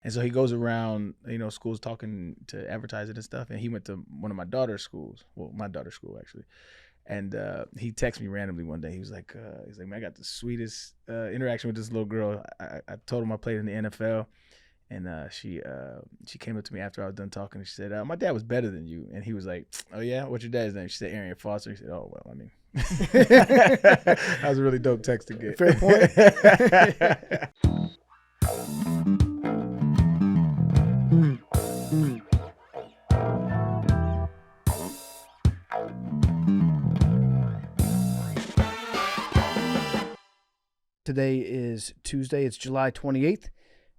And so he goes around, schools talking to advertising and stuff. And he went to one of my daughter's schools. Well, my daughter's school, actually. And he texted me randomly one day. He was like, man, I got the sweetest interaction with this little girl. I told him I played in the NFL. And she came up to me after I was done talking. And she said, my dad was better than you. And he was like, oh, yeah? What's your dad's name? She said, Arian Foster. He said, oh, well, I mean. That was a really dope text to get. Fair point. Today is Tuesday. It's July 28th,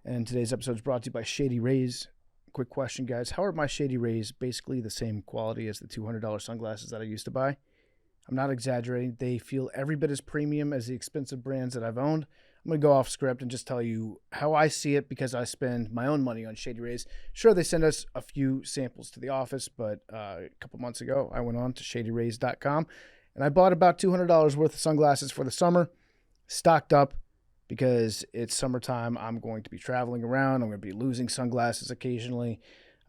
and today's episode is brought to you by Shady Rays. Quick question, guys. How are my Shady Rays basically the same quality as the $200 sunglasses that I used to buy? I'm not exaggerating. They feel every bit as premium as the expensive brands that I've owned. I'm going to go off script and just tell you how I see it because I spend my own money on Shady Rays. Sure, they send us a few samples to the office, but a couple months ago, I went on to shadyrays.com, and I bought about $200 worth of sunglasses for the summer, stocked up because it's summertime. I'm going to be traveling around. I'm going to be losing sunglasses occasionally.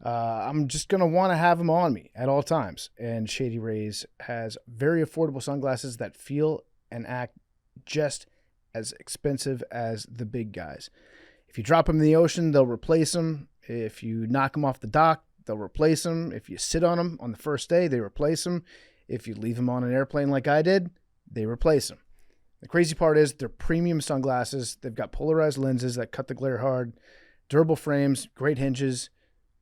I'm just going to want to have them on me at all times. And Shady Rays has very affordable sunglasses that feel and act just as expensive as the big guys. If you drop them in the ocean, they'll replace them. If you knock them off the dock, they'll replace them. If you sit on them on the first day, they replace them. If you leave them on an airplane like I did, they replace them. The crazy part is they're premium sunglasses. They've got polarized lenses that cut the glare hard, durable frames, great hinges,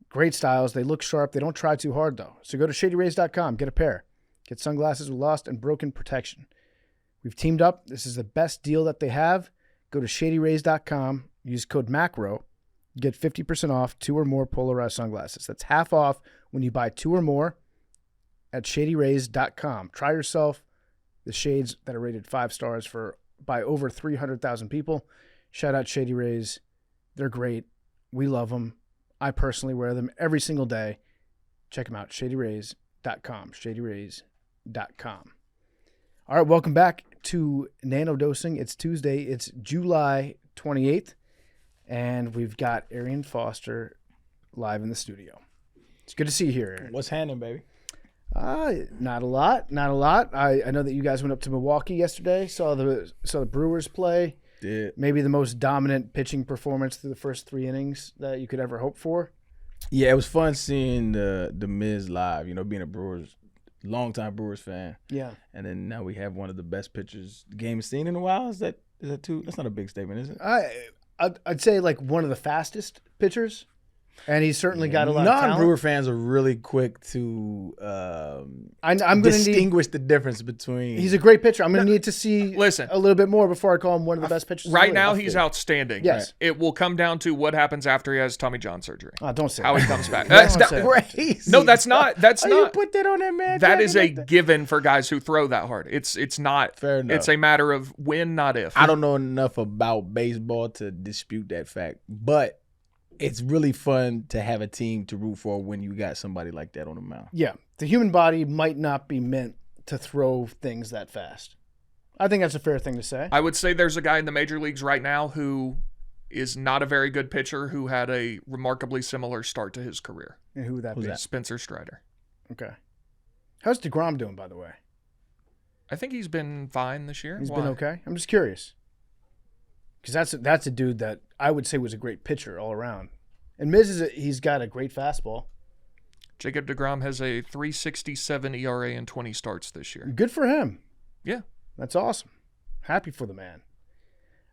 great styles. They look sharp. They don't try too hard, though. So go to shadyrays.com. Get a pair. Get sunglasses with lost and broken protection. We've teamed up. This is the best deal that they have. Go to shadyrays.com. Use code MACRO. Get 50% off 2 or more polarized sunglasses. That's half off when you buy 2 or more at shadyrays.com. Try yourself the shades that are rated 5 stars by over 300,000 people. Shout out Shady Rays. They're great. We love them. I personally wear them every single day. Check them out, shadyrays.com, shadyrays.com. All right, welcome back to Nanodosing. It's Tuesday. It's July 28th, and we've got Arian Foster live in the studio. It's good to see you here, Arian. What's happening, baby? Not a lot. I know that you guys went up to Milwaukee yesterday, saw the Brewers play. Did. Maybe the most dominant pitching performance through the first 3 innings that you could ever hope for. Yeah, it was fun seeing the Miz live, being a longtime Brewers fan. Yeah. And then now we have one of the best pitchers the game has seen in a while. Is that too? That's not a big statement, is it? I'd say like one of the fastest pitchers. And he's certainly got a lot of talent. Non-Brewer fans are really quick to I'm distinguish the difference between. He's a great pitcher. I'm going to need to see a little bit more before I call him one of the best pitchers. Right now, he's outstanding. Yes. It will come down to what happens after he has Tommy John surgery. Don't say how that. he comes back. That's crazy. No, that's not. That's not. You put that on that man. That is a given for guys who throw that hard. It's not. Fair enough. It's a matter of when, not if. I don't know enough about baseball to dispute that fact, but it's really fun to have a team to root for when you got somebody like that on the mound. Yeah. The human body might not be meant to throw things that fast. I think that's a fair thing to say. I would say there's a guy in the major leagues right now who is not a very good pitcher who had a remarkably similar start to his career. And who would that be? Spencer Strider. Okay. How's DeGrom doing, by the way? I think he's been fine this year. He's been okay? I'm just curious. Because that's a dude that I would say was a great pitcher all around. And Miz, he's got a great fastball. Jacob DeGrom has a 3.67 ERA in 20 starts this year. Good for him. Yeah. That's awesome. Happy for the man.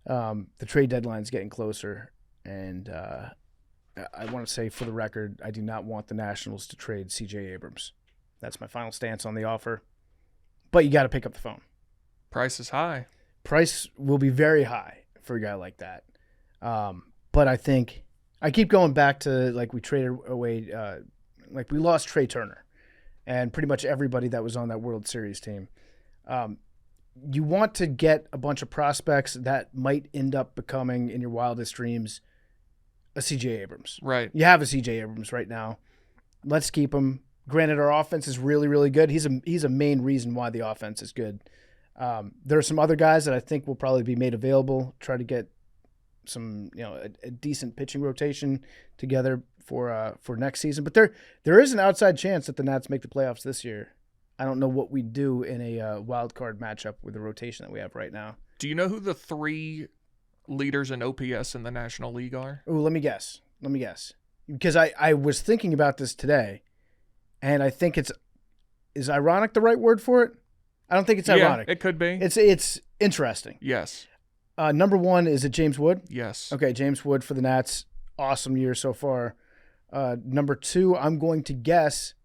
The trade deadline's getting closer, and I want to say for the record, I do not want the Nationals to trade C.J. Abrams. That's my final stance on the offer. But you got to pick up the phone. Price is high. Price will be very high for a guy like that. But I think I keep going back to like we traded away, like we lost Trey Turner and pretty much everybody that was on that World Series team. You want to get a bunch of prospects that might end up becoming, in your wildest dreams, a C.J. Abrams. Right. You have a C.J. Abrams right now. Let's keep him. Granted, our offense is really, really good. He's a main reason why the offense is good. There are some other guys that I think will probably be made available. Try to get some a decent pitching rotation together for next season. But there is an outside chance that the Nats make the playoffs this year. I don't know what we do in a wild card matchup with the rotation that we have right now. Do you know who the 3 leaders in OPS in the National League are? Oh, let me guess. Because I was thinking about this today, and I think is ironic the right word for it? I don't think it's ironic. Yeah, it could be. It's interesting. Yes. Number 1, is it James Wood? Yes. Okay, James Wood for the Nats. Awesome year so far. Number 2, I'm going to guess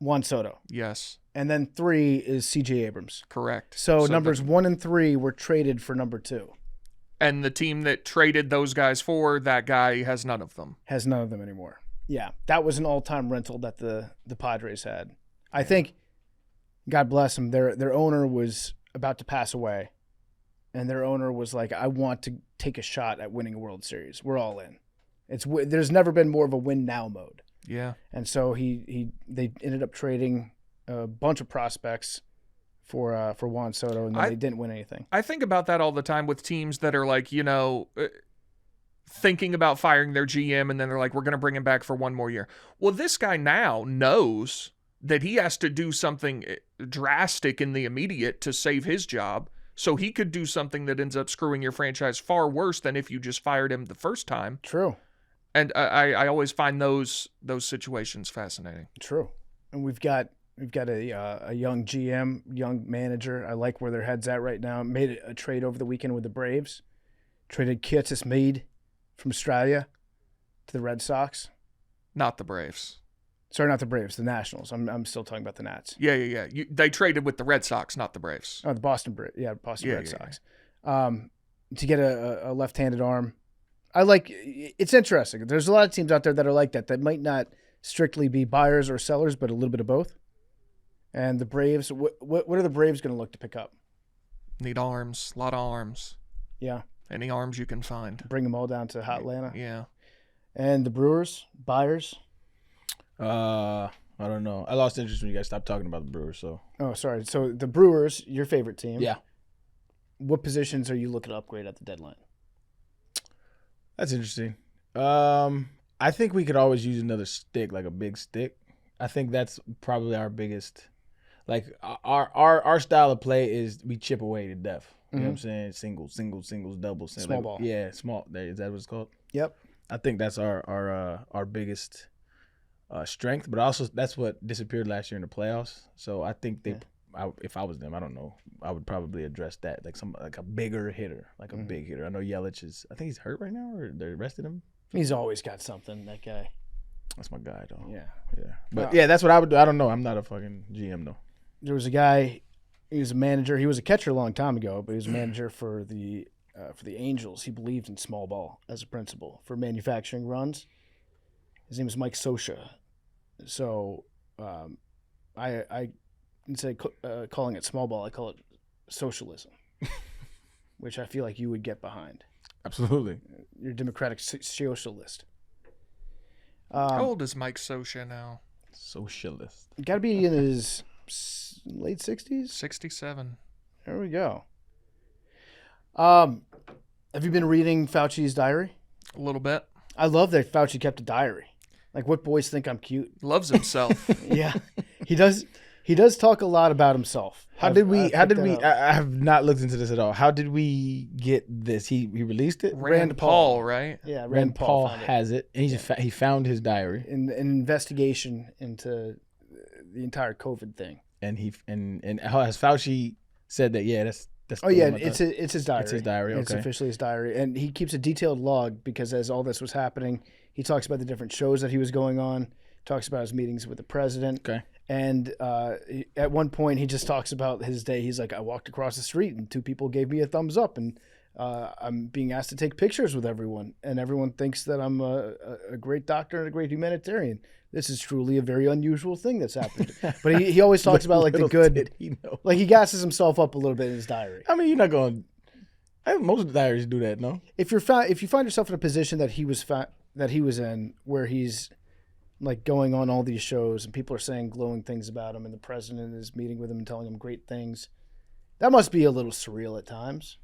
Juan Soto. Yes. And then 3 is C.J. Abrams. Correct. So numbers 1 and 3 were traded for number 2. And the team that traded those guys for that guy has none of them. Has none of them anymore. Yeah, that was an all-time rental that the Padres had. I think, God bless them, their owner was about to pass away. And their owner was like, I want to take a shot at winning a World Series. We're all in. There's never been more of a win now mode. Yeah. And so they ended up trading a bunch of prospects for Juan Soto, and then they didn't win anything. I think about that all the time with teams that are like, thinking about firing their GM, and then they're like, we're going to bring him back for one more year. Well, this guy now knows that he has to do something drastic in the immediate to save his job. So he could do something that ends up screwing your franchise far worse than if you just fired him the first time. True. And I always find those situations fascinating. True. And we've got a young GM, young manager. I like where their head's at right now. Made a trade over the weekend with the Braves. Traded Curtis Mead from Australia to the Red Sox. Not the Braves. Sorry, not the Braves, the Nationals. I'm still talking about the Nats. Yeah. They traded with the Red Sox, not the Braves. Oh, the Boston Red Sox. To get a left-handed arm. It's interesting. There's a lot of teams out there that are like that might not strictly be buyers or sellers, but a little bit of both. And the Braves, what are the Braves going to look to pick up? Need arms, a lot of arms. Yeah. Any arms you can find. Bring them all down to hot Atlanta. Yeah. And the Brewers, buyers? I don't know. I lost interest when you guys stopped talking about the Brewers. So. Oh, sorry. So the Brewers, your favorite team. Yeah. What positions are you looking to upgrade at the deadline? That's interesting. I think we could always use another stick, like a big stick. I think that's probably our biggest. Like our style of play is we chip away to death. You know what I'm saying? Singles, doubles. Small ball. Yeah, small. Is that what it's called? Yep. I think that's our biggest strength, but also that's what disappeared last year in the playoffs. So I think if I was them, I don't know, I would probably address that like a bigger hitter, like a big hitter. I know Yelich I think he's hurt right now, or they arrested him. He's always got something, that guy. That's my guy, though. Yeah. But that's what I would do. I don't know. I'm not a fucking GM though. There was a guy. He was a manager. He was a catcher a long time ago, but he was a manager for the Angels. He believed in small ball as a principle for manufacturing runs. His name is Mike Scioscia. So, I instead of calling it small ball, I call it socialism, which I feel like you would get behind. Absolutely. You're a democratic socialist. How old is Mike Scioscia now? Socialist. Got to be in his late 60s? 67. There we go. Have you been reading Fauci's diary? A little bit. I love that Fauci kept a diary. Like, what boys think I'm cute? Loves himself. Yeah, he does. He does talk a lot about himself. I have not looked into this at all. How did we get this? He released it? Rand Paul, right? Yeah, Rand Paul has it. And he found his diary. In an investigation into the entire COVID thing. And has Fauci said that, that's it's his diary. It's his diary, okay. It's officially his diary. And he keeps a detailed log because as all this was happening, he talks about the different shows that he was going on, talks about his meetings with the president. Okay. And at one point, he just talks about his day. He's like, I walked across the street and 2 people gave me a thumbs up. And I'm being asked to take pictures with everyone. And everyone thinks that I'm a great doctor and a great humanitarian. This is truly a very unusual thing that's happened. But he always talks about like the good. Like he gasses himself up a little bit in his diary. I mean, you're not going. Most of the diaries do that, no? If you find yourself in a position that he was in, where he's like going on all these shows and people are saying glowing things about him, and the president is meeting with him and telling him great things, that must be a little surreal at times.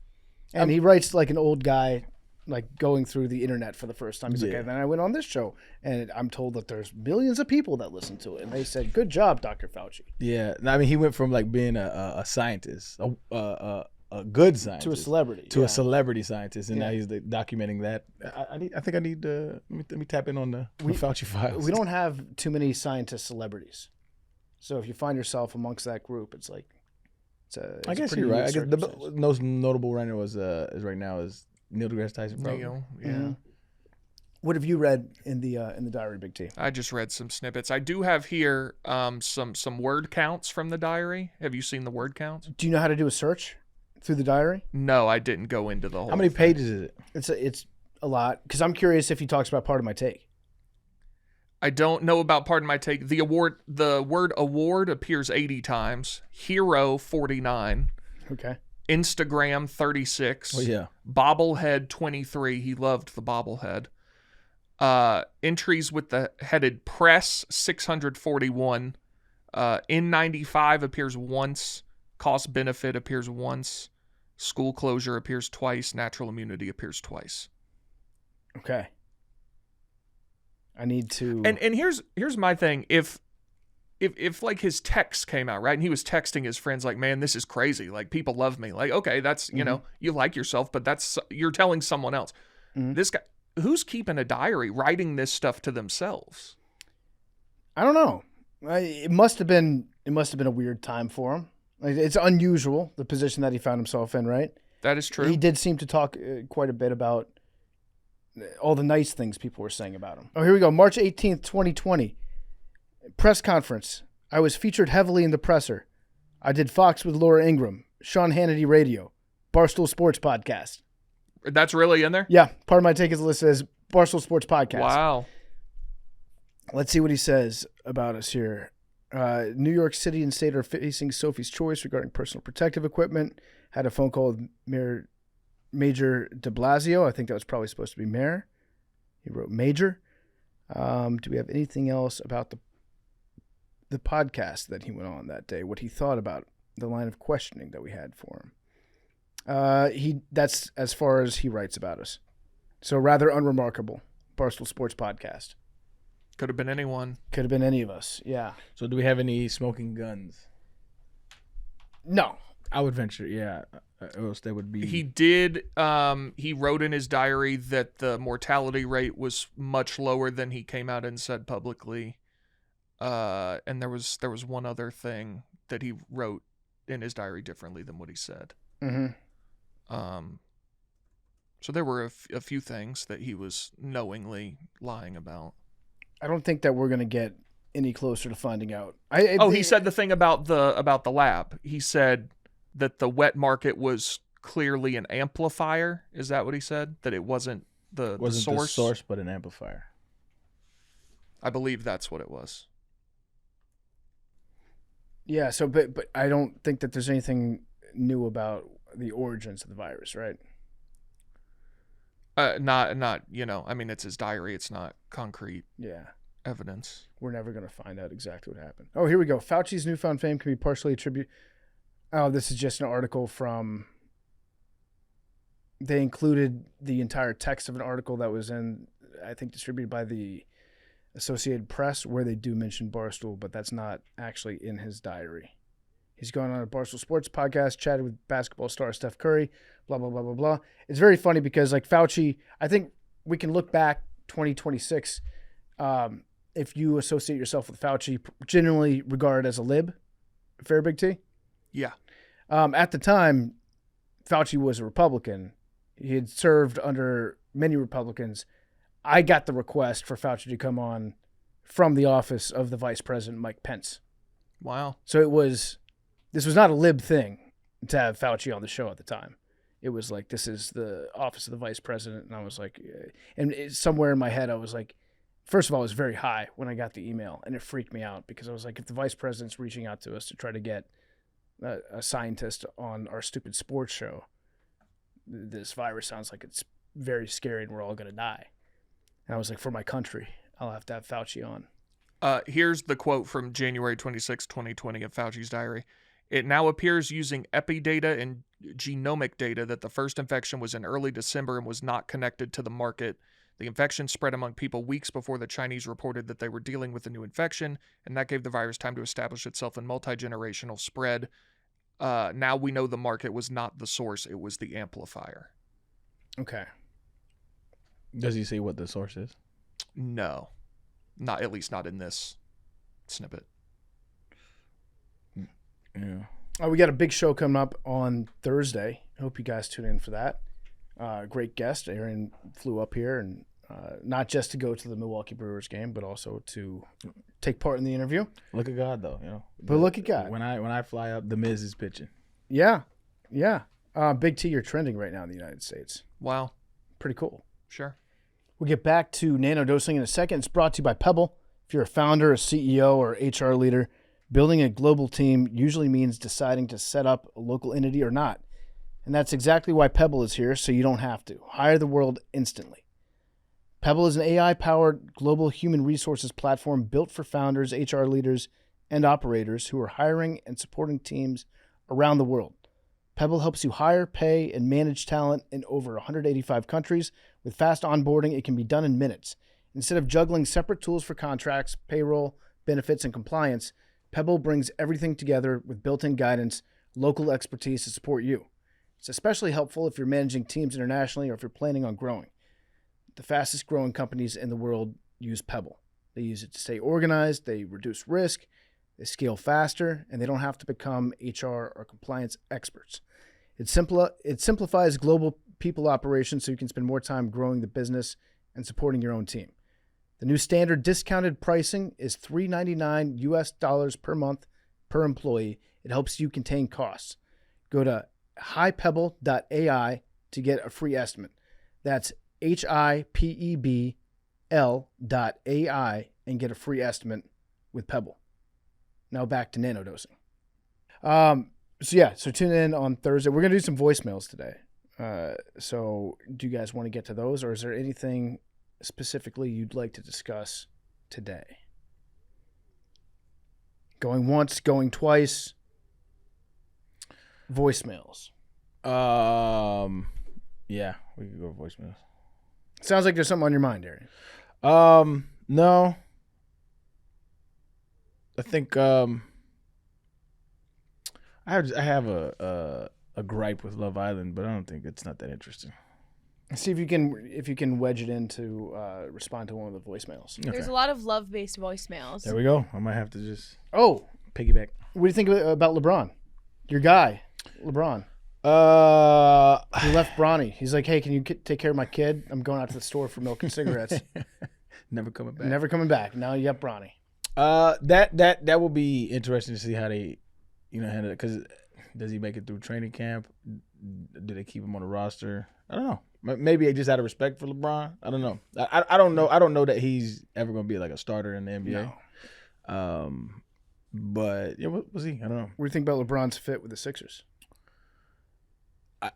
And he writes like an old guy like going through the internet for the first time. He's like, Yeah. and then I went on this show, and I'm told that there's millions of people that listen to it, and they said, "Good job, Dr. Fauci." Yeah, I mean, he went from like being a scientist, a good scientist, To a celebrity. to a celebrity scientist, and Yeah. now he's like, documenting that. I think I need to let me tap in on the Fauci files. We don't have too many scientist celebrities, so if you find yourself amongst that group, it's like, I guess you're right. I guess the most notable right now is right now is Neil deGrasse Tyson. Probably. Neil, yeah. Mm-hmm. What have you read in the diary, Big T? I just read some snippets. I do have here some word counts from the diary. Have you seen the word counts? Do you know how to do a search through the diary? No, I didn't go into the whole. How many thing. pages is it? It's a lot, because I'm curious if he talks about part of my take. I don't know about Pardon My Take. The word award appears 80 times. Hero 49. Okay. Instagram 36. Oh yeah. Bobblehead 23. He loved the bobblehead. Entries with the headed press 641. N95 appears once. Cost benefit appears once. School closure appears twice. Natural immunity appears twice. Okay. I need to. And here's my thing. If like his text came out, right, and he was texting his friends like, man, this is crazy. Like, people love me. Like, okay, that's, you know, you like yourself, but that's, you're telling someone else. This guy, who's keeping a diary, writing this stuff to themselves? I don't know. It must have been a weird time for him. Like, it's unusual, the position that he found himself in, right? That is true. He did seem to talk quite a bit about all the nice things people were saying about him. Oh, here we go. March 18th, 2020. Press conference. I was featured heavily in the presser. I did Fox with Laura Ingraham, Sean Hannity Radio, Barstool Sports Podcast. That's really in there? Yeah, part of my take is listed as Barstool Sports Podcast. Wow. Let's see what he says about us here. New York City and state are facing Sophie's choice regarding personal protective equipment. Had a phone call with Major de Blasio. I think that was probably supposed to be Mayor. He wrote Major. Do we have anything else about the podcast that he went on that day? What he thought about the line of questioning that we had for him? That's as far as he writes about us. So rather unremarkable. Barstool Sports Podcast. Could have been anyone. Could have been any of us. Yeah. So do we have any smoking guns? No. I would venture, yeah. Else that would be. He did. He wrote in his diary that the mortality rate was much lower than he came out and said publicly. And there was one other thing that he wrote in his diary differently than what he said. Mm-hmm. So there were a few things that he was knowingly lying about. I don't think that we're going to get any closer to finding out. He said the thing about the lab. He said that the wet market was clearly an amplifier. Is that what he said? That it wasn't the source? The source, but an amplifier. I believe that's what it was. Yeah, so but I don't think that there's anything new about the origins of the virus, right? Not, you know, I mean, it's his diary. It's not concrete evidence. We're never going to find out exactly what happened. Oh, here we go. Fauci's newfound fame can be partially attributed. Oh, this is just an article from. They included the entire text of an article that was I think, distributed by the Associated Press, where they do mention Barstool, but that's not actually in his diary. He's gone on a Barstool Sports podcast, chatted with basketball star Steph Curry, blah, blah, blah, blah, blah. It's very funny because, like, Fauci, I think we can look back 2026, if you associate yourself with Fauci, generally regarded as a lib. Fair, Big T? Yeah. At the time, Fauci was a Republican. He had served under many Republicans. I got the request for Fauci to come on from the office of the Vice President, Mike Pence. Wow. So this was not a lib thing to have Fauci on the show at the time. It was like, this is the office of the Vice President. And I was like, and somewhere in my head, I was like, first of all, it was very high when I got the email, and it freaked me out because I was like, if the Vice President's reaching out to us to try to get a scientist on our stupid sports show, this virus sounds like it's very scary and we're all going to die. And I was like, for my country, I'll have to have Fauci on. Here's the quote from January 26, 2020 of Fauci's diary. It now appears using epi data and genomic data that the first infection was in early December and was not connected to the market. The infection spread among people weeks before the Chinese reported that they were dealing with a new infection, and that gave the virus time to establish itself in multi-generational spread. Now we know the market was not the source, it was the amplifier. Okay. Does he say what the source is? No. Not, at least not in this snippet. Yeah. We got a big show coming up on Thursday. I hope you guys tune in for that. Great guest. Arian flew up here, and not just to go to the Milwaukee Brewers game, but also to take part in the interview. Look at God, though. But look at God. When I fly up, the Miz is pitching. Yeah. Big T, you're trending right now in the United States. Wow. Pretty cool. Sure. We'll get back to nanodosing in a second. It's brought to you by Pebble. If you're a founder, a CEO, or HR leader, building a global team usually means deciding to set up a local entity or not. And that's exactly why Pebble is here, so you don't have to. Hire the world instantly. Pebble is an AI-powered global human resources platform built for founders, HR leaders, and operators who are hiring and supporting teams around the world. Pebble helps you hire, pay, and manage talent in over 185 countries. With fast onboarding, it can be done in minutes. Instead of juggling separate tools for contracts, payroll, benefits, and compliance, Pebble brings everything together with built-in guidance, local expertise to support you. It's especially helpful if you're managing teams internationally or if you're planning on growing. The fastest growing companies in the world use Pebble. They use it to stay organized, they reduce risk, they scale faster, and they don't have to become HR or compliance experts. It simplifies global people operations so you can spend more time growing the business and supporting your own team. The new standard discounted pricing is $399 US per month per employee. It helps you contain costs. Go to highpebble.ai to get a free estimate. That's HIPEBL.ai and get a free estimate with Pebble. Now back to nanodosing. So tune in on Thursday. We're going to do some voicemails today. So do you guys want to get to those, or is there anything specifically you'd like to discuss today? Going once, going twice. Voicemails. Yeah, we could go voicemails. Sounds like there's something on your mind, Arian. No. I think I have a gripe with Love Island, but I don't think it's not that interesting. See if you can wedge it in to respond to one of the voicemails. Okay. There's a lot of love-based voicemails. There we go. I might have to just What piggyback. do you think about LeBron? Your guy, LeBron. He left Bronny. He's like, hey, can you take care of my kid? I'm going out to the store for milk and cigarettes. Never coming back. Never coming back. Now you got Bronny. That will be interesting to see how they, handle it. Because does he make it through training camp? Do they keep him on the roster? I don't know. Maybe just out of respect for LeBron. I don't know. I don't know. I don't know that he's ever going to be like a starter in the NBA. No. But yeah, we'll see. I don't know. What do you think about LeBron's fit with the Sixers?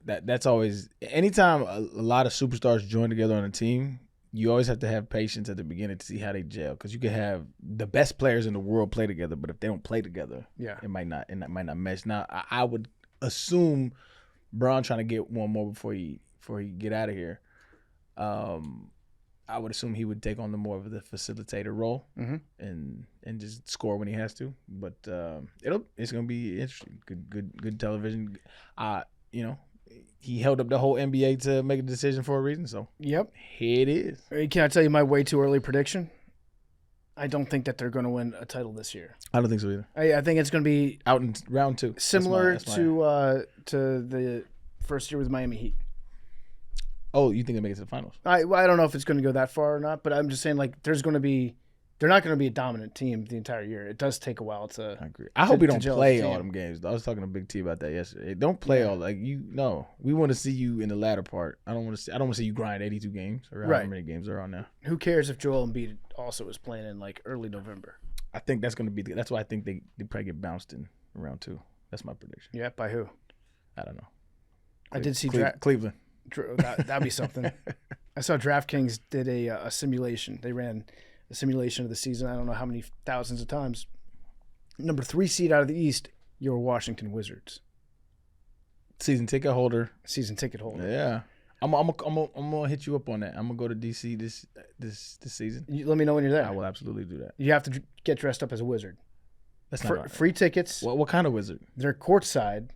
That's always anytime a lot of superstars join together on a team. You always have to have patience at the beginning to see how they gel, because you can have the best players in the world play together, but if they don't play together, it might not mesh. Now, I would assume Bron trying to get one more before he get out of here. I would assume he would take on the more of the facilitator role and just score when he has to. But it's gonna be interesting. Good television. He held up the whole NBA to make a decision for a reason. So yep, here it is. Can I tell you my way too early prediction? I don't think that they're going to win a title this year. I don't think so either. I think it's going to be out in round 2, similar to the first year with Miami Heat. Oh, you think they make it to the finals? I don't know if it's going to go that far or not, but I'm just saying they're not going to be a dominant team the entire year. It does take a while to. I agree. I hope we don't play all them games. I was talking to Big T about that yesterday. Don't play all we want to see you in the latter part. I don't want to see you grind 82 games or however many games there are now. Who cares if Joel Embiid also is playing in like early November? I think that's going to be. That's why I think they probably get bounced in round 2. That's my prediction. Yeah, by who? I don't know. I did see Cleveland. That'd be something. I saw DraftKings did a simulation. They ran a simulation of the season. I don't know how many thousands of times. Number 3 seed out of the East your Washington Wizards. Season ticket holder. Season ticket holder. Yeah. I'm gonna hit you up on that. I'm gonna go to DC this season. Let me know when you're there. I will absolutely do that. You have to get dressed up as a wizard. That's not right. Free tickets. What kind of wizard? They're courtside,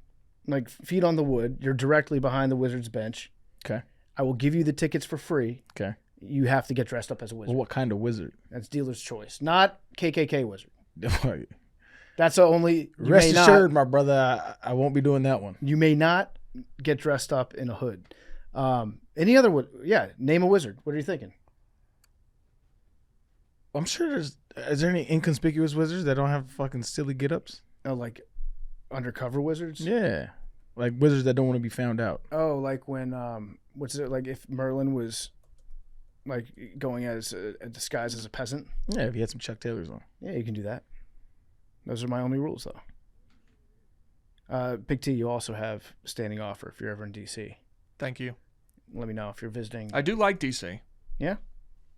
like feet on the wood. You're directly behind the Wizards bench. Okay. I will give you the tickets for free. Okay. You have to get dressed up as a wizard. Well, what kind of wizard? That's dealer's choice, not KKK wizard. That's the only. Rest assured, my brother, I won't be doing that one. You may not get dressed up in a hood. Any other? Yeah, name a wizard. What are you thinking? I'm sure is there any inconspicuous wizards that don't have fucking silly get-ups? Oh, like undercover wizards? Yeah. Like wizards that don't want to be found out. Oh, like when what's it like if Merlin was like going as a disguise as a peasant? Yeah, if he had some Chuck Taylors on. Yeah, you can do that. Those are my only rules though. Big T, you also have a standing offer if you're ever in DC. Thank you. Let me know if you're visiting. I do like DC. Yeah?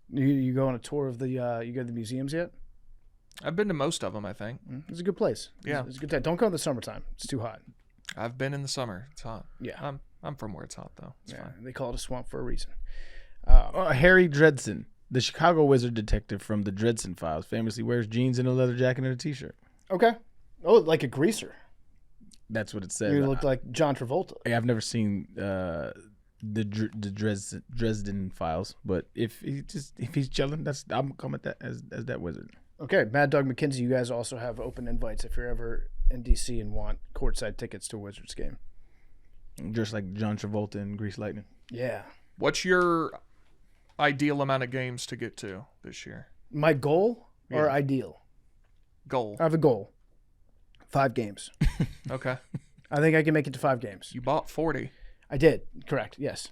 You go on a tour of the you go to the museums yet? I've been to most of them, I think. It's a good place. Yeah. It's a good time. Don't go in the summertime. It's too hot. I've been in the summer. It's hot. Yeah. I'm from where it's hot though. It's fine. They call it a swamp for a reason. Harry Dredson, the Chicago wizard detective from the Dredson Files, famously wears jeans and a leather jacket and a t-shirt. Okay. Oh, like a greaser. That's what it says. You look like John Travolta. I've never seen the Dresden Files, but if he's chilling, I'm coming at that as that wizard. Okay, Mad Dog McKenzie, you guys also have open invites if you're ever in DC and want courtside tickets to a Wizards game. Just like John Travolta and Grease Lightning. Yeah. What's your ideal amount of games to get to this year? My goal or Yeah. ideal? Goal. I have a goal. 5 games. Okay. I think I can make it to 5 games. You bought 40. I did. Correct. Yes.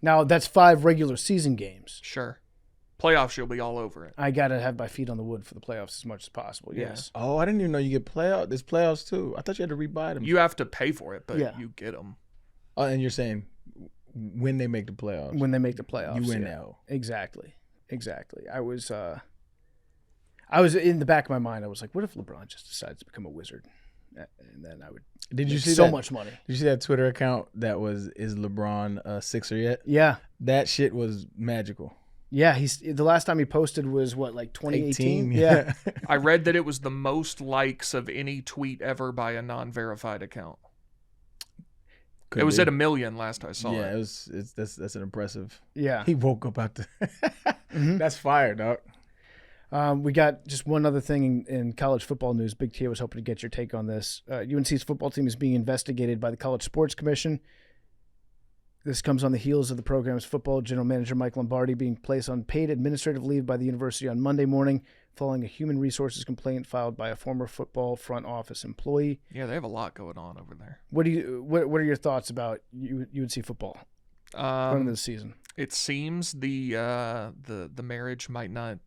Now, that's 5 regular season games. Sure. Playoffs, you'll be all over it. I got to have my feet on the wood for the playoffs as much as possible. Yeah. Yes. Oh, I didn't even know you get playoffs. There's playoffs too. I thought you had to rebuy them. You have to pay for it, but Yeah. you get them. Oh, and you're saying when they make the playoffs, When they make the playoffs. you win yeah. now. Exactly. I was in the back of my mind. I was like, what if LeBron just decides to become a wizard? And then I would Did you make see so that? much money. Did you see that Twitter account that was "Is LeBron a Sixer yet?" Yeah. That shit was magical. Yeah, the last time he posted was what, like 2018? Yeah. I read that it was the most likes of any tweet ever by a non-verified account. It was at 1 million last I saw it. Yeah, that's an impressive. Yeah. He woke up out the. Mhm. That's fire, dog. We got just one other thing in college football news. Big T, I was hoping to get your take on this. UNC's football team is being investigated by the College Sports Commission. This comes on the heels of the program's football general manager, Mike Lombardi, being placed on paid administrative leave by the university on Monday morning following a human resources complaint filed by a former football front office employee. Yeah, they have a lot going on over there. What are your thoughts about UNC football going into the season? It seems the marriage might not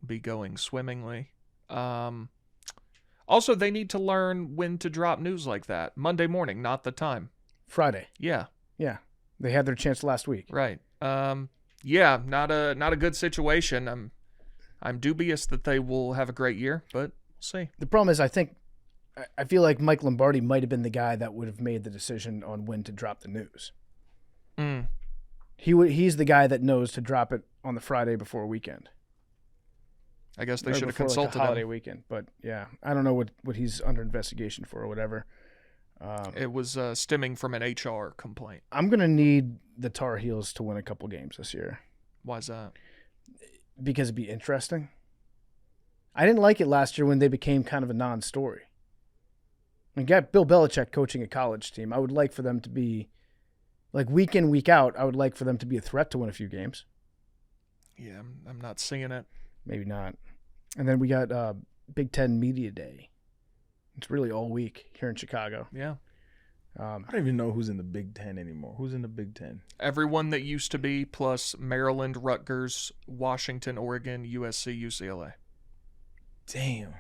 be going swimmingly. Also, they need to learn when to drop news like that. Monday morning, not the time. Friday. Yeah, Yeah. They had their chance last week. right. Yeah, not a good situation. I'm dubious that they will have a great year, but we'll see. The problem is, I feel like Mike Lombardi might have been the guy that would have made the decision on when to drop the news. Mm. He's the guy that knows to drop it on the Friday before a weekend. I guess they Or should have before, consulted like a holiday him. weekend. But yeah, I don't know what he's under investigation for or whatever. It was stemming from an HR complaint. I'm gonna need the Tar Heels to win a couple games this year Why's that? because it'd be interesting. I didn't like it last year when they became kind of a non-story. And got Bill Belichick coaching a college team. I would like for them to be, like week in, week out, I would like for them to be a threat to win a few games. Yeah, I'm not seeing it. Maybe not. And then we got Big Ten Media Day. It's really all week here in Chicago. Yeah. I don't even know who's in the Big Ten anymore. Who's in the Big Ten? Everyone that used to be, plus Maryland, Rutgers, Washington, Oregon, USC, UCLA. Damn.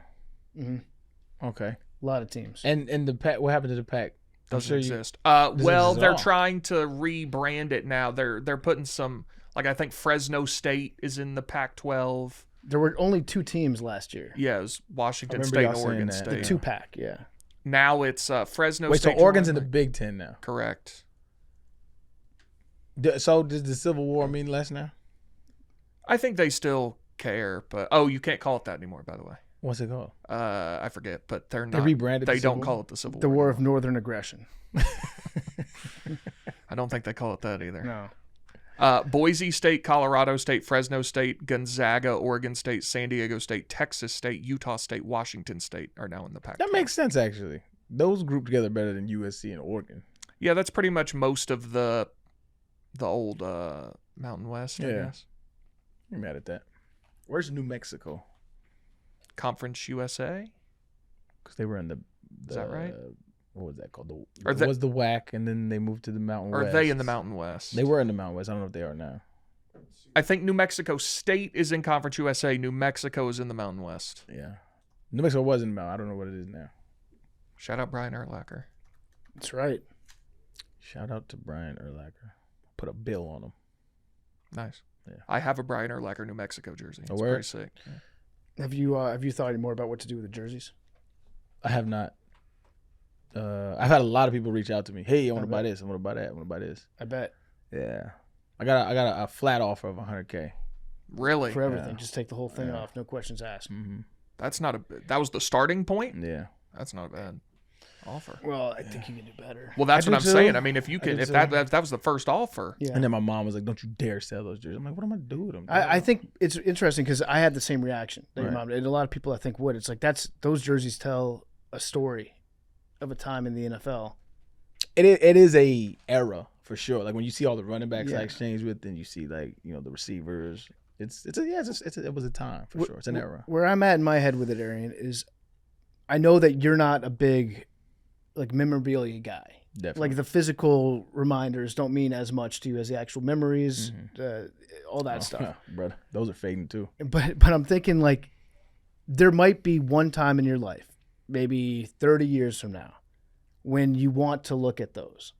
Mm-hmm. Okay. A lot of teams. And the pack. What happened to the pack? Doesn't you- exist. doesn't Well, exist at they're all. trying to rebrand it now. They're putting some, like I think Fresno State is in the Pac-12. There were only 2 teams last year. Yeah, it was Washington I remember State y'all and saying Oregon that. State. The 2-pack, yeah. Now it's Fresno Wait, State. so Oregon's in joined, the Big Ten now. Correct. So does the Civil War mean less now? I think they still care, but you can't call it that anymore. By the way, What's it called? I forget, but they're They not. rebranded. They the Civil don't War? call it the Civil The War. War of anymore. Northern Aggression. I don't think they call it that either. No. Boise State, Colorado State, Fresno State, Gonzaga, Oregon State, San Diego State, Texas State, Utah State, Washington State are now in the Pac-12. That makes sense, actually. Those group together better than USC and Oregon. Yeah, that's pretty much most of the old Mountain West, I Yeah. guess. You're mad at that. Where's New Mexico? Conference USA? Because they were in the. Is that right? What was that called? Or It was the WAC, and then they moved to the Mountain Are West. they in the Mountain West? They were in the Mountain West. I don't know if they are now. I think New Mexico State is in Conference USA. New Mexico is in the Mountain West. Yeah. New Mexico was in the Mountain. I don't know what it is now. Shout out Brian Urlacher. That's right. Shout out to Brian Urlacher. Put a bill on him. Nice. Yeah. I have a Brian Urlacher New Mexico jersey. It's word? pretty sick. Yeah. Have you thought any more about what to do with the jerseys? I have not. I've had a lot of people reach out to me. Hey, I want to buy bet. this. I want to buy that. I want to buy this. I bet. Yeah. I got a flat offer of $100K. Really? For everything. Yeah. Just take the whole thing Yeah. off. No questions asked. Mm-hmm. That's not that was the starting point? Yeah. That's not a bad offer. Well, I think you can do better. Well, that's I what do I'm too. saying. I mean, if you I can, do if too. that was the first offer. Yeah. And then my mom was like, "Don't you dare sell those jerseys." I'm like, "What am I gonna do with them?" I think it's interesting because I had the same reaction that your Right. mom did. And a lot of people I think would. It's like those jerseys tell a story of a time in the NFL. it is a era for sure. Like when you see all the running backs I exchanged with, and you see like the receivers. It was a time for sure. It's an era. Where I'm at in my head with it, Arian, is I know that you're not a big like memorabilia guy. Definitely. Like the physical reminders don't mean as much to you as the actual memories, all that stuff. Brother, those are fading too. But I'm thinking like there might be one time in your life, maybe 30 years from now, when you want to look at those.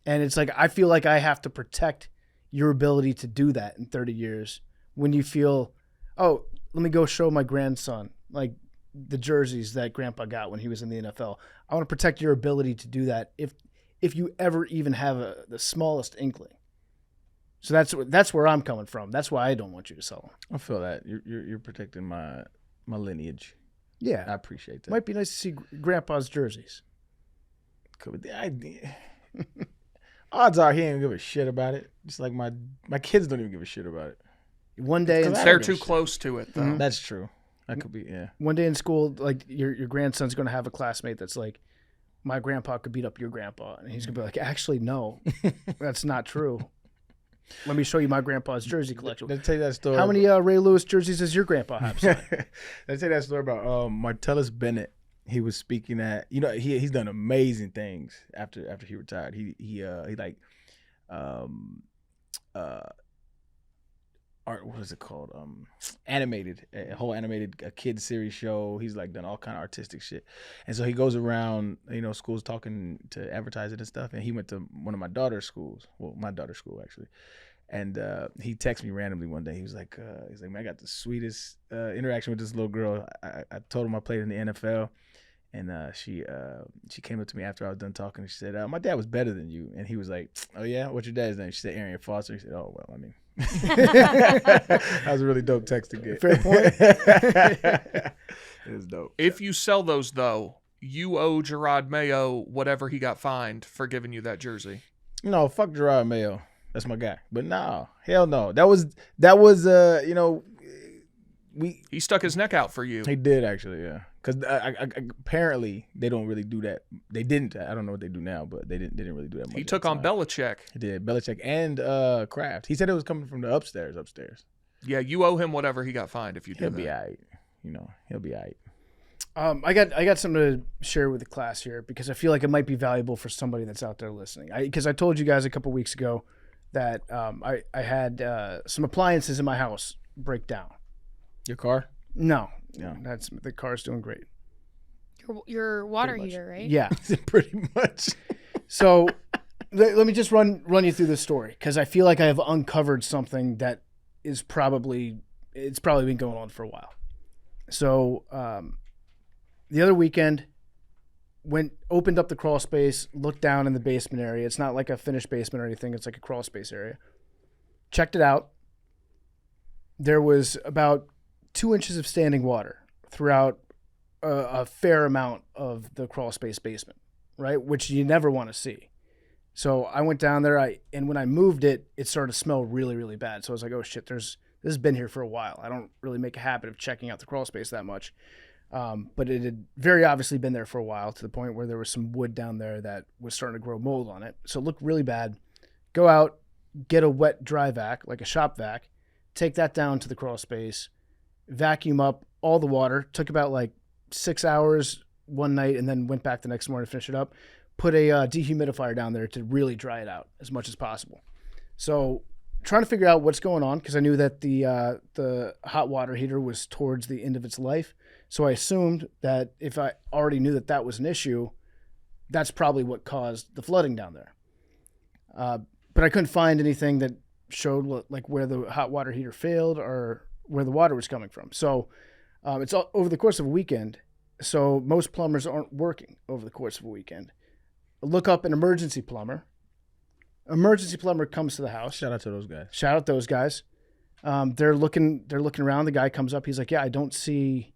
And it's like I feel like I have to protect your ability to do that in 30 years when you feel, oh, let me go show my grandson like the jerseys that grandpa got when he was in the NFL. I want to protect your ability to do that if you ever even have the smallest inkling. So that's where I'm coming from. That's why I don't want you to sell them. I feel that you're protecting my lineage. Yeah. I appreciate that. Might be nice to see grandpa's jerseys. Could be the idea. Odds are he ain't gonna give a shit about it. Just like my kids don't even give a shit about it. One day in They're too close to it, though. That's true. That could be, yeah. One day in school, like your grandson's going to have a classmate that's like, my grandpa could beat up your grandpa. And he's going to be like, actually, no, that's not true. Let me show you my grandpa's jersey collection. Let's tell you that story. How many Ray Lewis jerseys does your grandpa have? Son? Let's tell you that story about Martellus Bennett. He was speaking at, he's done amazing things after he retired. He like art, what is it called? Animated, a whole animated kids series show. He's like done all kind of artistic shit. And so he goes around, schools talking to advertise it and stuff. And he went to one of my daughter's schools. Well, my daughter's school actually. And he texted me randomly one day. He was like, man, I got the sweetest interaction with this little girl. I told him I played in the NFL. And she came up to me after I was done talking. And she said, my dad was better than you. And he was like, oh, yeah? What's your dad's name? She said, Arian Foster. He said, oh, well, I mean. That was a really dope text to get. Fair point. It was dope. If you sell those, though, you owe Gerard Mayo whatever he got fined for giving you that jersey. No, fuck Gerard Mayo. That's my guy. But no, hell no. That was He stuck his neck out for you. He did actually, yeah. Because apparently they don't really do that. They didn't. I don't know what they do now, but they didn't really do that much. He took on Belichick. He did. Belichick and Kraft. He said it was coming from the upstairs. Yeah, you owe him whatever he got fined if you do He'll that. be all right. He'll be all right. I got something to share with the class here because I feel like it might be valuable for somebody that's out there listening. Because I told you guys a couple weeks ago that I had some appliances in my house break down. Your car? No, Yeah. that's the car's doing great. Your water Pretty much. heater, right? Yeah. Pretty much. So let me just run you through this story because I feel like I have uncovered something that is probably been going on for a while. So the other weekend, opened up the crawl space, looked down in the basement area. It's not like a finished basement or anything. It's like a crawl space area. Checked it out. There was about 2 inches of standing water throughout a fair amount of the crawl space basement, right? Which you never want to see. So I went down there, and when I moved it, it started to smell really, really bad. So I was like, oh shit, this has been here for a while. I don't really make a habit of checking out the crawl space that much. But it had very obviously been there for a while, to the point where there was some wood down there that was starting to grow mold on it. So it looked really bad. Go out, get a wet dry vac, like a shop vac, take that down to the crawl space, vacuum up all the water. Took about like 6 hours one night, and then went back the next morning to finish it up. Put a dehumidifier down there to really dry it out as much as possible. So trying to figure out what's going on, because I knew that the hot water heater was towards the end of its life. So I assumed that if I already knew that was an issue, that's probably what caused the flooding down there. But I couldn't find anything that showed like where the hot water heater failed or where the water was coming from. So it's all over the course of a weekend. So most plumbers aren't working over the course of a weekend. Look up an emergency plumber. Emergency plumber comes to the house. Shout out to those guys. Shout out those guys. They're looking around. The guy comes up. He's like, yeah, I don't see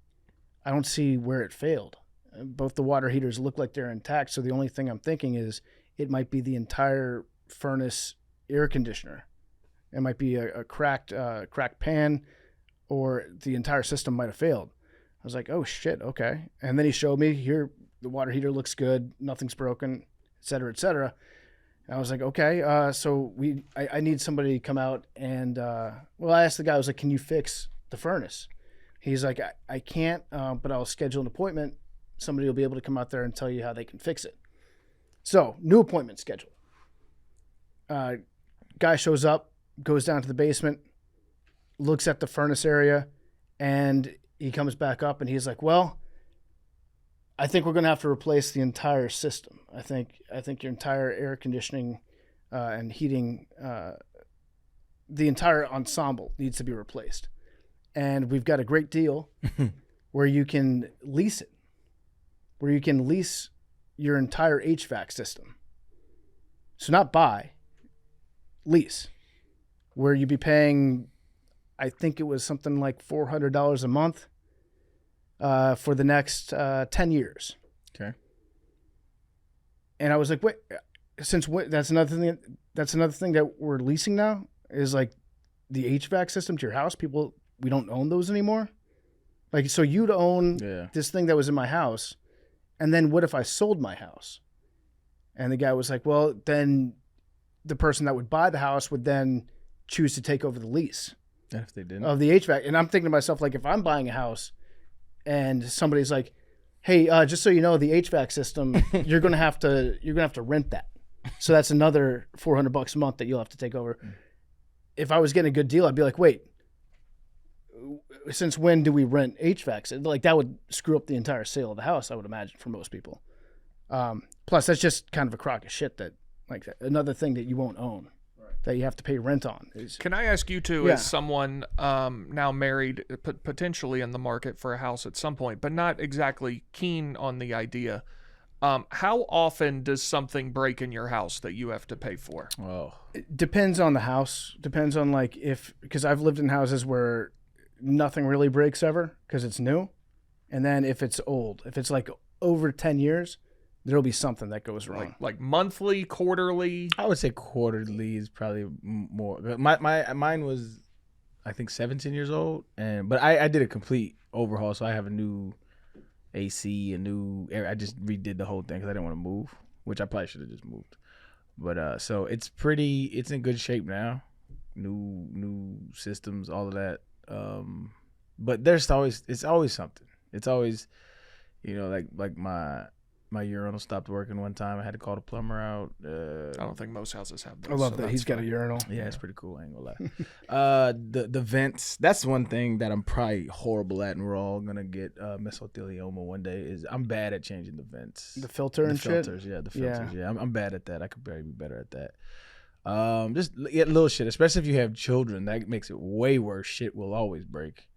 where it failed. Both the water heaters look like they're intact. So the only thing I'm thinking is it might be the entire furnace air conditioner. It might be a cracked pan, or the entire system might have failed. I was like, oh shit, okay. And then he showed me, here, the water heater looks good, nothing's broken, et cetera, et cetera. And I was like, okay, so I need somebody to come out and, I asked the guy, I was like, can you fix the furnace? He's like, I can't, but I'll schedule an appointment. Somebody will be able to come out there and tell you how they can fix it. So, new appointment scheduled. Guy shows up, goes down to the basement, looks at the furnace area, and he comes back up and he's like, well, I think we're going to have to replace the entire system. I think your entire air conditioning and heating, the entire ensemble needs to be replaced. And we've got a great deal where you can lease it, where you can lease your entire HVAC system. So not buy, lease, where you'd be paying, I think it was something like $400 a month for the next 10 years. Okay. And I was like, wait, that's another thing that we're leasing now, is like the HVAC system to your house. We don't own those anymore. Like, so you'd own this thing that was in my house, and then what if I sold my house? And the guy was like, well, then the person that would buy the house would then choose to take over the lease. If they didn't. Of the HVAC. And I'm thinking to myself, like, if I'm buying a house and somebody's like, hey, just so you know, the HVAC system, you're gonna have to rent that. So that's another $400 a month that you'll have to take over. If I was getting a good deal, I'd be like, wait, since when do we rent HVAC? Like, that would screw up the entire sale of the house, I would imagine, for most people. Plus, that's just kind of a crock of shit that, like, another thing that you won't own, that you have to pay rent on. Can I ask you to, as someone now married, potentially in the market for a house at some point, but not exactly keen on the idea, how often does something break in your house that you have to pay for? Oh, it depends on the house. Depends on, like, because I've lived in houses where nothing really breaks ever because it's new. And then if it's old, if it's like over 10 years, there'll be something that goes wrong. Like monthly, quarterly? I would say quarterly is probably more. Mine was, I think, 17 years old, but I did a complete overhaul, so I have a new AC, a new air. I just redid the whole thing because I didn't want to move, which I probably should have just moved. But so it's in good shape now. New systems, all of that. But it's always something. It's always, like my urinal stopped working one time. I had to call the plumber out. I don't think most houses have those. I love that he's got a urinal. Yeah, it's pretty cool. I ain't gonna lie. The vents. That's one thing that I'm probably horrible at, and we're all gonna get mesothelioma one day. Is I'm bad at changing the vents. The filter and shit. Yeah, the filters. Yeah, I'm bad at that. I could barely be better at that. Just little shit, especially if you have children. That makes it way worse. Shit will always break.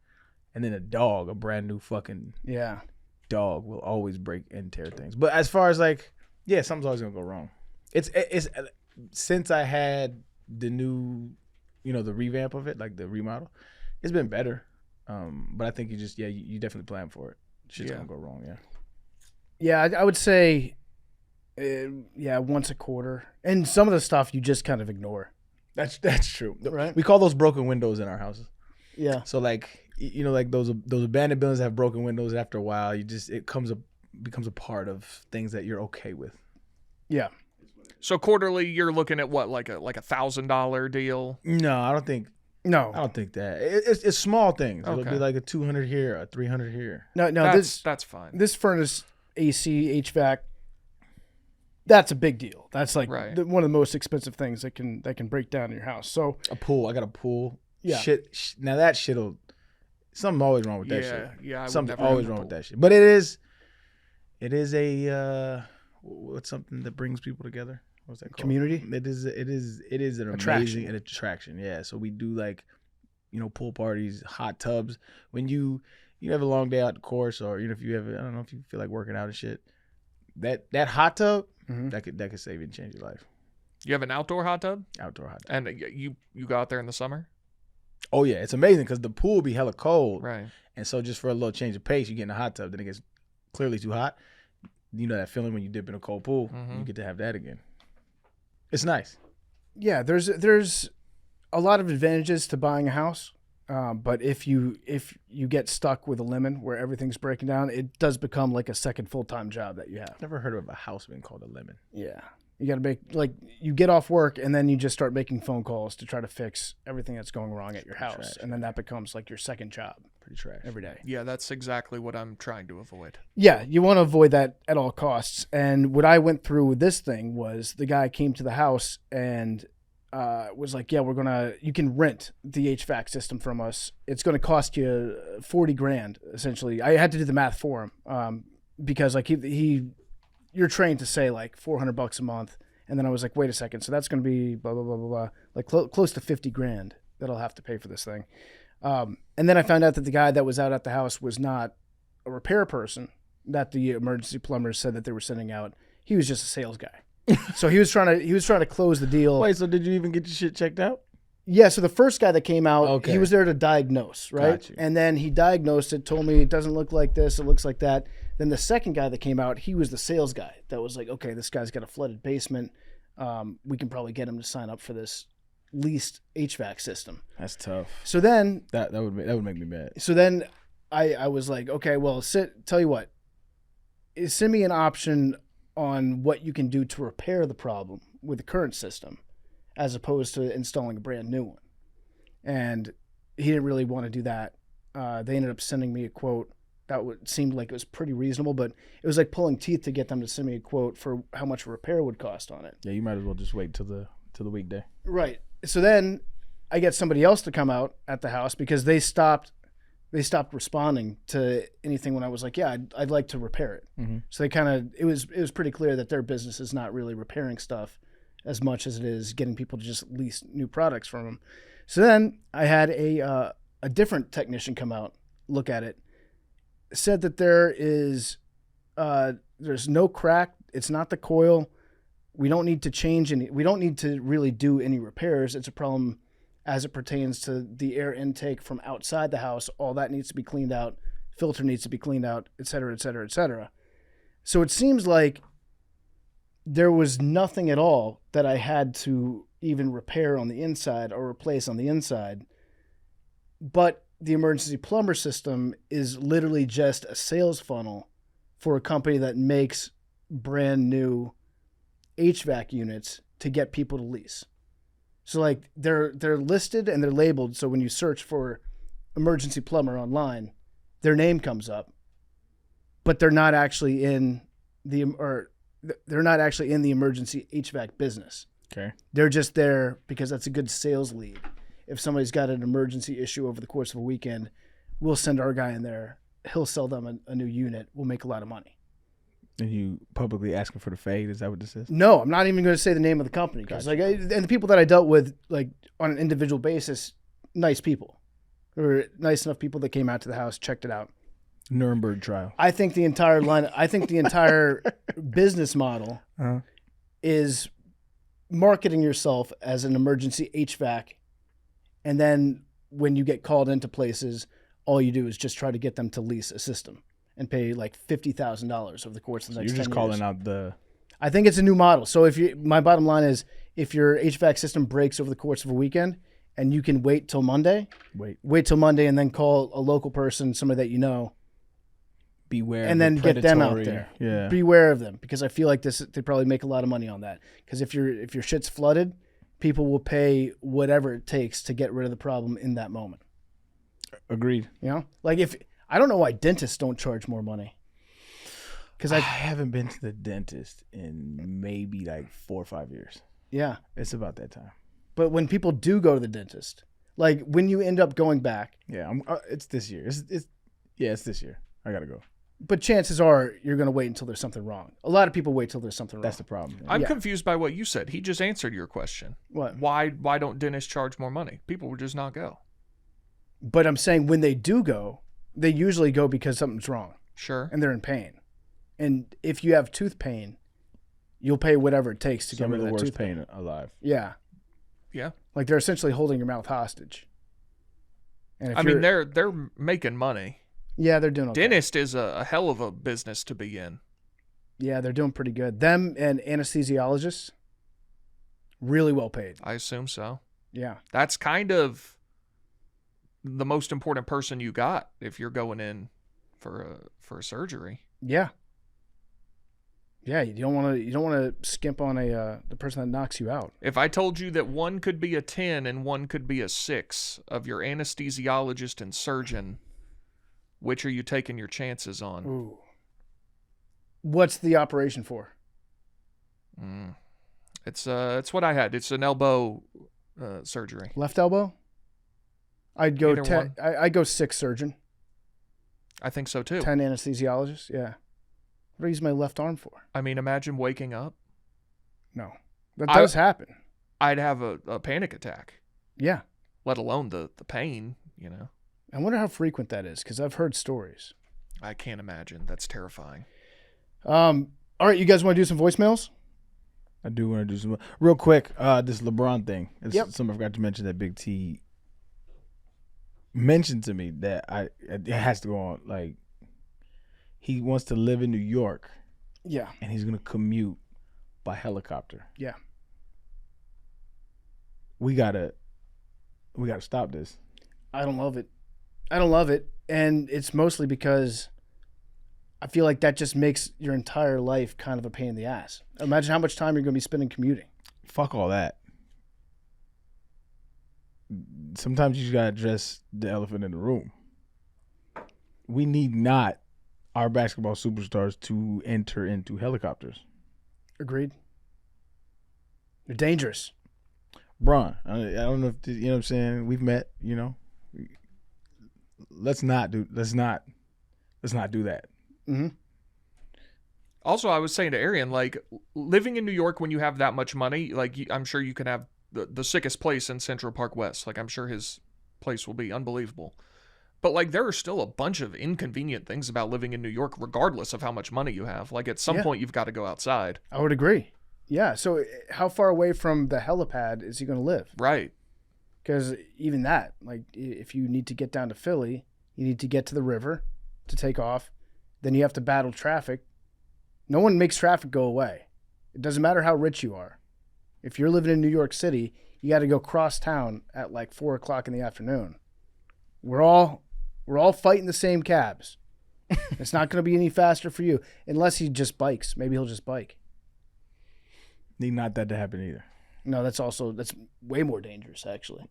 And then a brand new fucking. Yeah. dog will always break and tear things. But as far as like, yeah, something's always gonna go wrong. It's since I had the new, the revamp of it, like the remodel, it's been better. But I think you definitely plan for it. Shit's gonna go wrong. Yeah, I would say, once a quarter, and some of the stuff you just kind of ignore. That's true. Right. We call those broken windows in our houses. Yeah. So like, like those abandoned buildings have broken windows. After a while, it becomes a part of things that you're okay with. Yeah. So quarterly, you're looking at what, like a $1,000 deal? No, I don't think. No, I don't think that. It's small things. It'll Okay. be like a 200 here, a 300 here. No. That's fine. This furnace, AC, HVAC, that's a big deal. That's like Right. one of the most expensive things that can break down in your house. So A pool. I got a pool. Yeah. Shit. Now that shit'll. Something always wrong with that shit. Yeah. I would Something never have always a wrong with pool. that shit. But it is a what's something that brings people together? What's that called? Community? It is an Attraction. amazing attraction. Yeah. So we do like, pool parties, hot tubs. When you have a long day out the course, or if you have, I don't know, if you feel like working out and shit, that hot tub Mhm. that could save you and change your life. You have an outdoor hot tub, Outdoor hot tub. and you go out there in the summer, Oh yeah, it's amazing because the pool be hella cold, right? and so just for a little change of pace, you get in a hot tub. Then it gets clearly too hot. You know that feeling when you dip in a cold pool. Mhm. You get to have that again. It's nice. Yeah, there's a lot of advantages to buying a house, but if you get stuck with a lemon where everything's breaking down, it does become like a second full-time job that you have. Never heard of a house being called a lemon. Yeah, you got to make you get off work and then you just start making phone calls to try to fix everything that's going wrong at your house, Trash, and then that becomes like your second job Pretty trash. every day. Yeah, that's exactly what I'm trying to avoid. Yeah, you want to avoid that at all costs. And what I went through with this thing was the guy came to the house and was like, "Yeah, you can rent the HVAC system from us. It's going to cost you $40,000 essentially." I had to do the math for him because like you're trained to say like $400 a month, and then I was like, "Wait a second, so that's going to be blah blah blah blah blah, like close to $50,000 that I'll have to pay for this thing." And then I found out that the guy that was out at the house was not a repair person that the emergency plumbers said that they were sending out. He was just a sales guy. So he was trying to close the deal. Wait, so did you even get your shit checked out? Yeah, so the first guy that came out, Okay. he was there to diagnose, right? Got you. And then he diagnosed it, told me it doesn't look like this, it looks like that. Then the second guy that came out, he was the sales guy that was like, okay, this guy's got a flooded basement. We can probably get him to sign up for this leased HVAC system. That's tough. So then That would make me mad. So then I was like, okay, well, tell you what, send me an option on what you can do to repair the problem with the current system as opposed to installing a brand new one. And he didn't really want to do that. They ended up sending me a quote that seemed like it was pretty reasonable, but it was like pulling teeth to get them to send me a quote for how much a repair would cost on it. Yeah, you might as well just wait till the weekday. Right. So then I get somebody else to come out at the house because they stopped responding to anything when I was like, yeah, I'd like to repair it. Mm-hmm. So it was pretty clear that their business is not really repairing stuff as much as it is getting people to just lease new products from them. So then I had a different technician come out, look at it, said that there's no crack. It's not the coil. We don't need to really do any repairs. It's a problem as it pertains to the air intake from outside the house. All that needs to be cleaned out. Filter needs to be cleaned out, et cetera, et cetera, et cetera. So it seems like there was nothing at all that I had to even repair on the inside or replace on the inside. But the emergency plumber system is literally just a sales funnel for a company that makes brand new HVAC units to get people to lease. So like they're listed and they're labeled. So when you search for emergency plumber online, their name comes up, but they're not actually in the emergency HVAC business. Okay. They're just there because that's a good sales lead. If somebody's got an emergency issue over the course of a weekend, we'll send our guy in there. He'll sell them a new unit. We'll make a lot of money. And you publicly asking for the fade? Is that what this is? No, I'm not even going to say the name of the company because and the people that I dealt with like on an individual basis, nice people. They were nice enough people that came out to the house, checked it out. Nuremberg trial. I think the entire business model is marketing yourself as an emergency HVAC, and then when you get called into places, all you do is just try to get them to lease a system and pay like $50,000 over the course of the next 10 years. You're just calling out the... I think it's a new model. So my bottom line is, if your HVAC system breaks over the course of a weekend and you can wait till Monday, wait till Monday and then call a local person, somebody that you know, beware, and then get them out there. Yeah. Beware of them, because I feel like they probably make a lot of money on that. Because if your shit's flooded, people will pay whatever it takes to get rid of the problem in that moment. Agreed. You know, like I don't know why dentists don't charge more money. Because I haven't been to the dentist in maybe like 4 or 5 years. Yeah, it's about that time. But when people do go to the dentist, like when you end up going back, it's this year. It's this year. I gotta go. But chances are you're going to wait until there's something wrong. A lot of people wait till there's something wrong. That's the problem. I'm confused by what you said. He just answered your question. What? Why don't dentists charge more money? People would just not go. But I'm saying when they do go, they usually go because something's wrong. Sure. And they're in pain. And if you have tooth pain, you'll pay whatever it takes to get rid of that worst tooth pain alive. Yeah. Yeah. Like they're essentially holding your mouth hostage. And I mean, they're making money. Yeah, they're doing okay. Dentist is a hell of a business to be in. Yeah, they're doing pretty good. Them and anesthesiologists, really well paid. I assume so. Yeah. That's kind of the most important person you got if you're going in for a surgery. Yeah. Yeah, you don't want to skimp on the person that knocks you out. If I told you that one could be a 10 and one could be a 6 of your anesthesiologist and surgeon, which are you taking your chances on? Ooh. What's the operation for? It's what I had. It's an elbow surgery. Left elbow? I'd go I'd go 6 surgeon. I think so too. 10 anesthesiologists, yeah. What do I use my left arm for? I mean, imagine waking up. No. That does happen. I'd have a panic attack. Yeah. Let alone the pain, you know. I wonder how frequent that is, because I've heard stories. I can't imagine. That's terrifying. All right, you guys want to do some voicemails? I do want to do some. Real quick, this LeBron thing. Yep. Something I forgot to mention that Big T mentioned to me that it has to go on. Like, he wants to live in New York. Yeah. And he's going to commute by helicopter. Yeah. We gotta stop this. I don't love it. And it's mostly because I feel like that just makes your entire life kind of a pain in the ass. Imagine how much time you're going to be spending commuting. Fuck all that. Sometimes you just got to address the elephant in the room. We need not our basketball superstars to enter into helicopters. Agreed. They're dangerous. Bron, I don't know if you know what I'm saying. We've met, you know. Let's not do that. Mm-hmm. Also, I was saying to Arian, like, living in New York when you have that much money, like, I'm sure you can have the sickest place in Central Park West. Like, I'm sure his place will be unbelievable. But, like, there are still a bunch of inconvenient things about living in New York, regardless of how much money you have. Like, at some point, you've got to go outside. I would agree. Yeah. So how far away from the helipad is he going to live? Right. Because even that, like, if you need to get down to Philly, you need to get to the river to take off. Then you have to battle traffic. No one makes traffic go away. It doesn't matter how rich you are. If you're living in New York City, you got to go cross town at like 4:00 in the afternoon. We're all fighting the same cabs. It's not going to be any faster for you unless he just bikes. Maybe he'll just bike. Need not that to happen either. No, that's way more dangerous actually.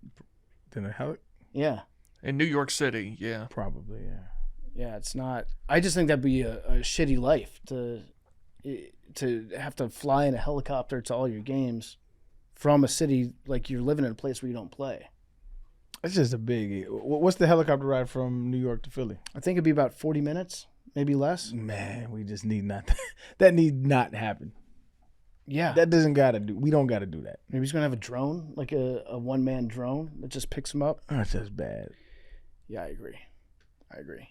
Than a heli? Yeah. In New York City, yeah. Probably, yeah. Yeah, it's not. I just think that'd be a shitty life to have to fly in a helicopter to all your games from a city, like you're living in a place where you don't play. It's just a big. What's the helicopter ride from New York to Philly? I think it'd be about 40 minutes, maybe less. Man, we just need not. That need not happen. Yeah, that doesn't gotta do. We don't gotta do that. Maybe he's gonna have a drone, like a one-man drone that just picks him up. That's just bad. Yeah, I agree.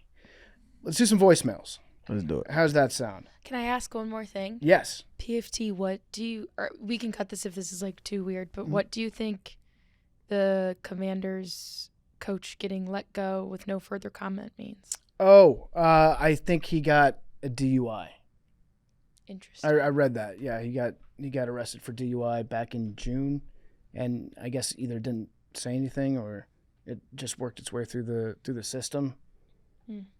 Let's do some voicemails. Let's do it. How's that sound? Can I ask one more thing? Yes. PFT, what do you, or we can cut this if this is like too weird, but Mm-hmm. what do you think the Commanders coach getting let go with no further comment means? Oh, I think he got a DUI. Interesting. I read that. Yeah, he got arrested for DUI back in June, and I guess either didn't say anything or it just worked its way through the system.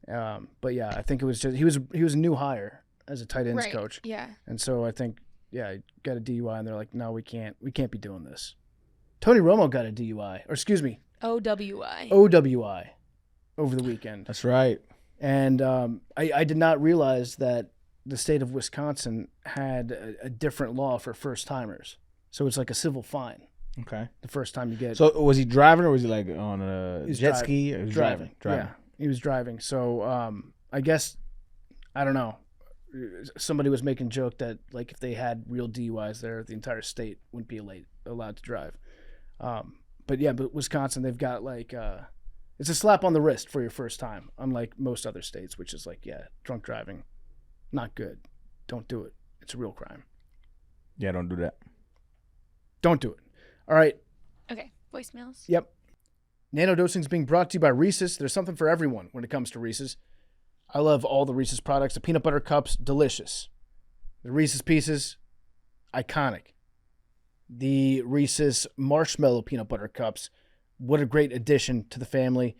But yeah, I think it was just he was a new hire as a tight ends Right. coach, Yeah. and so I think he got a DUI, and they're like, no, we can't be doing this. Tony Romo got a DUI, or excuse me, OWI. OWI, over the weekend, That's right. and I did not realize that the state of Wisconsin had a different law for first timers, so it's like a civil fine Okay. the first time you get. So was he driving or was he like on a He's jet driving. ski? Or he was driving. Yeah, he was driving. So I guess I don't know. Somebody was making a joke that like if they had real DUIs there, the entire state wouldn't be allowed to drive. But Wisconsin, they've got like it's a slap on the wrist for your first time, unlike most other states, which is like drunk driving, not good. Don't do it. It's a real crime. Yeah, don't do that. Don't do it. All right. Okay. Voicemails. Yep. Nanodosing is being brought to you by Reese's. There's something for everyone when it comes to Reese's. I love all the Reese's products. The peanut butter cups, delicious. The Reese's Pieces, iconic. The Reese's marshmallow peanut butter cups, what a great addition to the family.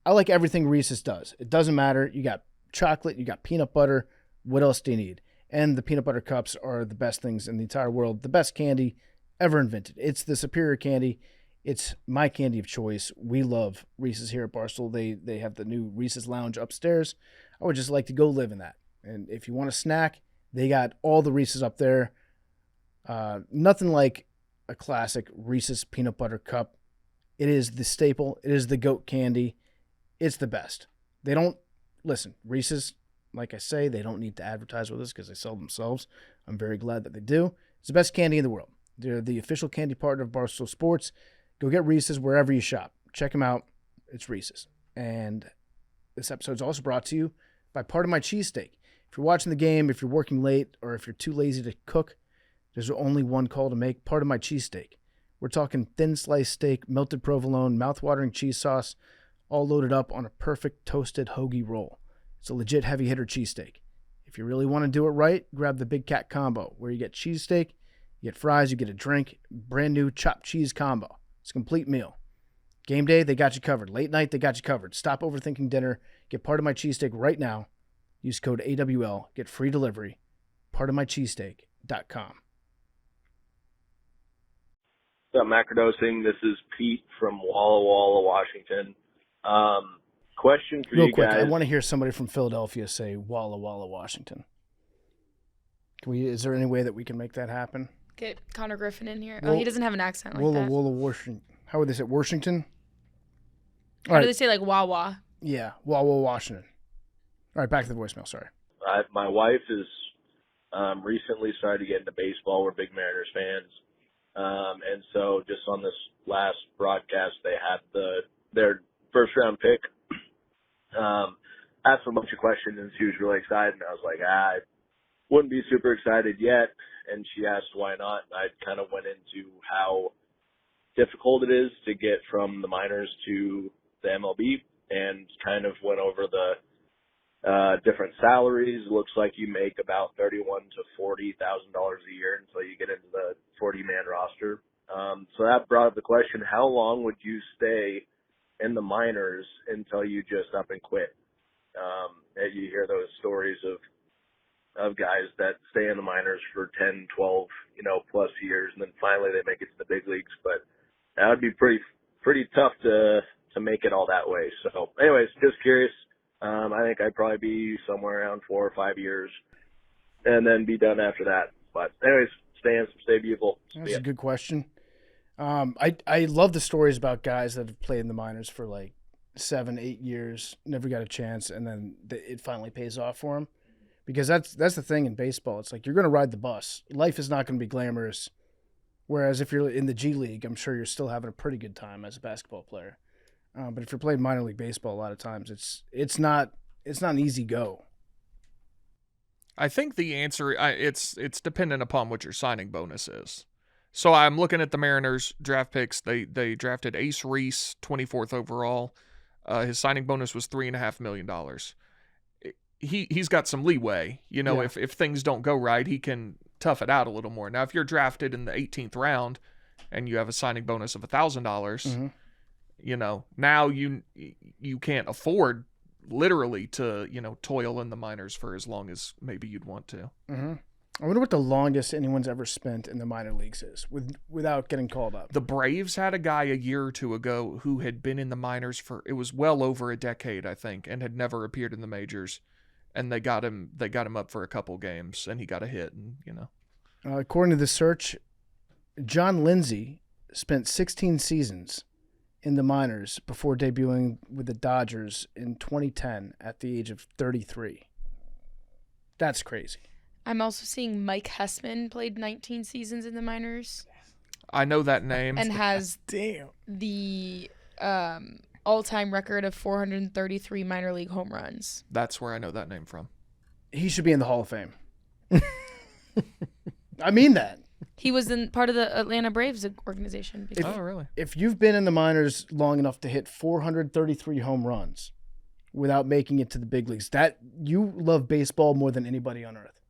I like everything Reese's does. It doesn't matter. You got chocolate, you got peanut butter. What else do you need? And the peanut butter cups are the best things in the entire world. The best candy ever invented. It's the superior candy. It's my candy of choice. We love Reese's here at Barstool. They have the new Reese's Lounge upstairs. I would just like to go live in that. And if you want a snack, they got all the Reese's up there. Nothing like a classic Reese's peanut butter cup. It is the staple. It is the GOAT candy. It's the best. They don't, listen, Reese's, like I say, they don't need to advertise with us because they sell themselves. I'm very glad that they do. It's the best candy in the world. They're the official candy partner of Barstool Sports. Go get Reese's wherever you shop. Check them out. It's Reese's. And this episode is also brought to you by Part of My Cheesesteak. If you're watching the game, if you're working late, or if you're too lazy to cook, there's only one call to make, Part of My Cheesesteak. We're talking thin sliced steak, melted provolone, mouth-watering cheese sauce, all loaded up on a perfect toasted hoagie roll. It's a legit heavy hitter cheesesteak. If you really want to do it right, grab the Big Cat Combo, where you get cheesesteak, you get fries, you get a drink, brand new chopped cheese combo. It's a complete meal. Game day, they got you covered. Late night, they got you covered. Stop overthinking dinner. Get Part of My Cheesesteak right now. Use code AWL. Get free delivery. partofmycheesesteak.com. What's up, Macrodosing? This is Pete from Walla Walla, Washington. Question for Real you quick, guys. I want to hear somebody from Philadelphia say Walla Walla, Washington. Is there any way that we can make that happen? Get Connor Griffin in here. Well, Oh, he doesn't have an accent like Walla that. Walla, Washington. How would they say Washington? How do they say like Wawa? Yeah, Walla, Washington. All right, back to the voicemail. Sorry. My wife is recently started to get into baseball. We're big Mariners fans. And so just on this last broadcast, they had their first-round pick. Asked a bunch of questions, and she was really excited. And I was like, I wouldn't be super excited yet. And she asked why not. And I kind of went into how difficult it is to get from the minors to the MLB, and kind of went over the different salaries. Looks like you make about $31,000 to $40,000 a year until you get into the 40-man roster. So that brought up the question: how long would you stay in the minors until you just up and quit? You hear those stories of guys that stay in the minors for 10, 12, plus years, and then finally they make it to the big leagues. But that would be pretty tough to make it all that way. So anyways, just curious. I think I'd probably be somewhere around 4 or 5 years and then be done after that. But anyways, stay beautiful. That's a good question. I love the stories about guys that have played in the minors for like 7, 8 years, never got a chance, and then it finally pays off for them. Because that's the thing in baseball. It's like you're going to ride the bus. Life is not going to be glamorous. Whereas if you're in the G League, I'm sure you're still having a pretty good time as a basketball player. But if you're playing minor league baseball, a lot of times it's not it's not an easy go. I think the answer it's dependent upon what your signing bonus is. So I'm looking at the Mariners draft picks. They drafted Ace Reese, 24th overall. His signing bonus was $3.5 million. He's got some leeway. If things don't go right, he can tough it out a little more. Now, if you're drafted in the 18th round and you have a signing bonus of $1,000, now you can't afford literally to toil in the minors for as long as maybe you'd want to. Mm-hmm. I wonder what the longest anyone's ever spent in the minor leagues is without getting called up. The Braves had a guy a year or two ago who had been in the minors it was well over a decade, I think, and had never appeared in the majors. And they got him up for a couple games, and he got a hit. And according to the search, John Lindsay spent 16 seasons in the minors before debuting with the Dodgers in 2010 at the age of 33. That's crazy. I'm also seeing Mike Hessman played 19 seasons in the minors. I know that name. And has the all-time record of 433 minor league home runs. That's where I know that name from. He should be in the Hall of Fame. I mean that. He was in part of the Atlanta Braves organization. Oh, really? If you've been in the minors long enough to hit 433 home runs without making it to the big leagues, that you love baseball more than anybody on earth.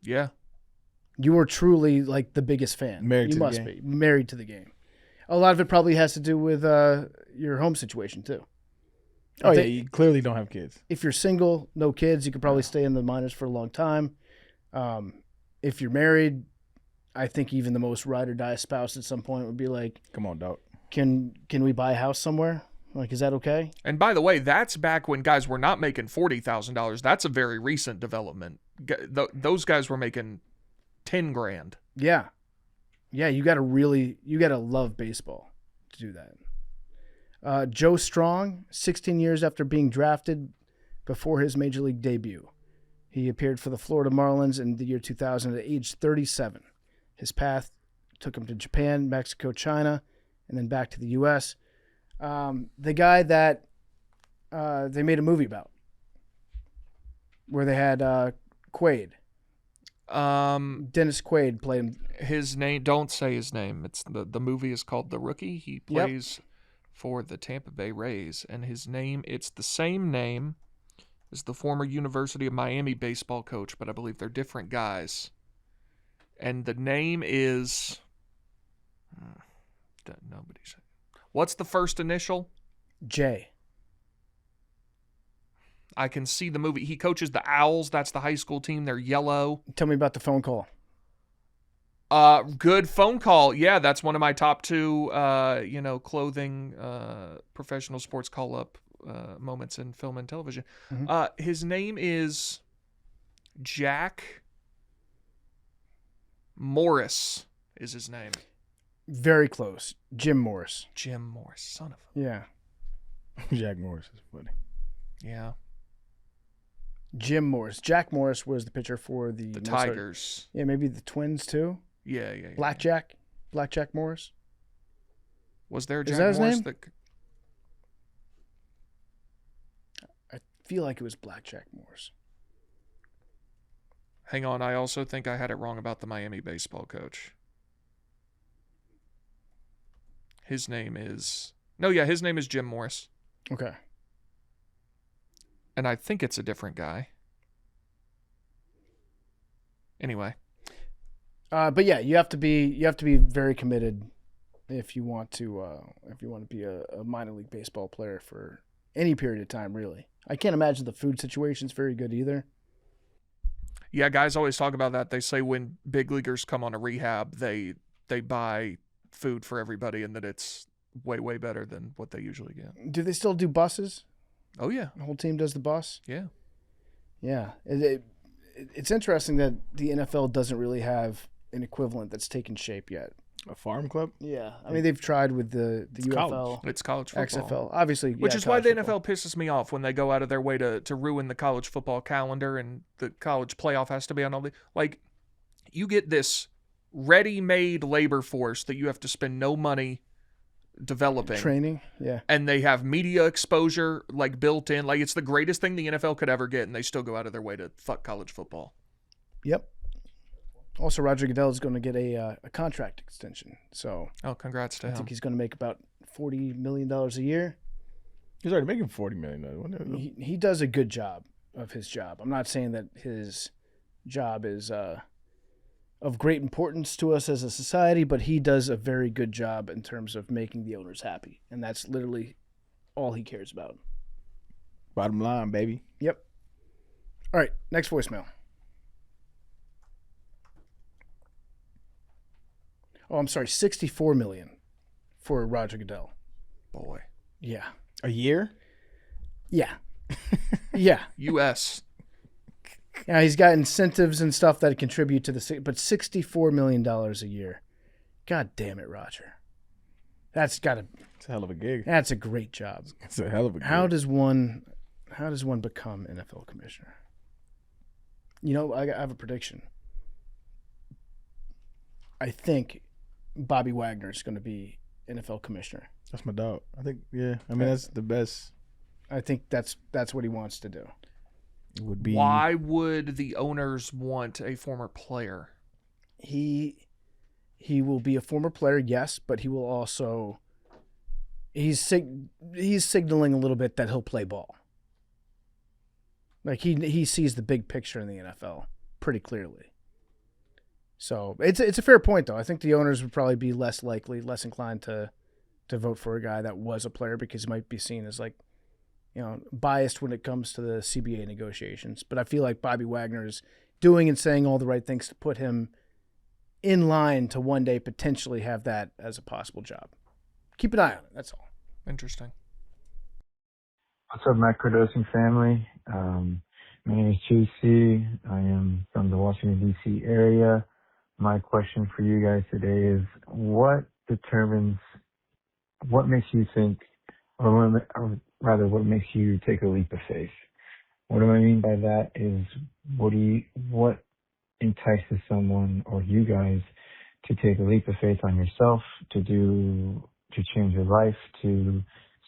Yeah. You are truly like the biggest fan. You must be married to the game. A lot of it probably has to do with your home situation too. You clearly don't have kids. If you're single, no kids, you could probably stay in the minors for a long time. If you're married, I think even the most ride or die spouse at some point would be like, "Come on, dog. Can we buy a house somewhere? Like, is that okay?" And by the way, that's back when guys were not making $40,000. That's a very recent development. Those guys were making $10,000. Yeah. Yeah, you got to love baseball to do that. Joe Strong, 16 years after being drafted before his major league debut. He appeared for the Florida Marlins in the year 2000 at age 37. His path took him to Japan, Mexico, China, and then back to the U.S. The guy that they made a movie about where they had Quaid. Dennis Quaid played him. His name, don't say his name. It's the movie is called The Rookie. He plays for the Tampa Bay Rays, and his name, it's the same name as the former University of Miami baseball coach, but I believe they're different guys. And the name is nobody's. What's the first initial? J. I can see the movie. He coaches the Owls. That's the high school team. They're yellow. Tell me about the phone call. Good phone call. Yeah, that's one of my top two, clothing, professional sports call-up moments in film and television. Mm-hmm. His name is Jack Morris is his name. Very close. Jim Morris. Jim Morris. Son of a... Yeah. Jack Morris is funny. Yeah. Jim Morris. Jack Morris was the pitcher for the Tigers. Yeah, maybe the Twins too. Yeah. Blackjack Morris. Was there a Jack Is that his Morris name? I feel like it was Blackjack Morris. Hang on, I also think I had it wrong about the Miami baseball coach. His name is Jim Morris. Okay. And I think it's a different guy. Anyway. But yeah, you have to be very committed if you want to be a minor league baseball player for any period of time, really. I can't imagine the food situation's very good either. Yeah, guys always talk about that. They say when big leaguers come on a rehab, they buy food for everybody, and that it's way, way better than what they usually get. Do they still do buses? Oh, yeah. The whole team does the bus? Yeah. Yeah. It's interesting that the NFL doesn't really have an equivalent that's taken shape yet. A farm club? Yeah. I mean, they've tried with the UFL. College. It's college football. XFL. Obviously, which is why the NFL pisses me off when they go out of their way to ruin the college football calendar, and the college playoff has to be on all the... Like, you get this ready-made labor force that you have to spend no money developing. Training, yeah. And they have media exposure like built in. Like it's the greatest thing the NFL could ever get, and they still go out of their way to fuck college football. Yep. Also, Roger Goodell is going to get a contract extension. So, congrats to him. I think he's going to make about $40 million a year. He's already making $40 million. He does a good job of his job. I'm not saying that his job is of great importance to us as a society, but he does a very good job in terms of making the owners happy. And that's literally all he cares about. Bottom line, baby. Yep. All right, next voicemail. Oh, I'm sorry, $64 million for Roger Goodell. Boy. Yeah. A year? Yeah. Yeah. U.S. Yeah, he's got incentives and stuff that contribute to but $64 million a year. God damn it, Roger. It's a hell of a gig. That's a great job. It's a hell of a gig. How does one become NFL commissioner? You know, I have a prediction. I think Bobby Wagner is going to be NFL commissioner. That's my dog. I think, yeah. I mean, that's the best. I think that's what he wants to do. It would be. Why would the owners want a former player? He will be a former player, yes, but he will also he's signaling a little bit that he'll play ball. Like he sees the big picture in the NFL pretty clearly. So it's a fair point, though. I think the owners would probably be less inclined to vote for a guy that was a player because he might be seen as like, biased when it comes to the CBA negotiations. But I feel like Bobby Wagner is doing and saying all the right things to put him in line to one day potentially have that as a possible job. Keep an eye on it. That's all. Interesting. What's up, Macrodosing family? My name is JC. I am from the Washington, D.C. area. My question for you guys today is, what makes you think, or rather, what makes you take a leap of faith? What do I mean by that is, what entices someone or you guys to take a leap of faith on yourself, to change your life, to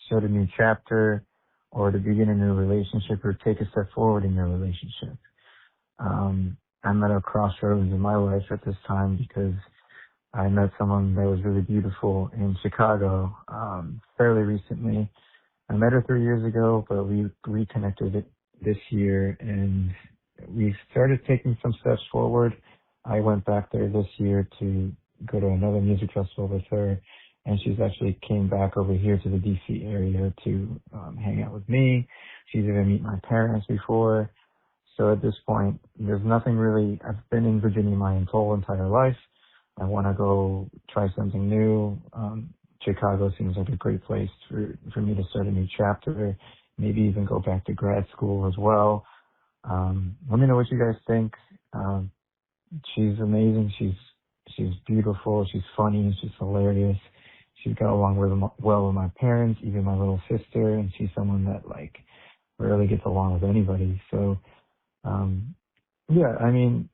start a new chapter, or to begin a new relationship, or take a step forward in your relationship? I'm at a crossroads in my life at this time because I met someone that was really beautiful in Chicago fairly recently. I met her 3 years ago, but we reconnected this year, and we started taking some steps forward. I went back there this year to go to another music festival with her, and she's actually came back over here to the D.C. area to hang out with me. She's even meet my parents before. So at this point, there's nothing really. I've been in Virginia my whole entire life. I want to go try something new. Chicago seems like a great place for me to start a new chapter, maybe even go back to grad school as well. Let me know what you guys think. She's amazing. She's beautiful. She's funny. She's hilarious. She's got along well with my parents, even my little sister, and she's someone that like rarely gets along with anybody. So, yeah, I mean,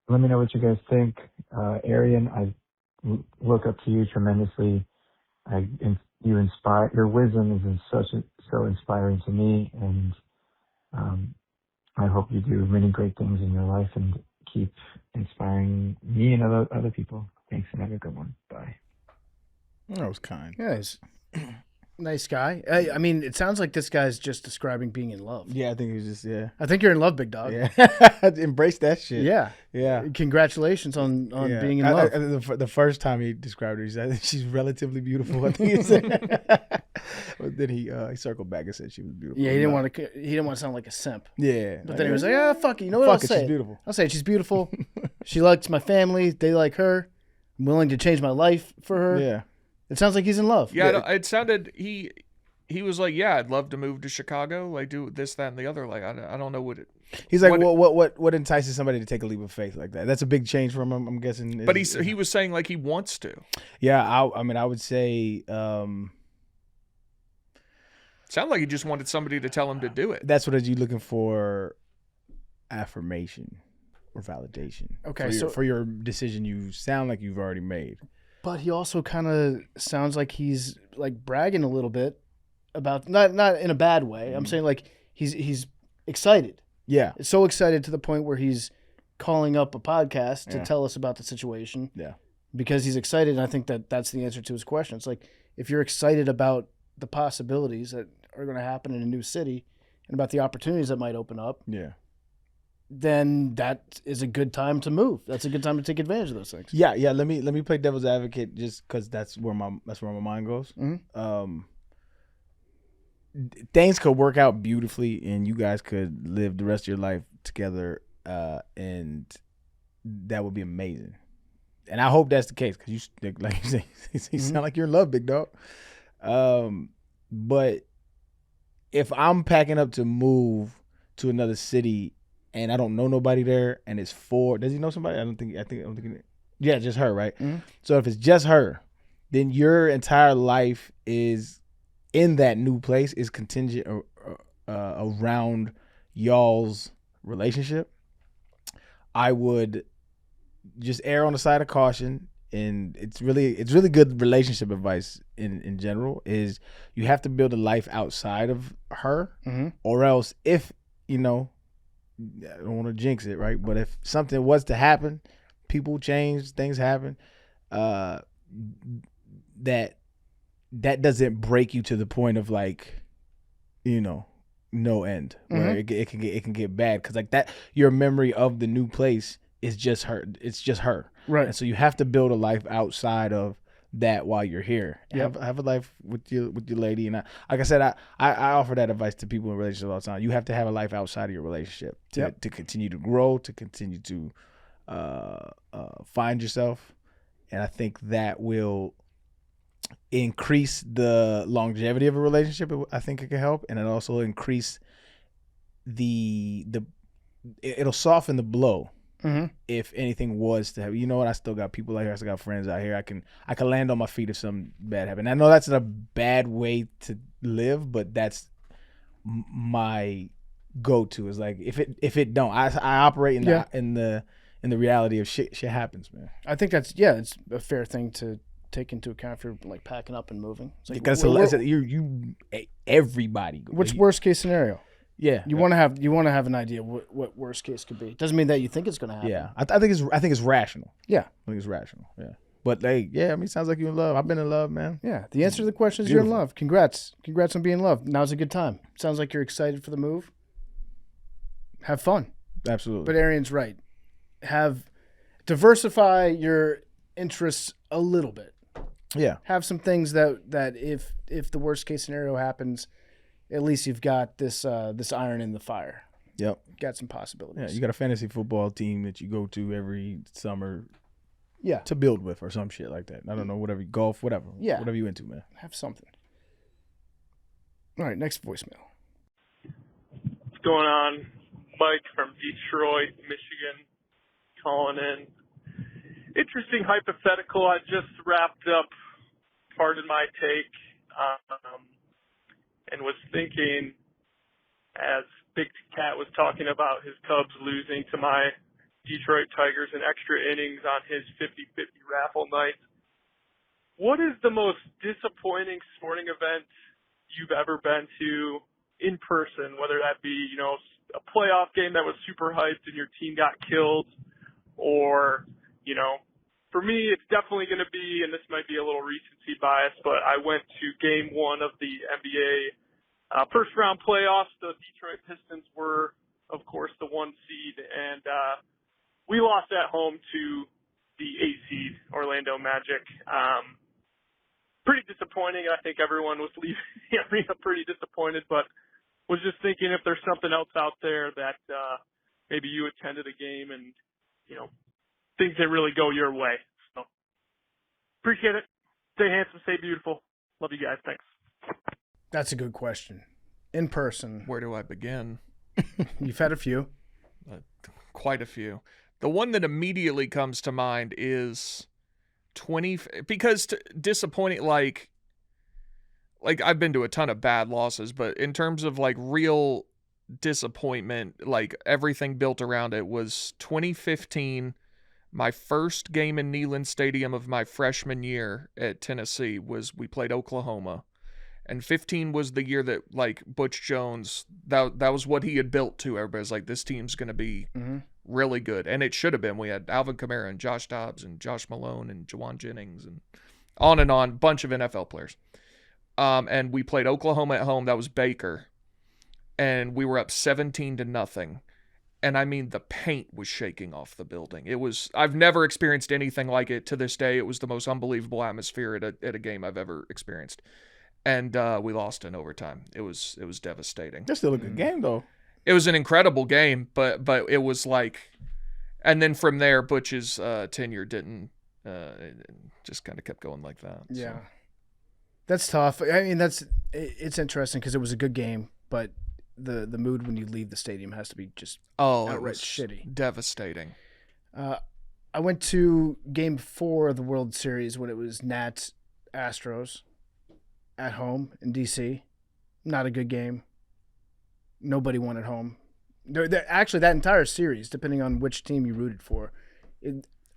let me know what you guys think. Arian, I look up to you tremendously. You inspire. Your wisdom is so inspiring to me, and I hope you do many great things in your life and keep inspiring me and other people. Thanks, and have a good one. Bye. That was kind. Yeah, he's nice guy. I mean, it sounds like this guy's just describing being in love. Yeah, I think he was just, yeah. I think you're in love, big dog. Yeah. Embrace that shit. Yeah. Yeah. Congratulations on Yeah. being in love. The first time he described her, he said she's relatively beautiful. I think he said. But then he circled back and said she was beautiful. Yeah, he didn't want to sound like a simp. Yeah. But then he was like, fuck it. You know what? I'll say she's beautiful. I'll say she's beautiful. She likes my family. They like her. I'm willing to change my life for her. Yeah. It sounds like he's in love. Yeah, it sounded he was like, yeah, I'd love to move to Chicago, like do this, that, and the other. Like I don't know what it. He's like, what entices somebody to take a leap of faith like that? That's a big change for him, I'm guessing. But he was saying like he wants to. Yeah, I mean, I would say. Sound like he just wanted somebody to tell him to do it. That's what you looking for, affirmation or validation. Okay, for your decision, you sound like you've already made. But he also kind of sounds like he's like bragging a little bit about not in a bad way. I'm saying like he's excited. Yeah. So excited to the point where he's calling up a podcast to Yeah. tell us about the situation. Yeah. Because he's excited, and I think that's the answer to his question. It's like if you're excited about the possibilities that are going to happen in a new city and about the opportunities that might open up, Yeah. then that is a good time to move. That's a good time to take advantage of those things. Yeah. Let me play devil's advocate just because that's where my mind goes. Mhm. Things could work out beautifully, and you guys could live the rest of your life together, and that would be amazing. And I hope that's the case because you, like you say, you sound like you're in love, big dog. But if I'm packing up to move to another city and I don't know nobody there, and it's does he know somebody? I don't think. Yeah, just her, right? Mhm. So if it's just her, then your entire life is in that new place is contingent around y'all's relationship. I would just err on the side of caution, and it's really good relationship advice in general is you have to build a life outside of her, or else if I don't want to jinx it, right? But if something was to happen, people change, things happen, that doesn't break you to the point of like, no end, where it can get bad because like that your memory of the new place is just her. It's just her, Right. And so you have to build a life outside of that while you're here. Yep. Have a life with your lady, and like I said, I offer that advice to people in relationships all the time. You have to have a life outside of your relationship to continue to grow, to continue to find yourself, and I think that will increase the longevity of a relationship. I think it can help, and it also increase it'll soften the blow. If anything was to happen, you know what? I still got people out here. I still got friends out here. I can land on my feet if something bad happened. I know that's a bad way to live, but that's my go-to. Is like if it don't, I operate in the reality of shit happens, man. I think it's a fair thing to take into account for like packing up and moving. It's like, Because everybody. What's worst case scenario? Yeah, You want to have an idea what worst case could be. Doesn't mean that you think it's going to happen. Yeah, I think it's rational. Yeah. I think it's rational. Yeah, but it sounds like you're in love. I've been in love, man. Yeah. The answer to the question is Beautiful. you're in love. Congrats on being in love. Now's a good time. Sounds like you're excited for the move. Have fun. Absolutely. But Arian's right. Diversify your interests a little bit. Yeah. Have some things that if the worst case scenario happens, at least you've got this iron in the fire. Yep. Got some possibilities. Yeah, you got a fantasy football team that you go to every summer. Yeah. To build with or some shit like that. I don't know, whatever, golf, whatever. Yeah. Whatever you into, man. Have something. All right, next voicemail. What's going on? Mike from Detroit, Michigan, calling in. Interesting hypothetical. I just wrapped up, pardon my take, and was thinking, as Big Cat was talking about his Cubs losing to my Detroit Tigers in extra innings on his 50-50 raffle night, what is the most disappointing sporting event you've ever been to in person, whether that be, a playoff game that was super hyped and your team got killed, or, for me, it's definitely going to be, and this might be a little recency bias, but I went to game 1 of the NBA first round playoffs. The Detroit Pistons were, of course, the 1 seed, and we lost at home to the 8 seed Orlando Magic. Pretty disappointing. I think everyone was leaving the arena pretty disappointed, but was just thinking if there's something else out there that maybe you attended a game and, things didn't really go your way. So appreciate it. Stay handsome, stay beautiful. Love you guys. Thanks. That's a good question. In person. Where do I begin? You've had a few. Quite a few. The one that immediately comes to mind is because disappointing, like I've been to a ton of bad losses, but in terms of like real disappointment, like everything built around it was 2015 My first game in Neyland Stadium of my freshman year at Tennessee we played Oklahoma. And 15 was the year that, like, Butch Jones, that was what he had built to. Everybody's like, this team's going to be really good. And it should have been. We had Alvin Kamara and Josh Dobbs and Josh Malone and Jawan Jennings and on, bunch of NFL players. And we played Oklahoma at home. That was Baker. And we were up 17-0. And I mean, the paint was shaking off the building. I've never experienced anything like it to this day. It was the most unbelievable atmosphere at a game I've ever experienced. And we lost in overtime. It was devastating. That's still a good game, though. It was an incredible game, but it was like, and then from there, Butch's tenure didn't, just kind of kept going like that. Yeah, so. That's tough. I mean, it's interesting because it was a good game, but the mood when you leave the stadium has to be just outright shitty, devastating. I went to Game 4 of the World Series when it was Nats Astros. At home in D.C. Not a good game. Nobody won at home. Actually, that entire series, depending on which team you rooted for.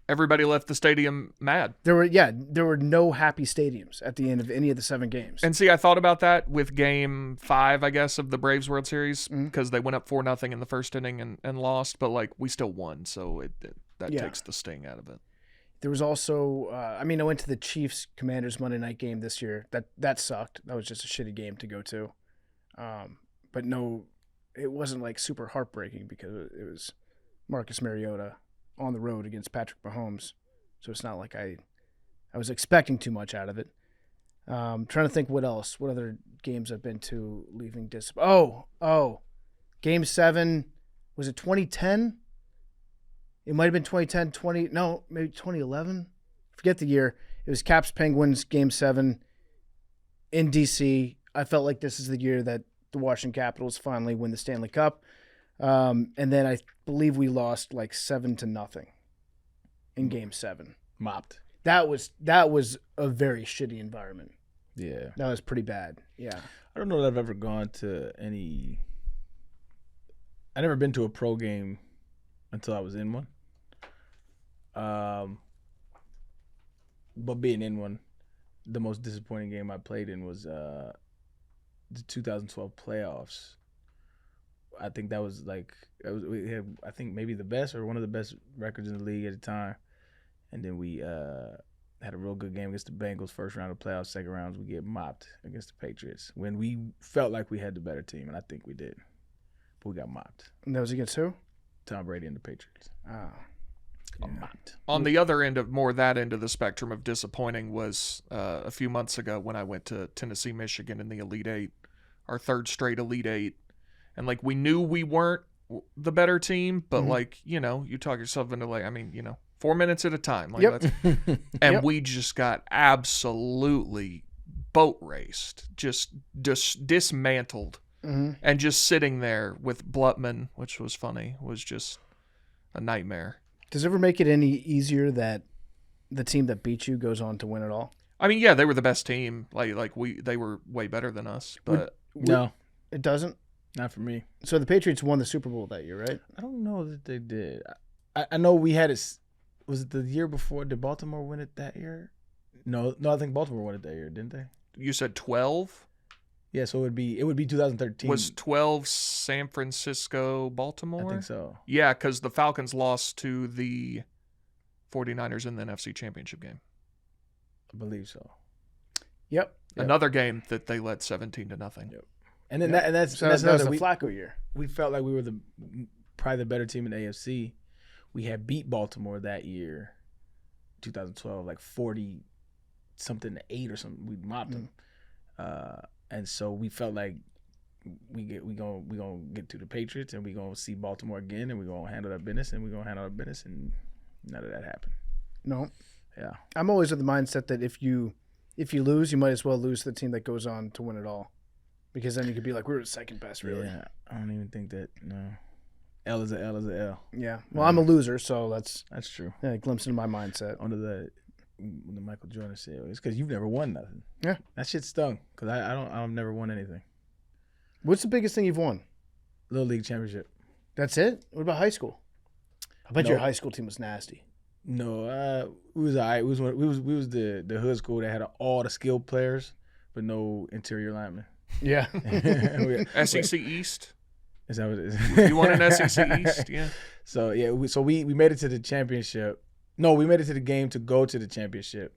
Everybody left the stadium mad. There were no happy stadiums at the end of any of the 7 games. And see, I thought about that with Game 5, I guess, of the Braves World Series, because they went up 4-0 in the first inning and lost, but, like, we still won, so that takes the sting out of it. There was also, I went to the Chiefs-Commanders Monday night game this year. That sucked. That was just a shitty game to go to. But no, it wasn't like super heartbreaking because it was Marcus Mariota on the road against Patrick Mahomes. So it's not like I was expecting too much out of it. Trying to think what else. What other games I've been to leaving Game 7, was it 2010? It might have been 2010, maybe 2011. Forget the year. It was Caps Penguins Game 7 in D.C. I felt like this is the year that the Washington Capitals finally win the Stanley Cup. And then I believe we lost like 7-0 in Game 7. Mopped. That was a very shitty environment. Yeah. That was pretty bad. Yeah. I don't know that I've ever gone to any. I've never been to a pro game until I was in one. But being in one, the most disappointing game I played in was the 2012 playoffs. I think that was we had, I think maybe the best or one of the best records in the league at the time. And then we had a real good game against the Bengals, first round of playoffs, second rounds we get mopped against the Patriots when we felt like we had the better team, and I think we did. But we got mopped. And that was against who? Tom Brady and the Patriots. Oh. Mopped. On the other end of the spectrum of disappointing was a few months ago when I went to Tennessee, Michigan in the Elite Eight, our third straight Elite Eight. And, like, we knew we weren't the better team, but, like, you talk yourself into, like, 4 minutes at a time. Like, and we just got absolutely boat raced, just dismantled. And just sitting there with Blutman, which was funny, was just a nightmare. Does it ever make it any easier that the team that beat you goes on to win it all? Yeah, they were the best team. They were way better than us. But no, it doesn't. Not for me. So the Patriots won the Super Bowl that year, right? I don't know that they did. I know we had it. Was it the year before? Did Baltimore win it that year? No. I think Baltimore won it that year, didn't they? You said 12? Yeah, so it would be 2013. Was 12 San Francisco, Baltimore? I think so. Yeah, because the Falcons lost to the 49ers in the NFC Championship game. I believe so. Yep. Another game that they led 17-0. Yep. And then that's that was the Flacco year. We felt like we were probably the better team in the AFC. We had beat Baltimore that year, 2012, like 40-something to 8 or something. We mopped them. And so we felt like we gonna get to the Patriots and we gonna see Baltimore again and we gonna handle our business and and none of that happened. No. Yeah. I'm always with the mindset that if you lose, you might as well lose to the team that goes on to win it all, because then you could be like, we're the second best, really. Yeah. I don't even think that. No. L is a L is a L. Yeah. Well, I'm a loser, so that's true. Yeah, a glimpse into my mindset. Under the Michael Jordan said, it's because you've never won nothing. Yeah. That shit stung because I've never won anything. What's the biggest thing you've won? Little League championship. That's it? What about high school? I bet your high school team was nasty. No, we was all right. We was the hood school that had all the skilled players, but no interior linemen. Yeah. SEC East. Is that what it is? You want an SEC East? Yeah. So yeah, we made it to the championship. No, we made it to the game to go to the championship,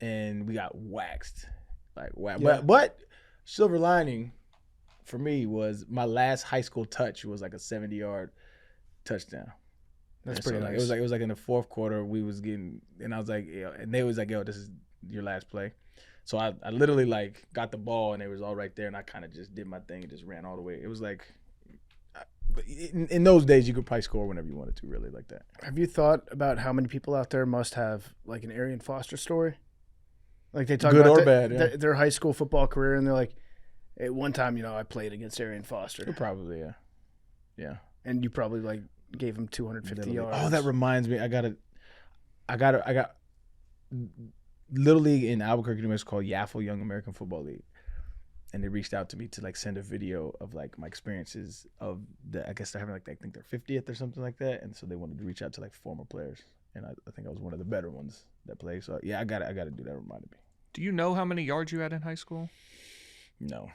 and we got waxed, like whacked. Yeah. But silver lining for me was my last high school touch was like a 70-yard touchdown. That's And pretty so, nice. It was like in the fourth quarter we was getting, and I was like, and they was like, yo, this is your last play. So I literally like got the ball and they was all right there, and I kind of just did my thing and just ran all the way. It was like, in those days you could probably score whenever you wanted to, really, like that. Have you thought about how many people out there must have like an Arian Foster story? Like they talk Good about or bad, yeah. their high school football career, and they're like, at one time, I played against Arian Foster, Probably, yeah. and you probably like gave him 250 yards. Oh, that reminds me. I got Little League in Albuquerque, New Mexico, called YAFL, Young American Football League, and they reached out to me to like send a video of like my experiences of I guess they're having like I think their 50th or something like that, and so they wanted to reach out to like former players, and I think I was one of the better ones that played. So yeah, I got to do that. Reminded me. Do you know how many yards you had in high school? No,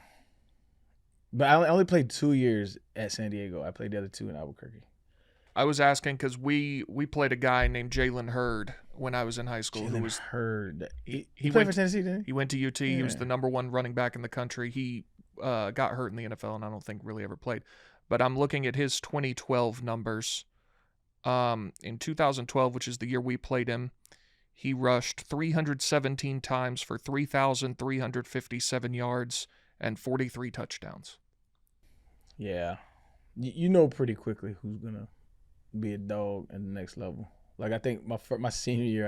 but I only played 2 years at San Diego. I played the other 2 in Albuquerque. I was asking because we played a guy named Jalen Hurd when I was in high school. Who was Hurd. He he played went for Tennessee, didn't he? He went to UT. He was Yeah. the #1 running back in the country. He got hurt in the NFL, and I don't think really ever played. But I'm looking at his 2012 numbers. In 2012, which is the year we played him, he rushed 317 times for 3,357 yards and 43 touchdowns. Yeah, you know pretty quickly who's gonna be a dog at the next level. Like I think my senior year,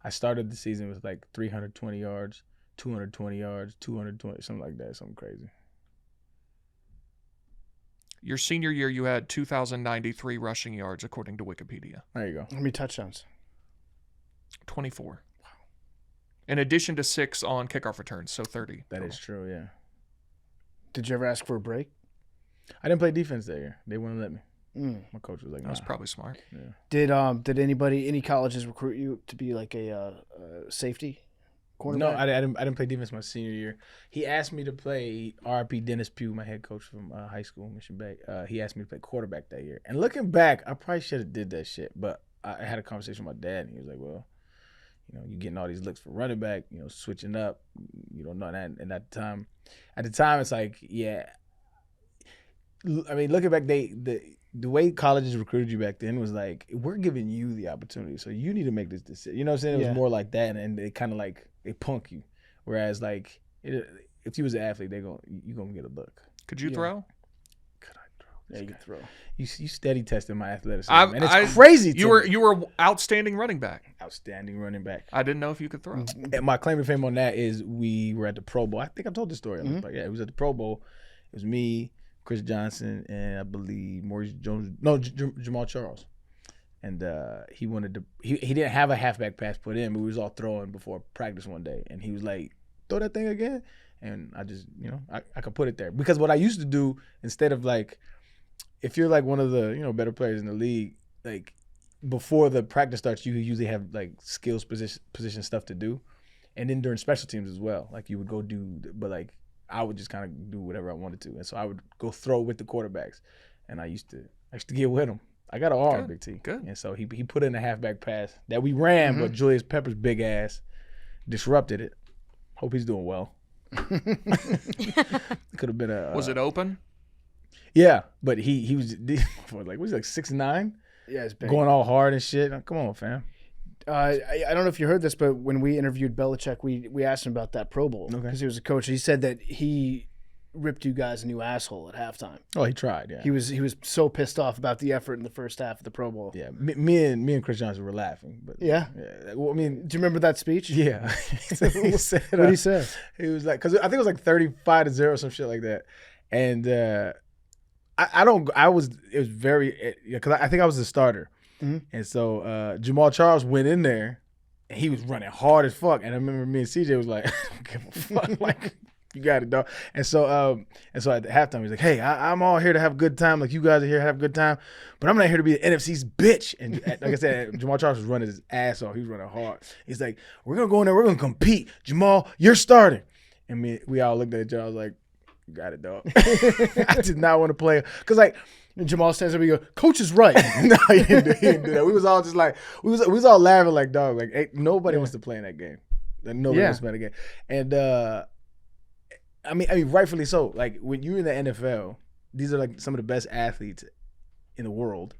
I started the season with like 320 yards, 220 yards, 220, something like that, something crazy. Your senior year, you had 2,093 rushing yards, according to Wikipedia. There you go. How many touchdowns? 24. Wow. In addition to 6 on kickoff returns, so 30. That total. is true. Yeah, Did you ever ask for a break? I didn't play defense that year. They wouldn't let me. Mm. My coach was like, That was nah. probably smart. Yeah. Did any colleges recruit you to be like a safety cornerback? No, I didn't play defense my senior year. He asked me to play. R.I.P. Dennis Pugh, my head coach from high school, Mission Bay. He asked me to play quarterback that year. And looking back, I probably should have did that shit. But I had a conversation with my dad, and he was like, "Well, you're getting all these looks for running back. Switching up. You don't know that." And at the time, it's like, yeah. I mean, looking back, the way colleges recruited you back then was like, we're giving you the opportunity, so you need to make this decision. You know what I'm saying? It was more like that, and they kind of like they punk you. Whereas like if you was an athlete, you gonna get a look. Could you throw? Could I throw? Yeah, you can throw. You steady testing my athleticism, I- and it's crazy. You were outstanding running back. outstanding running back. I didn't know if you could throw. And my claim to fame on that is we were at the Pro Bowl. I think I've told this story. But yeah, it was at the Pro Bowl. It was me, Chris Johnson, and I believe Maurice Jones. No, Jamal Charles. And he wanted to. He didn't have a halfback pass put in, but we was all throwing before practice one day, and he was like, "Throw that thing again," and I just, I could put it there because what I used to do instead of like, if you're like one of the better players in the league, like before the practice starts, you usually have like skills position stuff to do, and then during special teams as well, like you would go do, but like. I would just kind of do whatever I wanted to, and so I would go throw with the quarterbacks, and I used to get with him. I got an arm, Big T. Good. And so he put in a halfback pass that we ran, but Julius Pepper's big ass disrupted it. Hope he's doing well. Could have been a. Was it open? Yeah, but he was like, was he like 6'9"? Yeah, it's big. Going all hard and shit. Come on, fam. I don't know if you heard this, but when we interviewed Belichick, we asked him about that Pro Bowl because he was a coach. He said that he ripped you guys a new asshole at halftime. Oh, he tried. Yeah, He was so pissed off about the effort in the first half of the Pro Bowl. yeah. Me and Chris Johnson were laughing, but Yeah? Well, I mean, Do you remember that speach? yeah. He said, What did he say? He was like, because I think it was like 35-0 or some shit like that, and it was very because I think I was the starter. And so Jamal Charles went in there, and he was running hard as fuck. And I remember me and CJ was like, I don't give a fuck. Like, You got it, dog. And so at the halftime, he's like, "Hey, I'm all here to have a good time. Like you guys are here to have a good time, but I'm not here to be the NFC's bitch." And like I said, Jamal Charles was running his ass off. He was running hard. He's like, "We're gonna go in there. We're gonna compete. Jamal, you're starting." And we all looked at each other. I was like, "You got it, dog." I did not want to play because like. And Jamal stands up and he goes, "Coach is right." No, he didn't do that. We was all just like, we was all laughing like, dog. Like, hey, nobody wants to play in that game. Like, nobody wants to play in the game. And I mean, rightfully so. Like when you're in the NFL, these are like some of the best athletes in the world,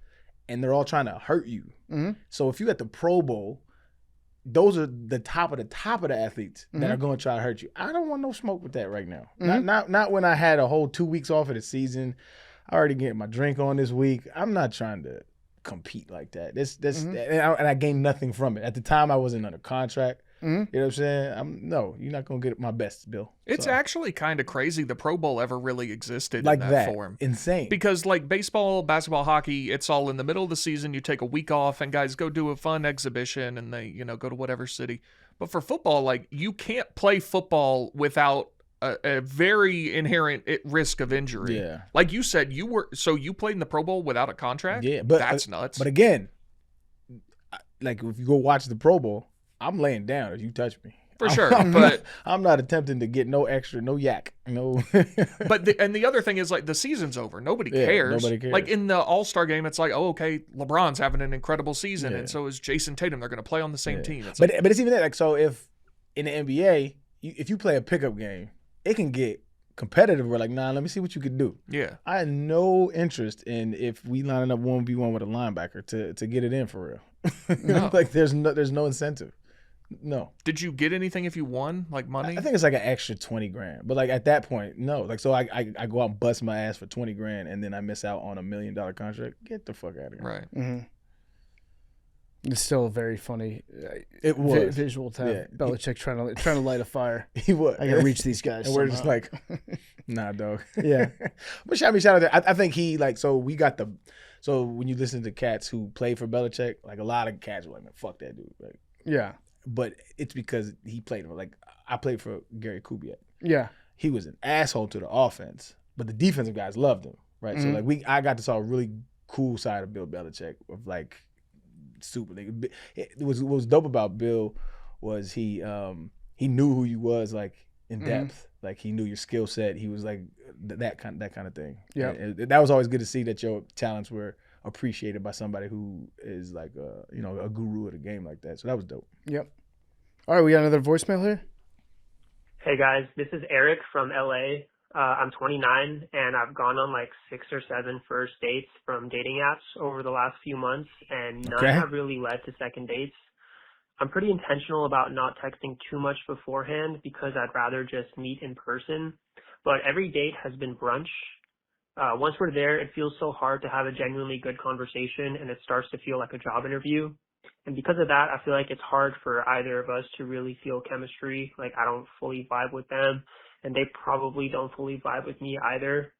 and they're all trying to hurt you. Mm-hmm. So if you at the Pro Bowl, those are the top of the athletes that are going to try to hurt you. I don't want no smoke with that right now. Not when I had a whole 2 weeks off of the season. I already get my drink on this week. I'm not trying to compete like that. And I gained nothing from it. At the time, I wasn't under contract. You know what I'm saying? No, you're not gonna get my best, Bill. It's actually kind of crazy the Pro Bowl ever really existed like in that form. Insane. Because like baseball, basketball, hockey, it's all in the middle of the season. You take a week off and guys go do a fun exhibition and they, go to whatever city. But for football, like you can't play football without a very inherent risk of injury. Yeah. Like you said, you played in the Pro Bowl without a contract? Yeah, but that's nuts. But again, like if you go watch the Pro Bowl, I'm laying down if you touch me. For sure. But I'm not attempting to get no extra, no yak, no. But the other thing is like the season's over. Nobody cares. Nobody cares. Like in the All-Star game, it's like, oh, okay, LeBron's having an incredible season, and so is Jason Tatum. They're going to play on the same team. But it's even that. Like, so if in the NBA, if you play a pickup game, it can get competitive. We're like, nah, let me see what you can do. Yeah. I had no interest in if we lining up 1v1 with a linebacker to get it in for real. No. Like there's no incentive. No. Did you get anything if you won, like money? I think it's like an extra $20,000. But like at that point, no. Like so I go out and bust my ass for $20,000 and then I miss out on $1 million contract. Get the fuck out of here. Right. Mm-hmm. It's still very funny. It was visual to have Belichick trying to light a fire. He was. I gotta reach these guys. And we're just like, nah, dog. Yeah. But shout out there. I think he so when you listen to cats who play for Belichick, like a lot of cats were like, man, fuck that dude. Like, yeah. But it's because he played for I played for Gary Kubiak. Yeah. He was an asshole to the offense, but the defensive guys loved him. Right. So like I got to saw a really cool side of Bill Belichick of like super. What was dope about Bill was he knew who you was like in depth. Like he knew your skill set. He was like that kind of thing. Yeah, that was always good to see that your talents were appreciated by somebody who is like a guru of the game like that. So that was dope. Yep. All right, we got another voicemail here. Hey guys, this is Eric from LA. I'm 29 and I've gone on like 6 or 7 first dates from dating apps over the last few months, and none have really led to second dates. I'm pretty intentional about not texting too much beforehand because I'd rather just meet in person, but every date has been brunch. Once we're there, it feels so hard to have a genuinely good conversation and it starts to feel like a job interview. And because of that, I feel like it's hard for either of us to really feel chemistry. Like I don't fully vibe with them and they probably don't fully vibe with me either.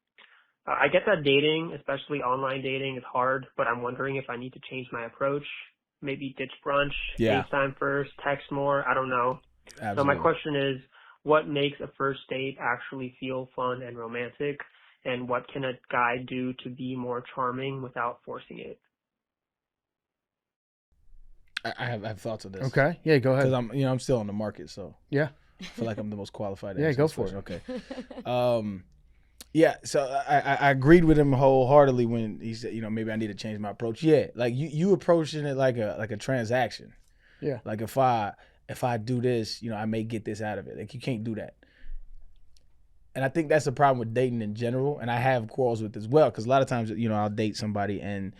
I get that dating, especially online dating, is hard, but I'm wondering if I need to change my approach. Maybe ditch brunch, FaceTime first, text more, I don't know. Absolutely. So my question is, what makes a first date actually feel fun and romantic? And what can a guy do to be more charming without forcing it? I have thoughts on this. Okay. Yeah, go ahead. Because I'm still on the market, so yeah, I feel like I'm the most qualified. Yeah, go for it. Okay. Yeah, so I agreed with him wholeheartedly when he said, maybe I need to change my approach. Yeah, like you approaching it like a transaction. Yeah. Like if I do this, I may get this out of it. Like you can't do that. And I think that's the problem with dating in general, and I have quarrels with as well, because a lot of times, I'll date somebody and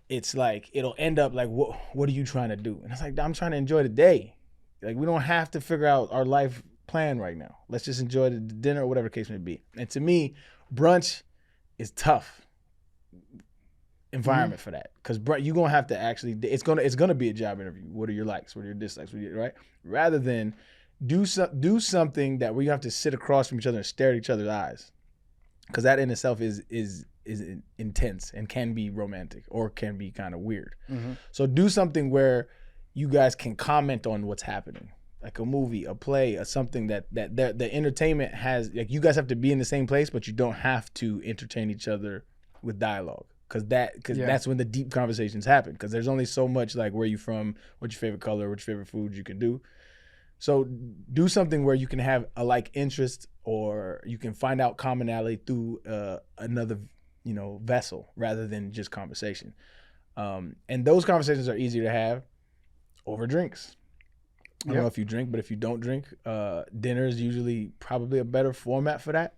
it's like it'll end up like, what are you trying to do? And it's like, I'm trying to enjoy the day. Like we don't have to figure out our life plan right now. Let's just enjoy the dinner or whatever the case may be. And to me, brunch is tough environment for that, because you're gonna have to actually. It's gonna be a job interview. What are your likes? What are your dislikes? Right? Rather than do something that where you have to sit across from each other and stare at each other's eyes, because that in itself is intense and can be romantic or can be kind of weird. So do something where you guys can comment on what's happening. like a movie, a play, or something that the entertainment has, like, you guys have to be in the same place, but you don't have to entertain each other with dialogue. Because that's when the deep conversations happen. Because there's only so much, like, where you from, what's your favorite color, what's your favorite food you can do. So do something where you can have a like interest, or you can find out commonality through another, vessel rather than just conversation. And those conversations are easier to have over drinks. I don't know if you drink, but if you don't drink, dinner is usually probably a better format for that.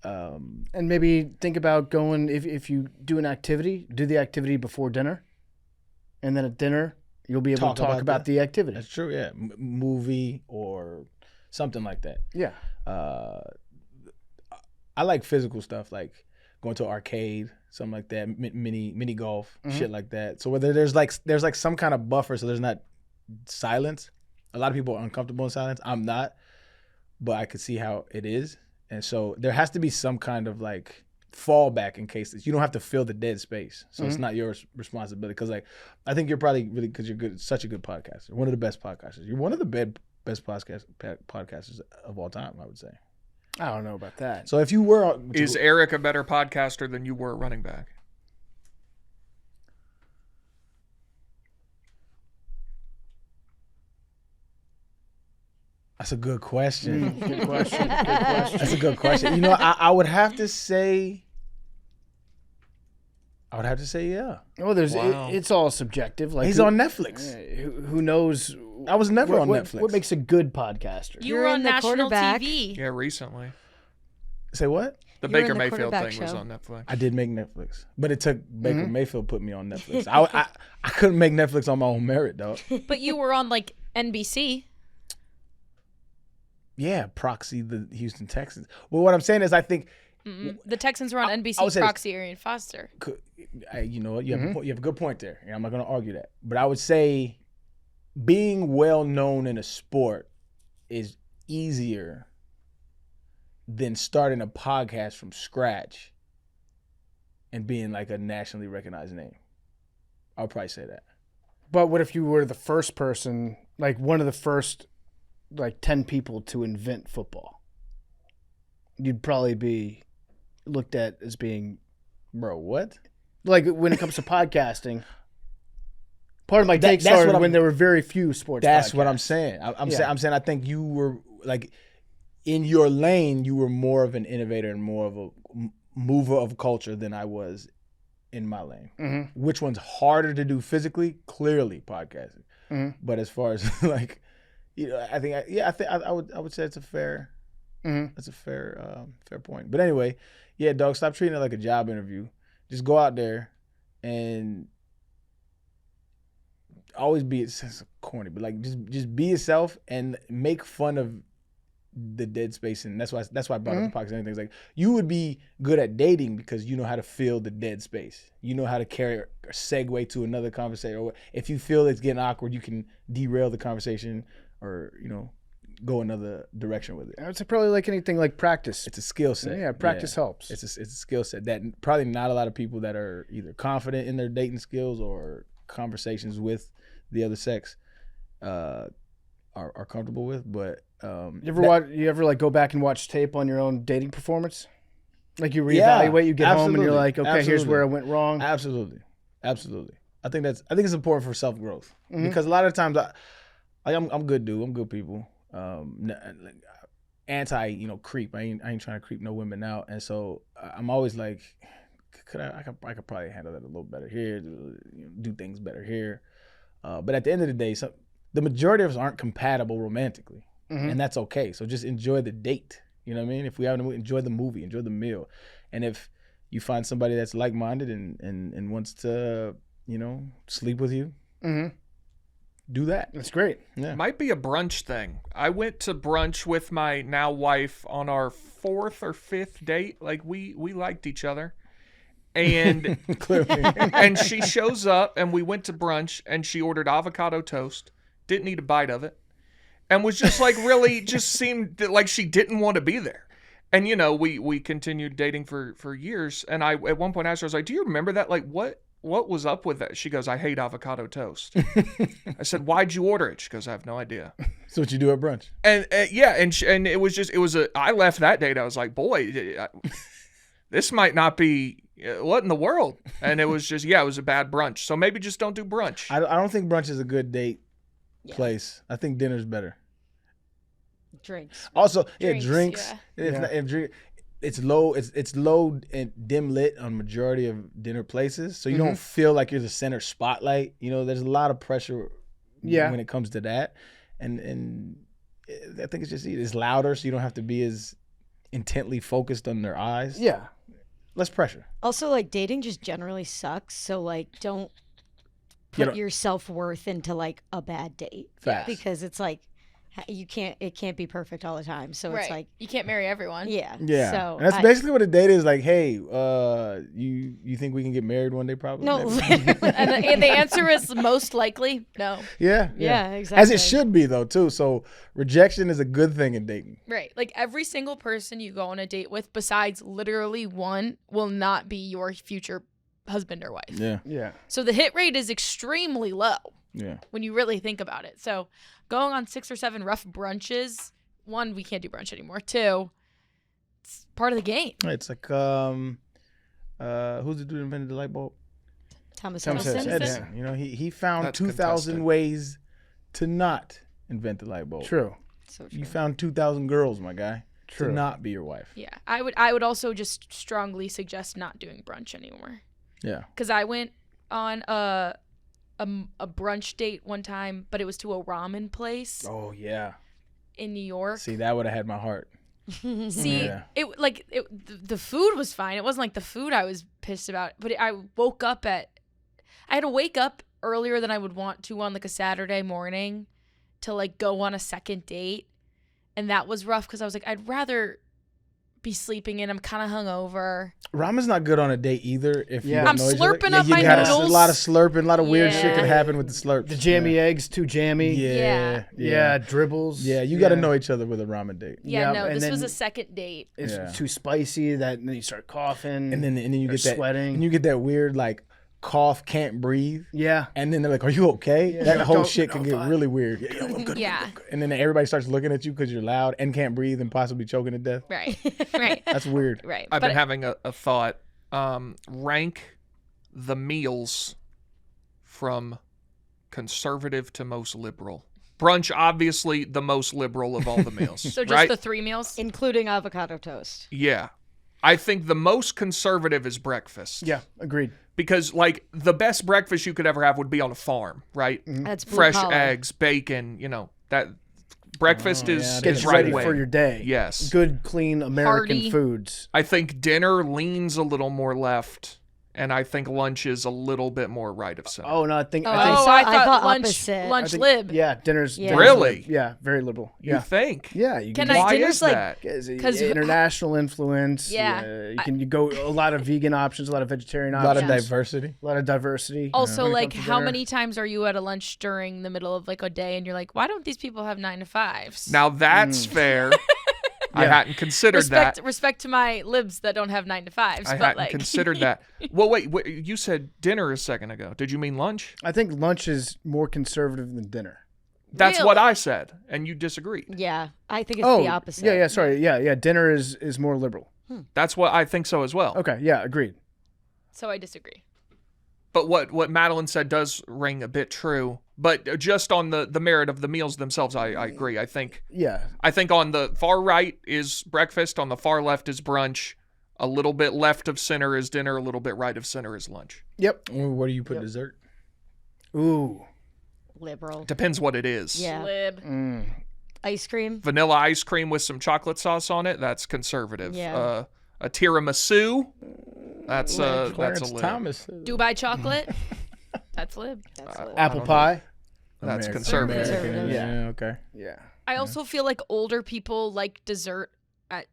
And maybe think about going, if you do an activity, do the activity before dinner, and then at dinner you'll be able to talk about the activity. That's true. Yeah, movie or something like that. Yeah. I like physical stuff, like going to an arcade, something like that, mini golf, shit like that. So whether there's like some kind of buffer, so there's not silence. A lot of people are uncomfortable in silence. I'm not, but I could see how it is. And so there has to be some kind of like fallback in case you don't have to fill the dead space. So it's not your responsibility. Because like, I think you're probably really, because you're such a good podcaster, one of the best podcasters. You're one of the best podcasters of all time, I would say. I don't know about that. So if you were, is Eric a better podcaster than you were at running back? That's a good question. Good question. Good question. That's a good question. I would have to say. Yeah. Oh, it's all subjective. Like, he's on Netflix. Who knows? I was never on Netflix. What makes a good podcaster? You were on national TV. Yeah, recently. Say what? The You were in Baker the Mayfield quarterback thing was show. on Netflix. I did make Netflix, but it took Baker Mayfield put me on Netflix. I couldn't make Netflix on my own merit, dog. But you were on like NBC. Yeah, proxy the Houston Texans. Well, what I'm saying is, I think The Texans were on I would NBC say proxy Arian Foster. you know what, you have a good point there, and I'm not going to argue that. But I would say being well known in a sport is easier than starting a podcast from scratch and being like a nationally recognized name. I'll probably say that. But what if you were the first person, like one of the first, like 10 people to invent football? You'd probably be looked at as being, bro, what? Like when it comes to podcasting, part of my take started when there were very few sports. That's podcasts. what I'm saying. I'm saying I think you were like in your lane. You were more of an innovator and more of a mover of culture than I was in my lane. Mm-hmm. Which one's harder to do physically? Clearly, podcasting. Mm-hmm. But as far as like, I think I would say it's a fair. Mm-hmm. That's a fair point. But anyway, yeah, dog, stop treating it like a job interview. Just go out there and always be, it's corny, but like just be yourself and make fun of the dead space. And that's why I brought up the podcast and everything. It's like you would be good at dating because you know how to fill the dead space. You know how to carry or segue to another conversation. Or if you feel it's getting awkward, you can derail the conversation or, go another direction with it. It's probably like anything, like practice. It's a skill set. Yeah, practice helps. It's a skill set that probably not a lot of people that are either confident in their dating skills or conversations with the other sex are comfortable with. But you ever like go back and watch tape on your own dating performance? Like you reevaluate, you get home and you're like, okay, here's where I went wrong. Absolutely. I think it's important for self growth because a lot of times I'm good dude. I'm good people. Anti, creep. I ain't trying to creep no women out, and so I'm always like, I could probably handle that a little better here, do things better here. But at the end of the day, the majority of us aren't compatible romantically, and that's okay. So just enjoy the date. You know what I mean? If we have enjoy the movie, enjoy the meal, and if you find somebody that's like minded and wants to, sleep with you. Do that. That's great. Yeah. Might be a brunch thing. I went to brunch with my now wife on our 4th or 5th date. Like we liked each other. And clearly. And she shows up and we went to brunch and she ordered avocado toast. Didn't eat a bite of it. And was just like really just seemed like she didn't want to be there. And we continued dating for years. And I at one point asked her, I was like, do you remember that? Like what what was up with that? She goes, I hate avocado toast. I said, why'd you order it? She goes, I have no idea. That's what you do at brunch. And and it was I left that date. I was like, boy, this might not be, what in the world? And it was just, it was a bad brunch. So maybe just don't do brunch. I don't think brunch is a good date place. I think dinner's better. Drinks. Also, Drinks, drinks. It's low and dim lit on majority of dinner places, so you don't feel like you're the center spotlight. You know, there's a lot of pressure when it comes to that, and I think it's louder, so you don't have to be as intently focused on their eyes. Yeah, less pressure. Also, like, dating just generally sucks, so like don't put your self-worth into like a bad date. Facts. Because it's like it can't be perfect all the time. So it's like you can't marry everyone. Yeah. So and that's basically what a date is. Like, hey, you think we can get married one day? Probably. No. and the answer is most likely no. Yeah, exactly. As it should be though too. So rejection is a good thing in dating. Right. Like every single person you go on a date with, besides literally one, will not be your future husband or wife. Yeah. So the hit rate is extremely low. Yeah. When you really think about it. So going on 6 or 7 rough brunches, 1, we can't do brunch anymore. 2, it's part of the game. It's like who's the dude who invented the light bulb? Thomas Edison. Edison. You know, he found That's 2,000 ways to not invent the light bulb. True. So true. You found 2,000 girls, my guy, to not be your wife. Yeah. I would also just strongly suggest not doing brunch anymore. Yeah. Because I went on a brunch date one time, but it was to a ramen place. Oh yeah. In New York. See, that would have had my heart. See, the food was fine. It wasn't like the food I was pissed about, but I had to wake up earlier than I would want to on like a Saturday morning to like go on a second date, and that was rough because I was like, I'd rather be sleeping in. I'm kind of hungover. Ramen's not good on a date either. If you don't I'm know each other. slurping up my noodles. A lot of slurping, a lot of weird shit can happen with the slurp. The jammy eggs, too jammy. Yeah, dribbles. Yeah, you got to know each other with a ramen date. Yeah, no, this was a second date. It's too spicy that then you start coughing. And then you get that sweating. And you get that weird like cough, can't breathe. Yeah. And then they're like, "Are you okay?" Yeah. That whole shit can get really weird. I'm good. Yeah. And then everybody starts looking at you because you're loud and can't breathe and possibly choking to death. Right. Right. That's weird. Right. I've been having a thought. Rank the meals from conservative to most liberal. Brunch, obviously, the most liberal of all the meals. So just right? the 3 meals? Including avocado toast. Yeah. I think the most conservative is breakfast. Yeah, agreed. Because, like, the best breakfast you could ever have would be on a farm, right? Mm-hmm. That's blue fresh collar. eggs, bacon, that breakfast is Gets right ready away. for your day. Yes. Good, clean American Hearty. foods. I think dinner leans a little more left, and I think lunch is a little bit more right of center. Oh no, I think I thought opposite. I think, lib. Yeah, dinner's Really? lib. Yeah, very liberal. You Yeah. think? Yeah, you Can can. I- Why dinner's is like- that? Because international influence. Yeah. You go a lot of vegan options, a lot of vegetarian A lot of options, diversity. a lot of diversity. Also, when it like, comes to how dinner. many times are you at a lunch during the middle of like a day and you're like, why don't these people have 9 to 5s? Now that's fair. I Yeah. hadn't considered that. Respect to my libs that don't have 9 to 5s. I but hadn't like, considered that. Well, wait, you said dinner a second ago. Did you mean lunch? I think lunch is more conservative than dinner. That's Really? what I said, and you disagreed. Yeah, I think it's the opposite. Yeah, sorry. Yeah. Dinner is more liberal. That's what I think so as well. Okay, yeah, agreed. So I disagree. But what Madeline said does ring a bit true. But just on the merit of the meals themselves, I agree. I think on the far right is breakfast, on the far left is brunch, a little bit left of center is dinner, a little bit right of center is lunch. Yep. Where do you put dessert? Ooh. Liberal. Depends what it is. Yeah. Lib. Ice cream. Vanilla ice cream with some chocolate sauce on it, that's conservative. Yeah. A tiramisu, that's a Clarence lib. Thomas. Dubai chocolate. That's lib. Apple pie. That's American. conservative. Conservative. Yeah. Okay. Yeah. I also feel like older people like dessert.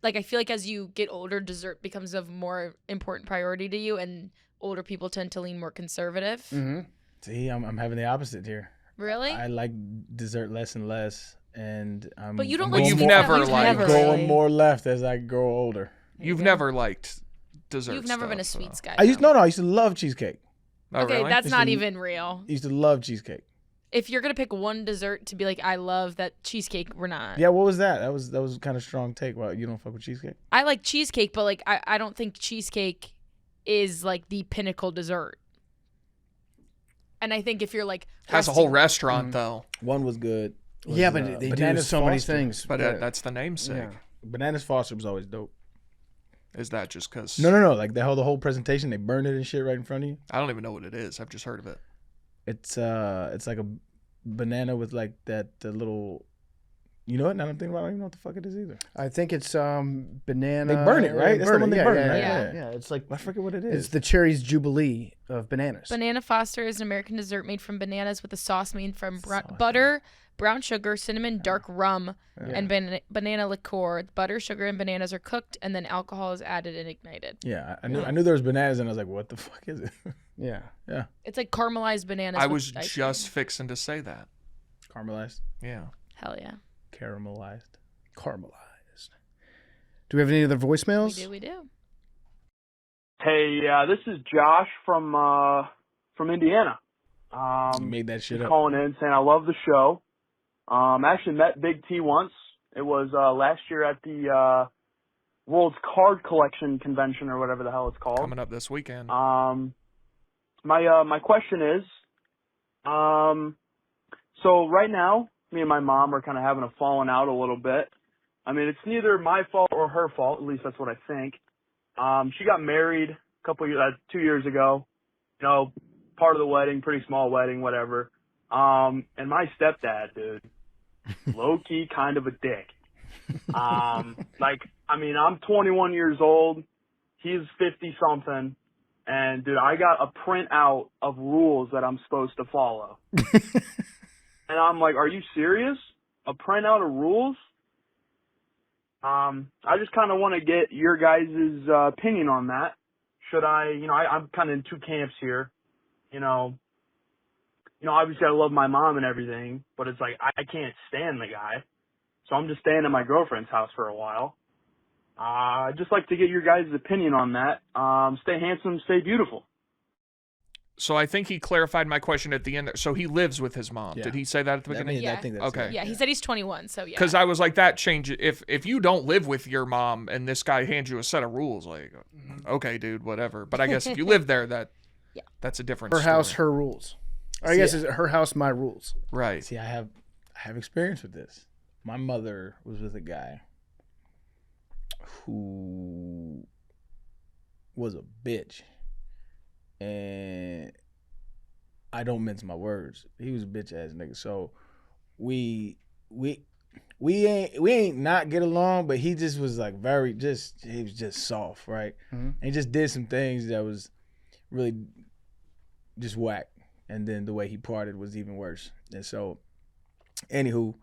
Like I feel like as you get older, dessert becomes a more important priority to you, and older people tend to lean more conservative. Mm-hmm. See, I'm having the opposite here. Really? I like dessert less and less, and But you don't I'm like going you've more- never You've liked never going really. more left as I grow older. You've never liked dessert. You've never been a stuff, sweets guy. I used to love cheesecake. Oh, Okay, really? that's Used not to- even real. Used to love cheesecake. If you're gonna pick one dessert to be like, I love that cheesecake, we're not. Yeah, what was that? That was kind of strong take. Well, you don't fuck with cheesecake? I like cheesecake, but like I don't think cheesecake is like the pinnacle dessert. And I think if you're like Has a whole restaurant though. One was good. Was, Yeah, but they do Bananas so many Foster. things. But that's the namesake. Yeah. Bananas Foster was always dope. Is that just because? No. Like the whole presentation, they burn it and shit right in front of you. I don't even know what it is. I've just heard of it. It's like a banana with like the little. You know what? Now I'm thinking about it, I don't even know what the fuck it is either. I think it's banana. They burn it, right? That's the one they burn, right? Yeah, it's like I forget what it it's is. the cherry's jubilee of bananas. Banana Foster is an American dessert made from bananas with a sauce made from butter, brown sugar, cinnamon, dark rum, and banana liqueur. Butter, sugar, and bananas are cooked, and then alcohol is added and ignited. Yeah, I knew there was bananas, and I was like, what the fuck is it? Yeah. It's like caramelized bananas. I with was ice just fixing to say that. Caramelized, Yeah. cream. Hell yeah. caramelized. Caramelized. Do we have any other voicemails? We do. Hey, this is Josh from Indiana. You made that shit just up. calling in saying I love the show. I actually met Big T once. It was last year at the World's Card Collection Convention or whatever the hell it's called. Coming up this weekend. My question is, so right now, me and my mom are kind of having a falling out a little bit. I mean, it's neither my fault or her fault. At least that's what I think. She got married a couple years, 2 years ago. You know, part of the wedding, pretty small wedding, whatever. And my stepdad, dude, low key kind of a dick. Like, I mean, I'm 21 years old. He's 50 something. And dude, I got a printout of rules that I'm supposed to follow. And I'm like, are you serious? A printout of rules? I just kind of want to get your guys' opinion on that. Should I, I'm kind of in two camps here. Obviously I love my mom and everything, but it's like I can't stand the guy. So I'm just staying at my girlfriend's house for a while. I'd just like to get your guys' opinion on that. Stay handsome, stay beautiful. So I think he clarified my question at the end. So he lives with his mom. Yeah. Did he say that at the beginning? Yeah. I think that's Okay. it. Yeah, he said he's 21, so yeah. Because I was like, that changes. If you don't live with your mom and this guy hands you a set of rules, like, okay, dude, whatever. But I guess if you live there, that's a different Her story. house, her rules. Or I guess it's her house, my rules. Right. See, I have experience with this. My mother was with a guy who was a bitch, and I don't mince my words. He was a bitch ass nigga. So we ain't not get along, but he just was like he was just soft, right? Mm-hmm. And he just did some things that was really just whack. And then the way he parted was even worse. And so, anywho,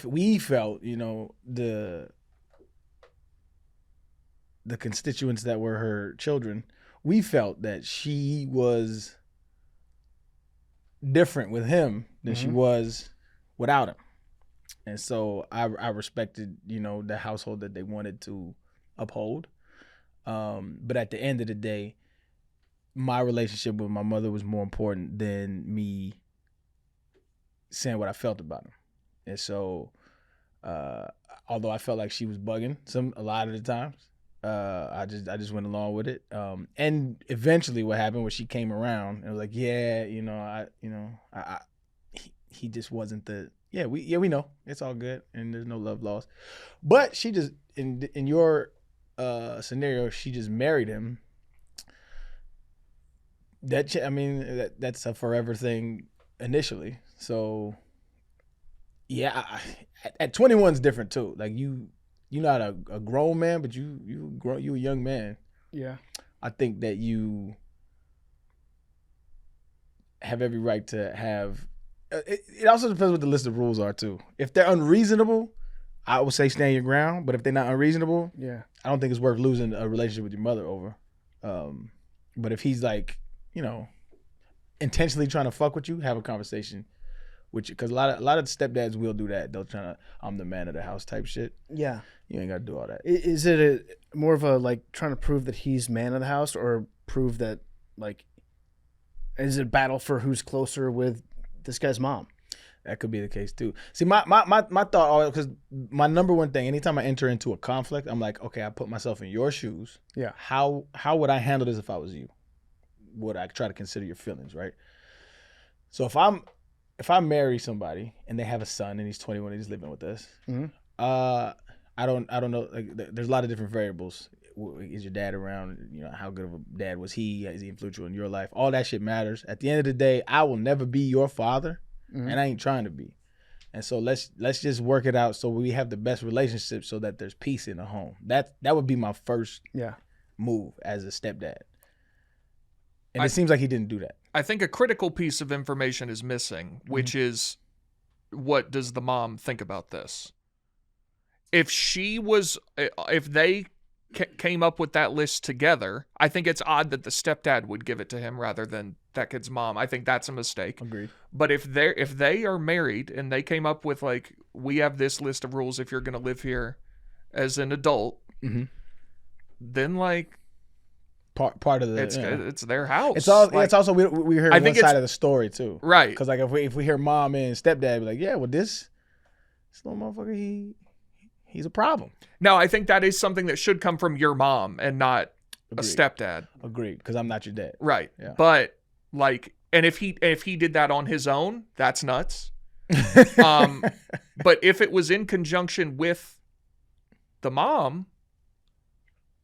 we felt, the constituents that were her children, we felt that she was different with him than she was without him. And so I respected, the household that they wanted to uphold. But at the end of the day, my relationship with my mother was more important than me saying what I felt about him. And so, although I felt like she was bugging a lot of the times, I just went along with it. And eventually, what happened was she came around and was like, "Yeah, he just wasn't the we know it's all good and there's no love lost." But she just in your scenario, she just married him. That's a forever thing initially. So yeah, at 21 is different too. Like you're not a grown man, but you a young man. Yeah. I think that you have every right to have. It also depends what the list of rules are too. If they're unreasonable, I would say stand your ground. But if they're not unreasonable, I don't think it's worth losing a relationship with your mother over. But if he's like, intentionally trying to fuck with you, have a conversation with you. Because a lot of stepdads will do that. They'll try to, I'm the man of the house type shit. Yeah. You ain't got to do all that. Is it more of a like trying to prove that he's man of the house, or prove that like Is it a battle for who's closer with this guy's mom? That could be the case too. See, my thought, because my number one thing, anytime I enter into a conflict, I'm like, okay, I put myself in your shoes. Yeah. How would I handle this if I was you? Would I try to consider your feelings, right? So if I marry somebody and they have a son and he's 21 and he's living with us, I don't know. Like, there's a lot of different variables. Is your dad around? You know, how good of a dad was he? Is he influential in your life? All that shit matters. At the end of the day, I will never be your father. And I ain't trying to be. And so let's just work it out so we have the best relationship so that there's peace in the home. That would be my first move as a stepdad. And it seems like he didn't do that. I think a critical piece of information is missing, which is, what does the mom think about this? If they came up with that list together, I think it's odd that the stepdad would give it to him rather than that kid's mom. I think that's a mistake. Agreed. But if they are married and they came up with, like, we have this list of rules if you're going to live here as an adult, then, like, part of the it's their house. It's also we hear one side of the story too, right? Because like if we hear mom and stepdad be like, yeah, well this little motherfucker he's a problem. No, I think that is something that should come from your mom and not a stepdad. Agreed, because I'm not your dad. Right. Yeah. But like, and if he did that on his own, that's nuts. But if it was in conjunction with the mom,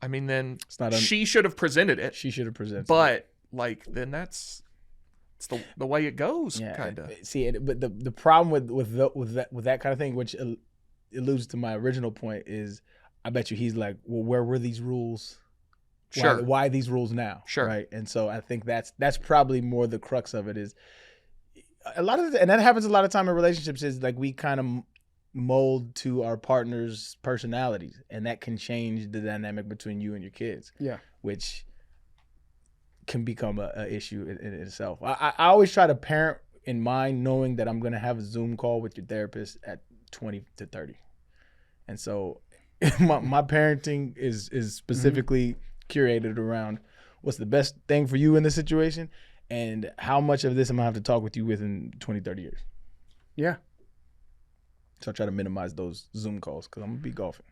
I mean, then she should have presented it. She should have presented it. But like, then it's the way it goes, kind of. See, but the problem with that kind of thing, which alludes to my original point, is I bet you he's like, well, where were these rules? Sure. Why these rules now? Sure. Right. And so I think that's probably more the crux of it, is a lot of and that happens a lot of time in relationships, is like we kind of mold to our partner's personalities, and that can change the dynamic between you and your kids. Yeah. Which can become a issue in itself. I always try to parent in mind, knowing that I'm going to have a Zoom call with your therapist at 20 to 30. And so my parenting is specifically curated around what's the best thing for you in this situation and how much of this I'm going to have to talk with you within 20, 30 years. Yeah. So I try to minimize those Zoom calls because I'm going to be golfing.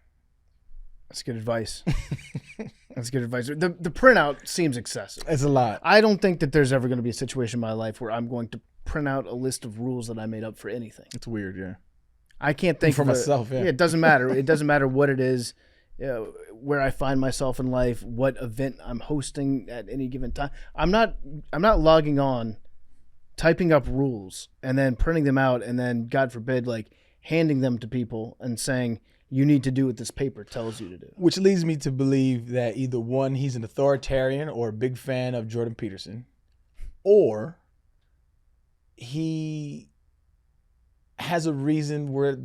That's good advice. That's good advice. The printout seems excessive. It's a lot. I don't think that there's ever going to be a situation in my life where I'm going to print out a list of rules that I made up for anything. It's weird, yeah. I can't think for myself. Yeah, it doesn't matter. It doesn't matter what it is, where I find myself in life, what event I'm hosting at any given time. I'm not logging on, typing up rules, and then printing them out, and then God forbid, like handing them to people and saying, you need to do what this paper tells you to do. Which leads me to believe that either one, he's an authoritarian or a big fan of Jordan Peterson, or he has a reason where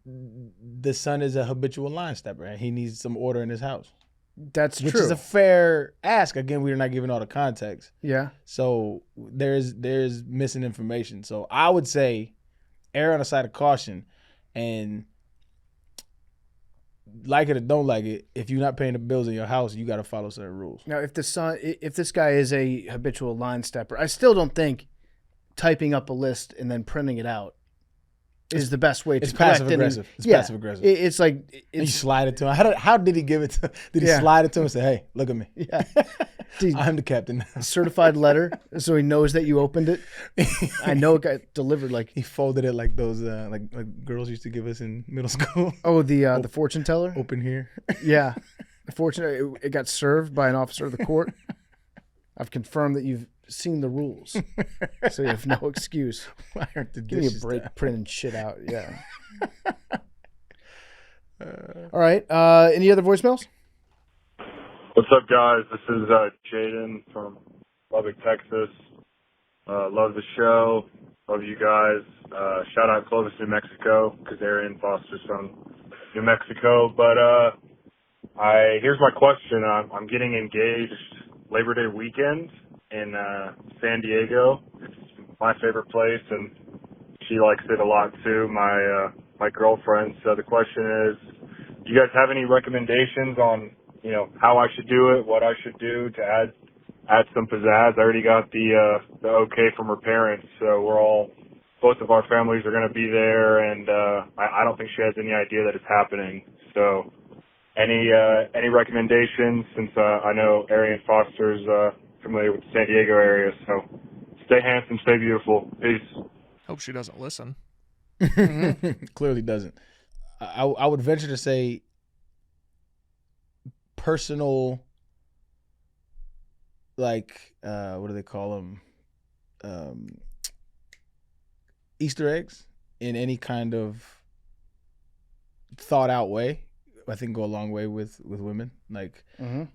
the son is a habitual line stepper and he needs some order in his house. That's true. Which is a fair ask. Again, we're not giving all the context. Yeah. So there's missing information. So I would say err on the side of caution, and like it or don't like it, if you're not paying the bills in your house, you got to follow certain rules. Now, if this guy is a habitual line stepper, I still don't think typing up a list and then printing it out is the best way to It's passive aggressive. It's passive aggressive. It's like you slide it to him. How did he give it to? Did he slide it to him and say, "Hey, look at me. Yeah, I'm the captain." Certified letter, so he knows that you opened it. I know it got delivered. Like he folded it like those like girls used to give us in middle school. Oh, the fortune teller. Open here. Yeah, the fortune. It got served by an officer of the court. I've confirmed that you've seen the rules, so you have no excuse. Give me a break printing shit out. Yeah. All right. Any other voicemails? What's up, guys? This is Jaden from Lubbock, Texas. Love the show. Love you guys. Shout out Clovis, New Mexico, because Arian Foster's from New Mexico. But here's my question. I'm getting engaged Labor Day weekend in San Diego. It's my favorite place, and she likes it a lot too, my girlfriend. So the question is, do you guys have any recommendations on, how I should do it, what I should do to add some pizzazz. I already got the okay from her parents, so both of our families are going to be there, and I don't think she has any idea that it's happening. So any recommendations, since I know Arian Foster's familiar with the San Diego area, so stay handsome, stay beautiful. Peace. Hope she doesn't listen. Clearly doesn't. I would venture to say personal, like, what do they call them? Easter eggs in any kind of thought out way, I think go a long way with women. Like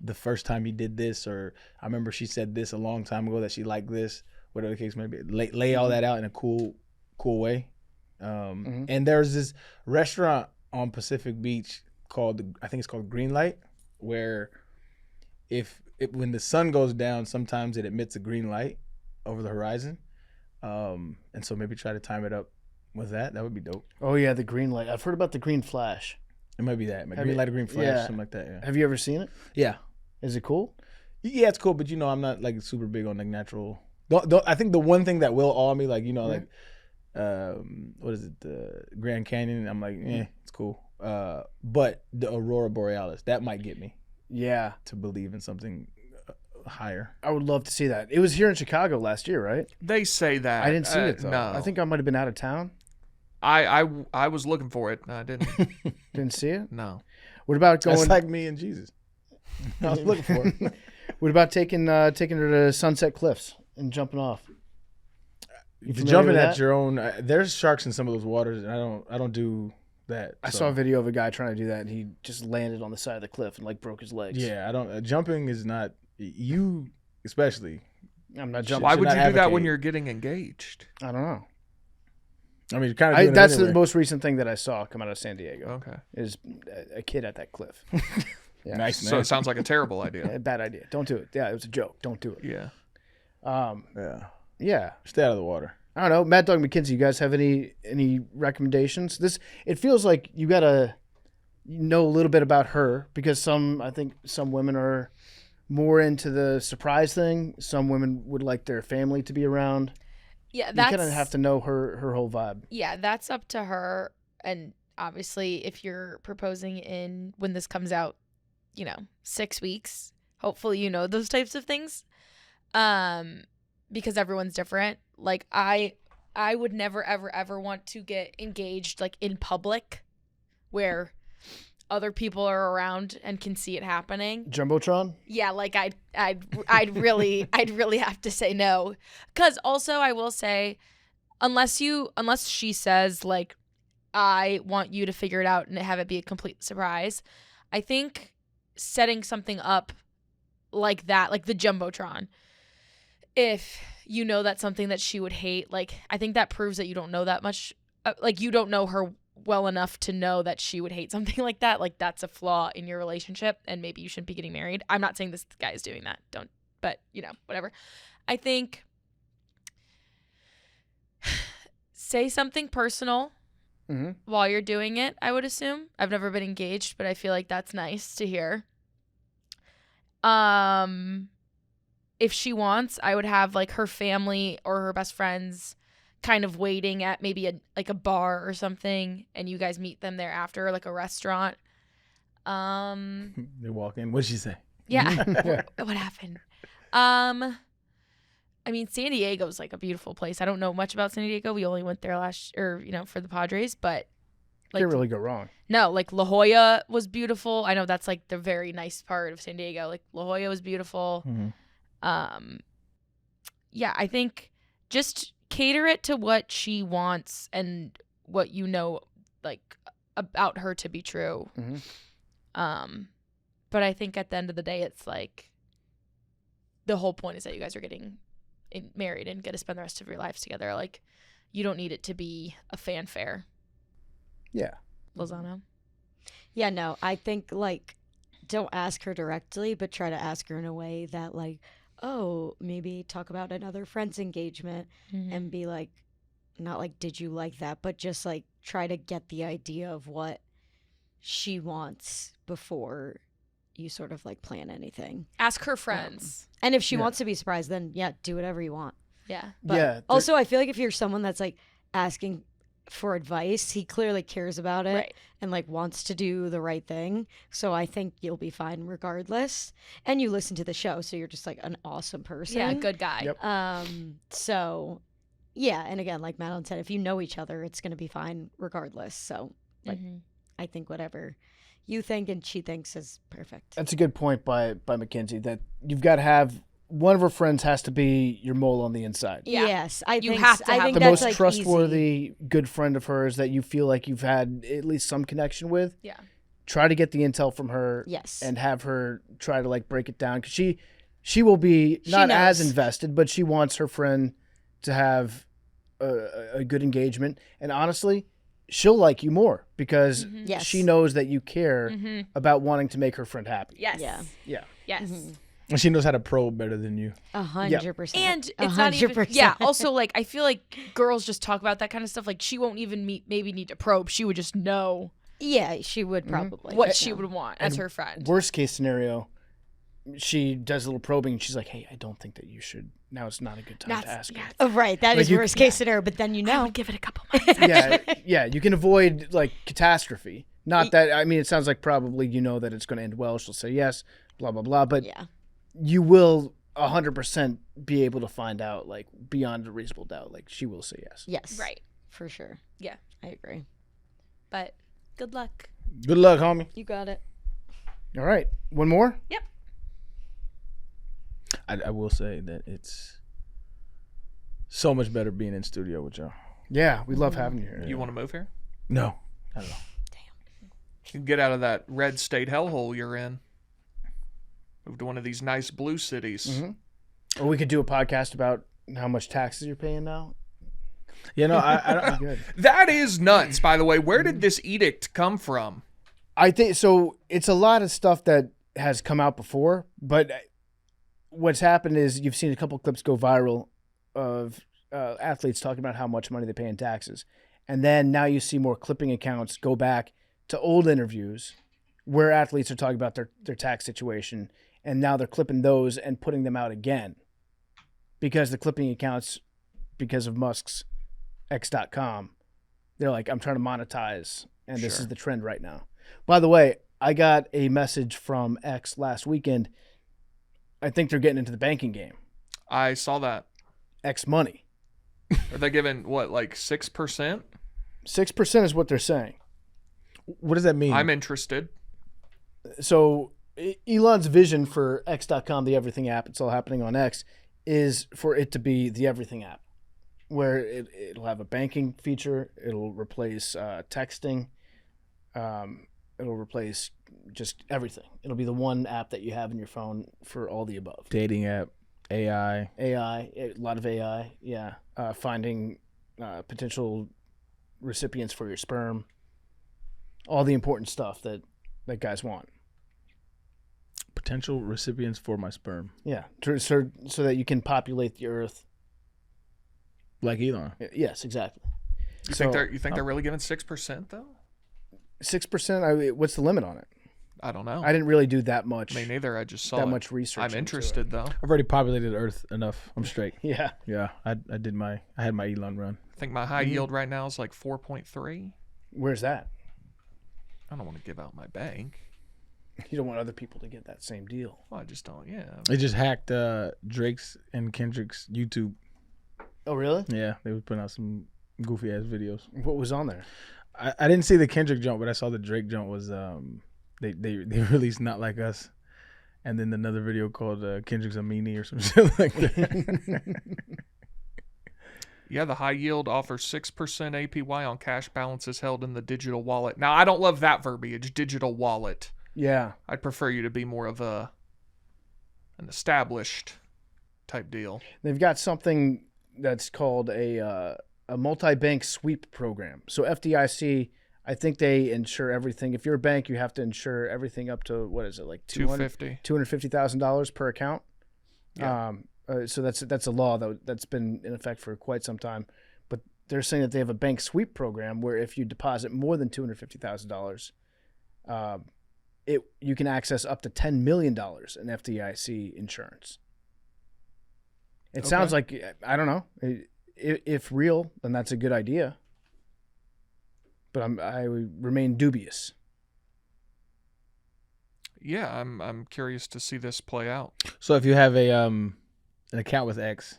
the first time he did this, or I remember she said this a long time ago that she liked this, whatever the case may be. Lay all that out in a cool way. And there's this restaurant on Pacific Beach called, I think it's called Green Light, where when the sun goes down, sometimes it emits a green light over the horizon. And so maybe try to time it up with that. That would be dope. Oh yeah, the green light. I've heard about the green flash. It might be that. Green light or green flash, something like that. Yeah. Have you ever seen it? Yeah. Is it cool? Yeah, it's cool, but I'm not like super big on like natural. I think the one thing that will awe me, like like, what is it, the Grand Canyon? I'm like, it's cool. But the Aurora Borealis, that might get me. Yeah. To believe in something higher. I would love to see that. It was here in Chicago last year, right? They say that. I didn't see it though. No. I think I might have been out of town. I was looking for it. I didn't. Didn't see it? No. What about going? That's like me and Jesus. I was looking for it. What about taking her to Sunset Cliffs and jumping off? Jumping at your own. There's sharks in some of those waters, and I don't do that. I saw a video of a guy trying to do that, and he just landed on the side of the cliff and like broke his legs. Yeah, I don't. Jumping is not you, especially. I'm not jumping. Why would you do that when you're getting engaged? I don't know. I mean, kind of. That's the most recent thing that I saw come out of San Diego. Okay, is a kid at that cliff. Yeah. Nice, man. So it sounds like a terrible idea. A bad idea. Don't do it. Yeah, it was a joke. Don't do it. Yeah. Yeah. Stay out of the water. I don't know. Mad Dog McKinsey, you guys have any recommendations? It feels like you gotta know a little bit about her, because I think some women are more into the surprise thing. Some women would like their family to be around. Yeah, you kind of have to know her whole vibe. Yeah, that's up to her. And obviously, if you're proposing when this comes out, 6 weeks, hopefully you know those types of things, because everyone's different. Like I would never ever want to get engaged like in public, where other people are around and can see it happening. Jumbotron? Yeah, like I'd really have to say no. 'Cause also I will say, unless she says like, I want you to figure it out and have it be a complete surprise, I think setting something up like that, like the Jumbotron, if you know that's something that she would hate, like I think that proves that you don't know that much, like you don't know her well enough to know that she would hate something like that. Like that's a flaw in your relationship, and maybe you shouldn't be getting married. I'm not saying this guy is doing that. But whatever. I think say something personal while you're doing it, I would assume. I've never been engaged, but I feel like that's nice to hear. If she wants, I would have like her family or her best friends kind of waiting at maybe a bar or something, and you guys meet them there after, like a restaurant. They walk in. What'd she say? Yeah. What happened? I mean, San Diego's like a beautiful place. I don't know much about San Diego. We only went there for the Padres, but like, can't really go wrong. No, like La Jolla was beautiful. I know that's like the very nice part of San Diego. Like La Jolla was beautiful. Yeah, I think just cater it to what she wants and what like about her to be true. But I think at the end of the day, it's like the whole point is that you guys are getting married and get to spend the rest of your lives together. Like you don't need it to be a fanfare. Yeah. Lozano? Yeah, no, I think like don't ask her directly, but try to ask her in a way that like, oh, maybe talk about another friend's engagement and be like, not like, did you like that? But just like try to get the idea of what she wants before you sort of like plan anything. Ask her friends. And if she wants to be surprised, then do whatever you want. Yeah. But also, I feel like if you're someone that's like asking for advice, he clearly cares about it and like wants to do the right thing. So I think you'll be fine regardless. And you listen to the show, so you're just like an awesome person. Yeah, good guy. Yep. So yeah, and again, like Madeline said, if you know each other, it's gonna be fine regardless. So like I think whatever you think and she thinks is perfect. That's a good point by Mackenzie, that you've got to have one of her friends has to be your mole on the inside. Yeah. Yes, I You think have to I have think The that's most like trustworthy, easy. good friend of hers that you feel like you've had at least some connection with. Yeah. Try to get the intel from her. Yes. And have her try to like break it down, because she will be not as invested, but she wants her friend to have a good engagement. And honestly, she'll like you more because Yes. she knows that you care about wanting to make her friend happy. Yes. Yeah. Yeah. Yes. And she knows how to probe better than you. 100%. And it's not even, also like, I feel like girls just talk about that kind of stuff. Like she won't even maybe need to probe. She would just know. Yeah, she would probably. What she would want as her friend. Worst case scenario, she does a little probing and she's like, hey, I don't think that you should. Now it's not a good time to ask her. Oh, right. That Like is you- worst case scenario, but then you know. I would give it a couple months. Yeah, you can avoid like catastrophe. Not that, I mean, it sounds like probably you know that it's going to end well. She'll say yes, blah, blah, blah. But you will 100% be able to find out, like, beyond a reasonable doubt. Like, she will say yes. Yes. Right. For sure. Yeah. I agree. But good luck. Good luck, homie. You got it. All right. One more? Yep. I will say that it's so much better being in studio with y'all. Yeah, we love having you here. You want to move here? No, not at all. You can get out of that red state hellhole you're in. Move to one of these nice blue cities. Or we could do a podcast about how much taxes you're paying now. You know, I don't. Good. That is nuts, by the way. Where did this edict come from? I think so. It's a lot of stuff that has come out before, but what's happened is you've seen a couple clips go viral of athletes talking about how much money they pay in taxes, and then now you see more clipping accounts go back to old interviews where athletes are talking about their tax situation, and now they're clipping those and putting them out again because the clipping accounts, because of Musk's X.com, they're like, I'm trying to monetize, and this is the trend right now. By the way, I got a message from X last weekend. I think they're getting into the banking game. I saw that. X money. Are they giving, what, like 6%? 6% is what they're saying. What does that mean? I'm interested. So Elon's vision for X.com, the everything app, it's all happening on X, is for it to be the everything app, where it'll have a banking feature, it'll replace texting, it'll replace just everything. It'll be the one app that you have in your phone for all the above. Dating app, AI, a lot of AI, yeah. Finding potential recipients for your sperm, all the important stuff that guys want. potential recipients for my sperm. Yeah, so that you can populate the earth. Like Elon. Yes, exactly. You think they're really giving 6% though? 6%. What's the limit on it? I don't know. I didn't really do that much. Me neither. I just saw that it. much research. I'm interested though. I've already populated Earth enough. I'm straight. Yeah. Yeah. I had my Elon run. I think my high yield right now is like 4.3. Where's that? I don't want to give out my bank. You don't want other people to get that same deal. Well, I just don't. Yeah. They just hacked Drake's and Kendrick's YouTube. Oh, really? Yeah, they were putting out some goofy ass videos. What was on there? I didn't see the Kendrick jump, but I saw the Drake jump was they released Not Like Us, and then another video called Kendrick's a Meanie or some shit like that. Yeah, the high yield offers 6% APY on cash balances held in the digital wallet. Now, I don't love that verbiage, digital wallet. Yeah. I'd prefer you to be more of an established type deal. They've got something that's called a multi-bank sweep program. So FDIC, I think they insure everything. If you're a bank, you have to insure everything up to, what is it, like $250,000 per account. Yeah. So that's a law that's been in effect for quite some time. But they're saying that they have a bank sweep program where if you deposit more than $250,000, you can access up to $10 million in FDIC insurance. It sounds like, I don't know, if real, then that's a good idea. But I remain dubious. Yeah, I'm curious to see this play out. So if you have an account with X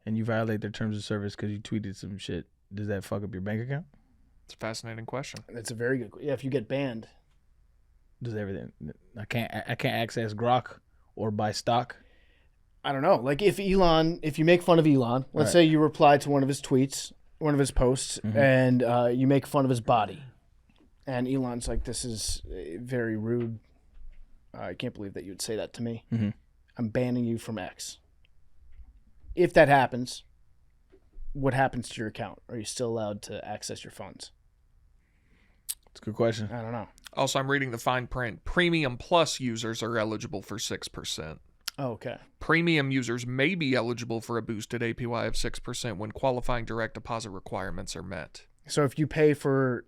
and you violate their terms of service because you tweeted some shit, does that fuck up your bank account? It's a fascinating question. That's a very good. Yeah, if you get banned, does everything? I can't access Grok or buy stock. I don't know. Like if you make fun of Elon, let's say you reply to one of his tweets, one of his posts, and you make fun of his body, and Elon's like, "This is very rude. I can't believe that you would say that to me. I'm banning you from X." If that happens, what happens to your account? Are you still allowed to access your funds? That's a good question. I don't know. Also, I'm reading the fine print. Premium Plus users are eligible for 6%. Oh, okay. Premium users may be eligible for a boosted APY of 6% when qualifying direct deposit requirements are met. So if you pay for,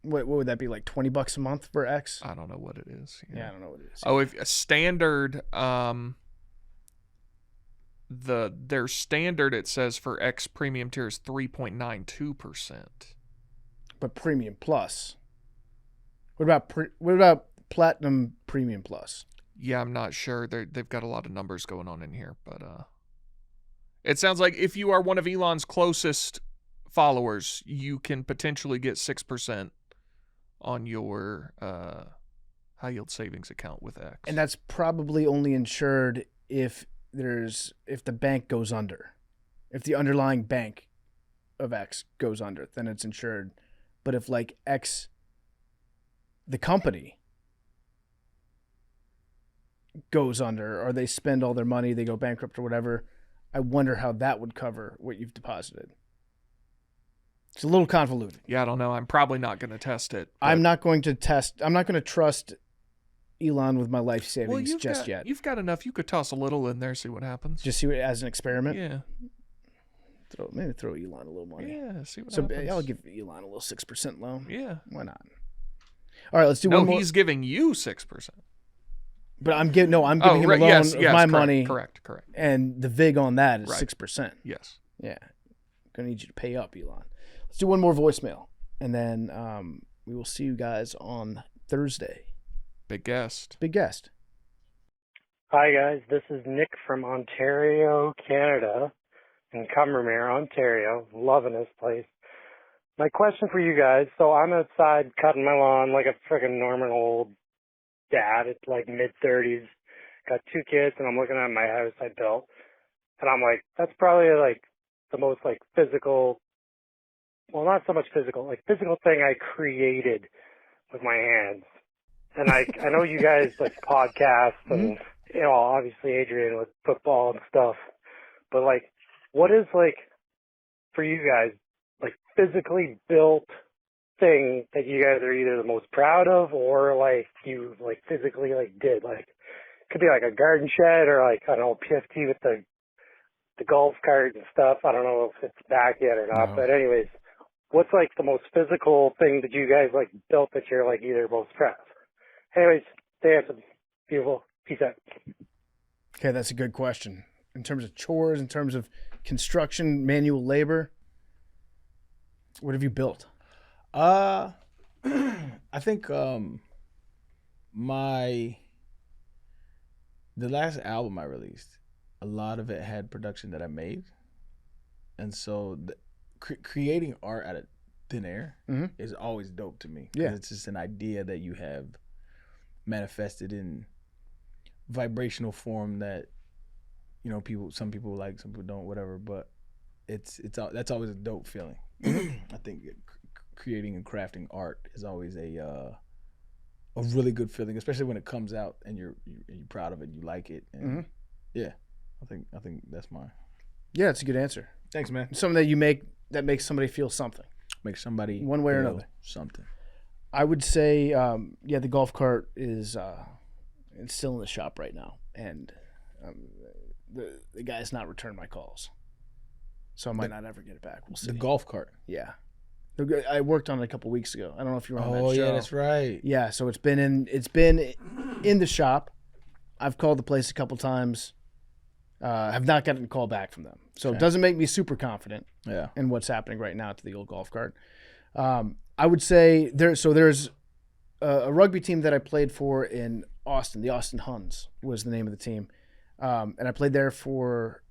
what would that be, like $20 a month for X? I don't know what it is. Yeah, I don't know what it is. Oh, if a standard, their standard, it says for X premium tier is 3.92%. But Premium Plus. What about Platinum Premium Plus? Yeah, I'm not sure. They've got a lot of numbers going on in here, but it sounds like if you are one of Elon's closest followers, you can potentially get 6% on your high yield savings account with X. And that's probably only insured if the bank goes under. If the underlying bank of X goes under, then it's insured. But if like X, the company, goes under, or they spend all their money, they go bankrupt or whatever, I wonder how that would cover what you've deposited. It's a little convoluted. Yeah, I don't know. I'm probably not going to test it. I'm not going to trust Elon with my life savings yet. You've got enough. You could toss a little in there, see what happens. Just see it as an experiment? Yeah. Maybe throw Elon a little money. Yeah, see what happens. So I'll give Elon a little 6% loan. Yeah. Why not? All right, let's do one more. No, he's giving you 6%. But I'm giving him a loan of my money. Correct. And the VIG on that is 6%. Yes. Yeah. Gonna need you to pay up, Elon. Let's do one more voicemail, and then we will see you guys on Thursday. Big guest. Hi guys, this is Nick from Ontario, Canada, in Combermere, Ontario. Loving this place. My question for you guys: so I'm outside cutting my lawn like a freaking normal old dad. It's like mid-30s, got 2 kids, and I'm looking at my house I built, and I'm like, that's probably like the most like physical, well, not so much physical, like physical thing I created with my hands. And I know you guys like podcasts and, you know, obviously Adrian with football and stuff, but like, what is like for you guys, like physically built thing that you guys are either the most proud of or like you like physically like did? Like, could be like a garden shed or like, I don't know, PFT with the golf cart and stuff. I don't know if it's back yet or not, but anyways, what's like the most physical thing that you guys like built that you're like either most proud of? Anyways, stay awesome. Beautiful. Peace out. Okay, that's a good question. In terms of chores, in terms of construction, manual labor, what have you built? I think the last album I released, a lot of it had production that I made, and so creating art out of thin air is always dope to me. Yeah, it's just an idea that you have manifested in vibrational form that, you know, some people like, some people don't, whatever. But that's always a dope feeling. I think creating and crafting art is always a really good feeling, especially when it comes out and you're proud of it, you like it. And yeah, I think that's mine. Yeah, it's a good answer. Thanks, man. Something that you make that makes somebody feel something. Makes somebody one way or another something. I would say, the golf cart is it's still in the shop right now, and the guy's not returned my calls, so I might not ever get it back. We'll see. The golf cart. Yeah. I worked on it a couple weeks ago. I don't know if you were on that show. Oh yeah, that's right. Yeah, so it's been in the shop. I've called the place a couple times. Have not gotten a call back from them. So it doesn't make me super confident in what's happening right now to the old golf cart. I would say there's a rugby team that I played for in Austin. The Austin Huns was the name of the team. And I played there for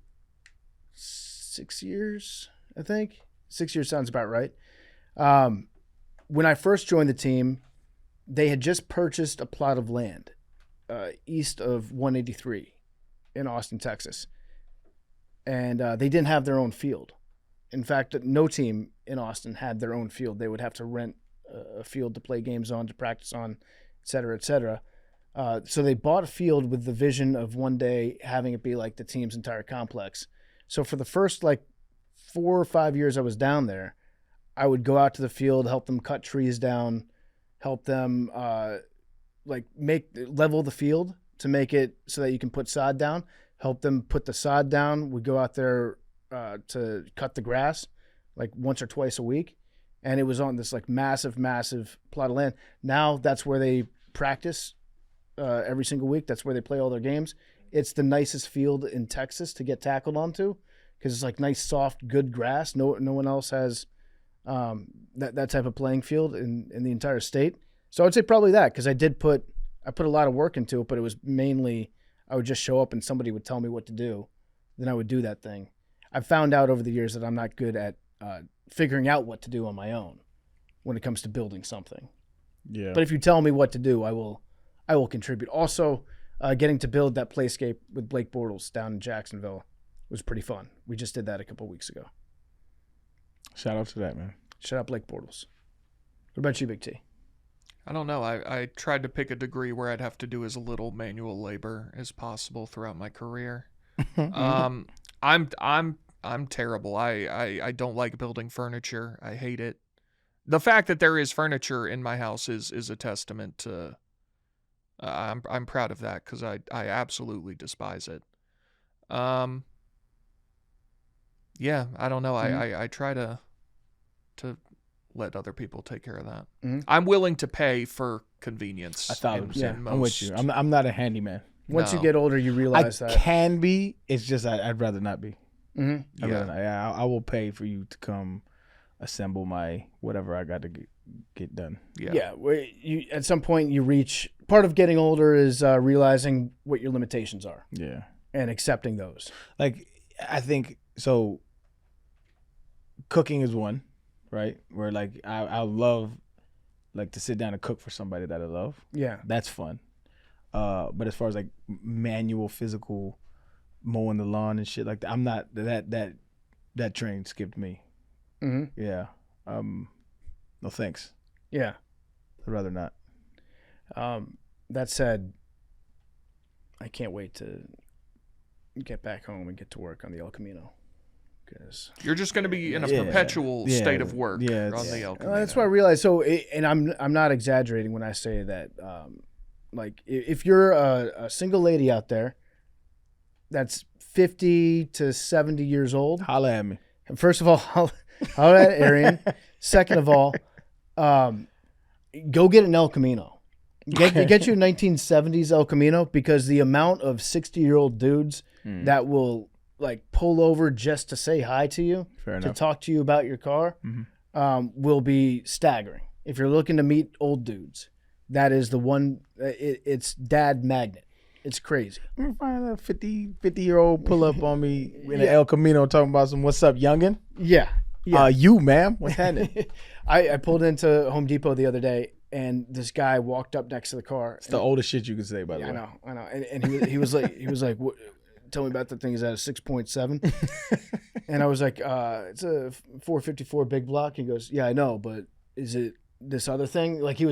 6 years, I think. 6 years sounds about right. When I first joined the team, they had just purchased a plot of land east of 183 in Austin, Texas. And they didn't have their own field. In fact, no team in Austin had their own field. They would have to rent a field to play games on, to practice on, et cetera, et cetera. So they bought a field with the vision of one day having it be like the team's entire complex. So for the first 4 or 5 years I was down there, I would go out to the field, help them cut trees down, help them level the field to make it so that you can put sod down, help them put the sod down. We'd go out there to cut the grass once or twice a week. And it was on this massive plot of land. Now that's where they practice every single week. That's where they play all their games. It's the nicest field in Texas to get tackled onto because it's nice, soft, good grass. No one else has that type of playing field in the entire state. So I would say probably that because I put a lot of work into it, but it was mainly I would just show up and somebody would tell me what to do. Then I would do that thing. I've found out over the years that I'm not good at figuring out what to do on my own when it comes to building something. Yeah. But if you tell me what to do, I will contribute. Also, getting to build that playscape with Blake Bortles down in Jacksonville was pretty fun. We just did that a couple weeks ago. Shout out to that, man. Shout out Blake Bortles. What about you, Big T? I don't know. I tried to pick a degree where I'd have to do as little manual labor as possible throughout my career. I'm terrible. I don't like building furniture. I hate it. The fact that there is furniture in my house is a testament to. I'm proud of that because I absolutely despise it. Yeah, I don't know. I try to let other people take care of that. Mm-hmm. I'm willing to pay for convenience. I thought, I'm with you. I'm not a handyman. Once you get older, you realize that. I can be. It's just I'd rather not be. Mm-hmm. I will pay for you to come assemble my whatever I got to get done. Yeah. At some point, you reach part of getting older is realizing what your limitations are. Yeah, and accepting those. I think so. Cooking is one, right? Where I love to sit down and cook for somebody that I love. Yeah, that's fun. But as far as manual, physical, mowing the lawn and shit like that, I'm not that train skipped me. Mm-hmm. Yeah. No thanks. Yeah. I'd rather not. That said, I can't wait to get back home and get to work on the El Camino. Because you're just going to be in a perpetual state of work on the El Camino. That's what I realized. So, and I'm not exaggerating when I say that. If you're a single lady out there that's 50 to 70 years old, holla at me. And first of all, holla at Arian. Second of all, go get an El Camino. Get you a 1970s El Camino because the amount of 60-year-old dudes that will pull over just to say hi to you, to talk to you about your car, will be staggering. If you're looking to meet old dudes, that is the one. It's dad magnet. It's crazy. I'm gonna find a 50-year-old pull up on me in an El Camino talking about some "What's up, youngin?" Yeah. You, ma'am, what's happening? I pulled into Home Depot the other day, and this guy walked up next to the car. It's the oldest shit you can say, by the way. I know. And he was like, what, tell me about the thing. Is that a 6.7? And I was like, it's a 454 big block. He goes, yeah, I know, but is it this other thing? He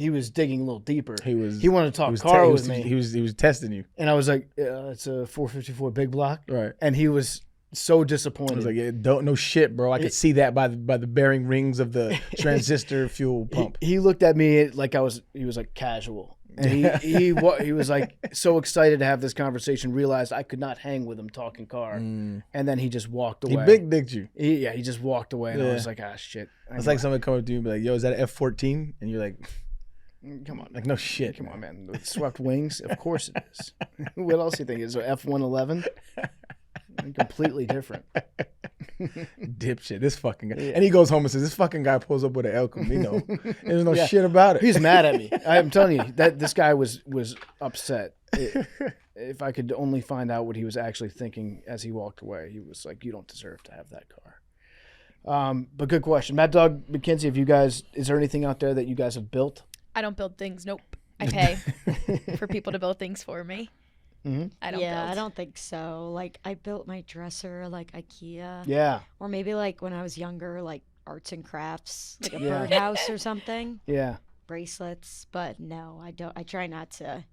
was digging a little deeper. He wanted to talk car with me. He was testing you. And I was like, it's a 454 big block. Right. And he was so disappointed. I was like, don't know shit, bro. I could see that by the bearing rings of the transistor fuel pump. He looked at me like he was casual. And he was like so excited to have this conversation, realized I could not hang with him talking car. And then he just walked away. He big dicked you. He just walked away. And I was like, shit. It's like someone come up to you and be like, yo, is that F-14? And you're like, come on. Like, no shit. Come on, man. With swept wings? Of course it is. What else do you think? Is it F-111? Completely different. Dipshit, this fucking guy. And he goes home and says, this fucking guy pulls up with an El Camino. There's no shit about it. He's mad at me. I'm telling you, that this guy was upset. If I could only find out what he was actually thinking as he walked away, he was like, you don't deserve to have that car. But good question. Mad Dog McKenzie, is there anything out there that you guys have built? I don't build things. Nope. I pay for people to build things for me. Mm-hmm. I don't build. I don't think so. Like, I built my dresser, like IKEA. Yeah. Or maybe, like, when I was younger, like, arts and crafts, like a birdhouse or something. Yeah. Bracelets. But no, I don't. I try not to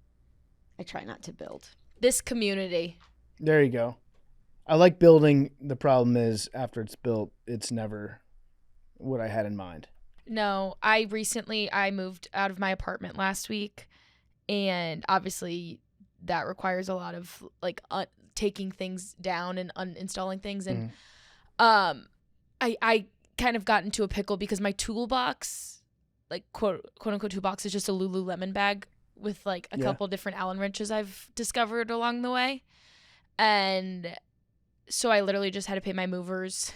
build. This community. There you go. I like building. The problem is, after it's built, it's never what I had in mind. No, I moved out of my apartment last week, and obviously that requires a lot of like taking things down and uninstalling things, and I kind of got into a pickle because my toolbox, like quote unquote toolbox, is just a Lululemon bag with like a couple different Allen wrenches I've discovered along the way, and so I literally just had to pay my movers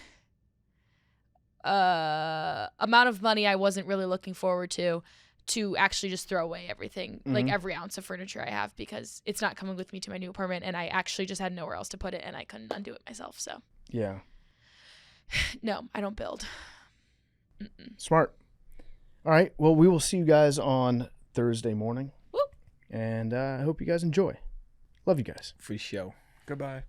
amount of money I wasn't really looking forward to actually just throw away everything, like every ounce of furniture I have, because it's not coming with me to my new apartment, and I actually just had nowhere else to put it, and I couldn't undo it myself. So yeah, no, I don't build. Smart. All right, well, we will see you guys on Thursday morning. Woo. And I hope you guys enjoy. Love you guys. Free show. Goodbye.